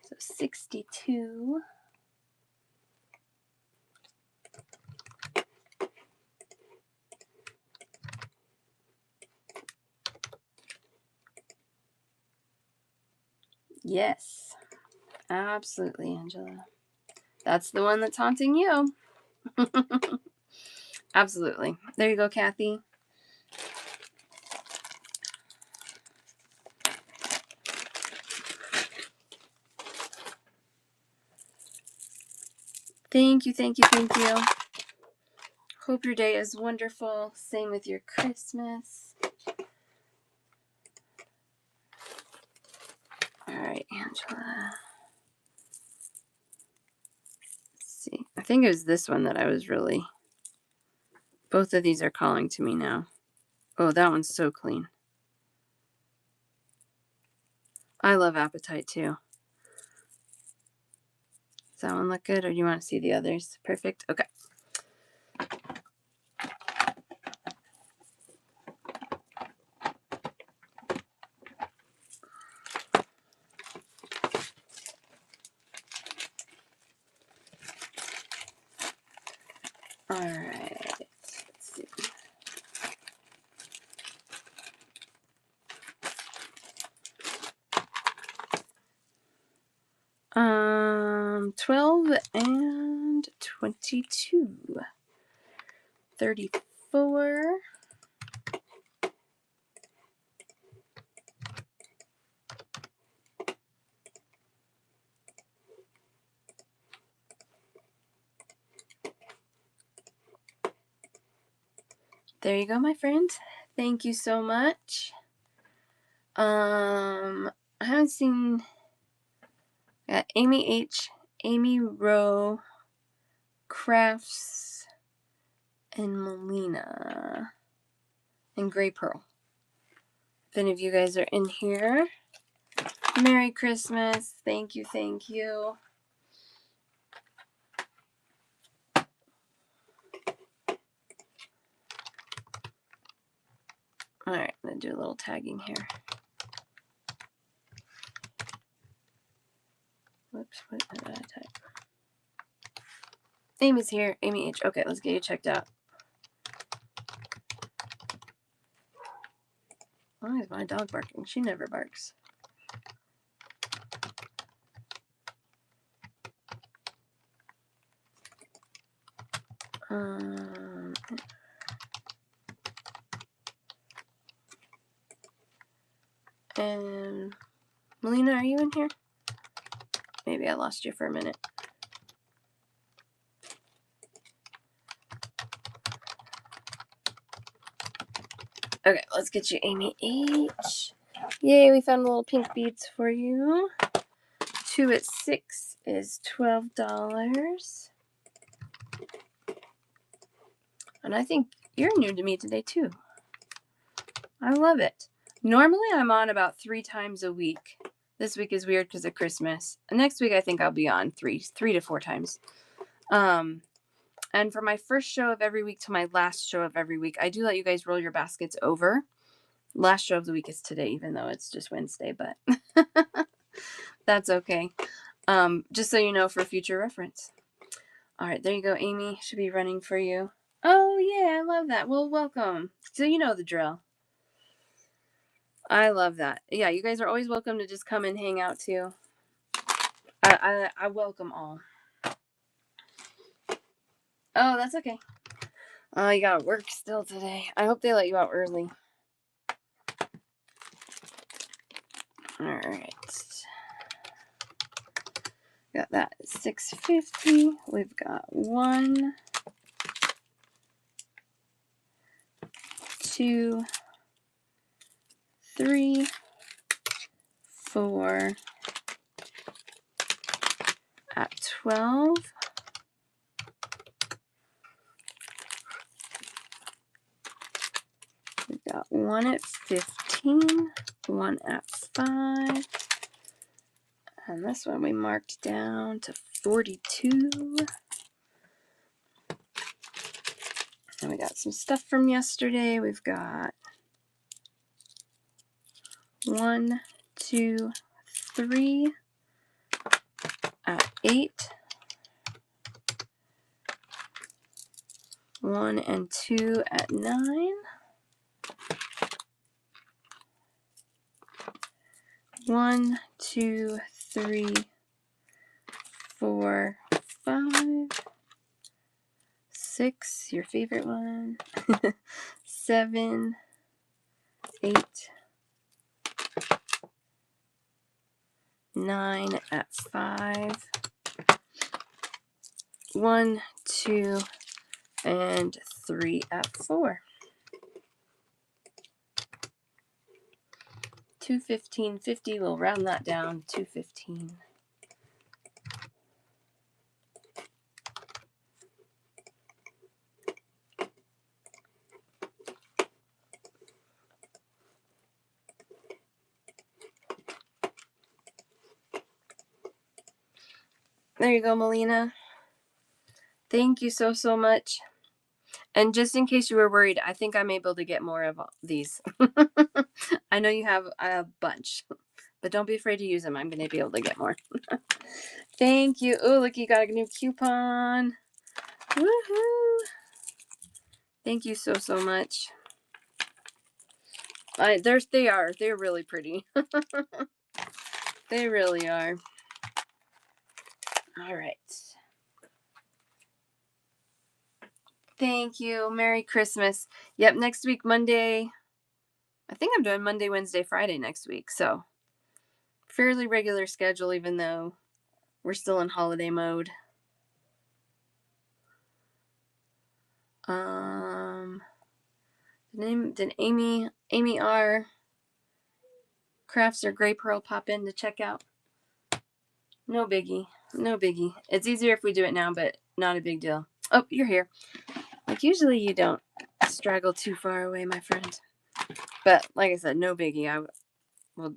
So 62. Yes, absolutely, Angela. That's the one that's haunting you. Absolutely. There you go, Kathy. Thank you, thank you, thank you. Hope your day is wonderful. Same with your Christmas. All right, Angela. Let's see. I think it was this one that I was really... Both of these are calling to me now. Oh, that one's so clean. I love Appetite too. Does that one look good, or do you want to see the others? Perfect. Okay. All right. Let's see. 12 and 22. 34. There you go, my friend. Thank you so much. I haven't seen Amy H, Amy Rowe, Crafts, and Melina, and Gray Pearl. If any of you guys are in here, Merry Christmas. Thank you, thank you. All right, I'm going to do a little tagging here. Whoops, what did I type? Amy's here, Amy H. Okay, let's get you checked out. Why is my dog barking? She never barks. And Melina, are you in here? Maybe I lost you for a minute. Okay, let's get you Amy H. Yay, we found little pink beads for you. 2 at 6 is $12. And I think you're new to me today too. I love it. Normally I'm on about 3 times a week. This week is weird because of Christmas. Next week I think I'll be on 3 to 4 times. And for my first show of every week to my last show of every week, I do let you guys roll your baskets over. Last show of the week is today, even though it's just Wednesday, but that's okay. Just so you know for future reference. All right, there you go, Amy. Should be running for you. Oh, yeah, I love that. Well, welcome. So you know the drill. I love that. Yeah, you guys are always welcome to just come and hang out too. I welcome all. Oh, that's okay. Oh, you gotta work still today. I hope they let you out early. All right. Got that 650. We've got 1, 2, 3, 4 at 12. We've got 1 at 15, 1 at 5. And this one we marked down to 42. And we got some stuff from yesterday. We've got 1, 2, 3 at 8. 1 and 2 at 9. 1, 2, 3, 4, 5, 6, your favorite one. 7, 8, 9 at 5. 1, 2, and 3 at 4. 215, 50. We'll round that down. 215. There you go, Melina. Thank you so, so much. And just in case you were worried, I think I'm able to get more of these. I know you have a bunch, but don't be afraid to use them. I'm going to be able to get more. Thank you. Oh, look, you got a new coupon. Woohoo! Thank you so, so much. They are. They're really pretty. They really are. All right. Thank you. Merry Christmas. Yep, next week, Monday. I think I'm doing Monday, Wednesday, Friday next week. So, fairly regular schedule, even though we're still in holiday mode. Did Amy R. Crafts or Gray Pearl pop in to check out? No biggie. No biggie. It's easier if we do it now, but not a big deal. Oh, you're here. Like, usually you don't straggle too far away, my friend. But like I said, no biggie.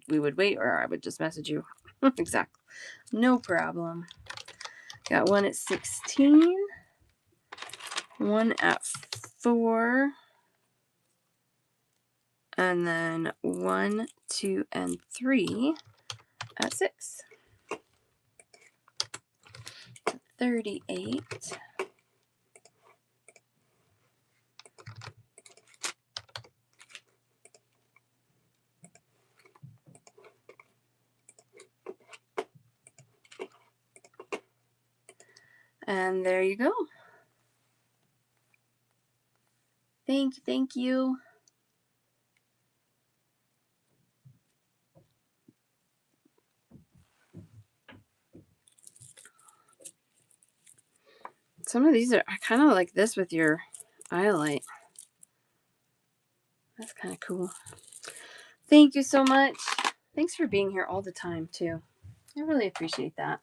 We would wait, or I would just message you. Exactly. No problem. Got 1 at 16. 1 at 4. And then 1, 2, and 3 at 6. 38. And there you go. Thank you. Some of these I kind of like this with your highlight. That's kind of cool. Thank you so much. Thanks for being here all the time, too. I really appreciate that.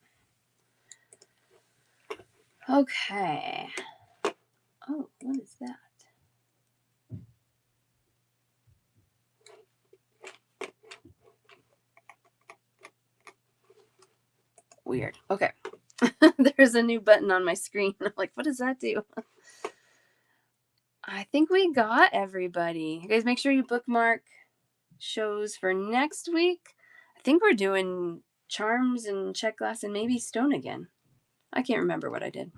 Okay. Oh, what is that? Weird. Okay. There's a new button on my screen. I'm like, what does that do? I think we got everybody. You guys make sure you bookmark shows for next week. I think we're doing charms and check glass and maybe stone again. I can't remember what I did.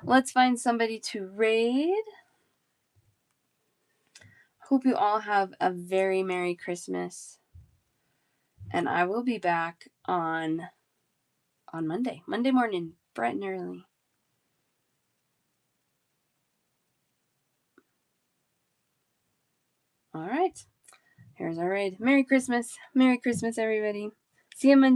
Let's find somebody to raid. Hope you all have a very Merry Christmas. And I will be back on Monday morning, bright and early. All right. Here's our raid. Merry Christmas. Merry Christmas, everybody. See you Monday.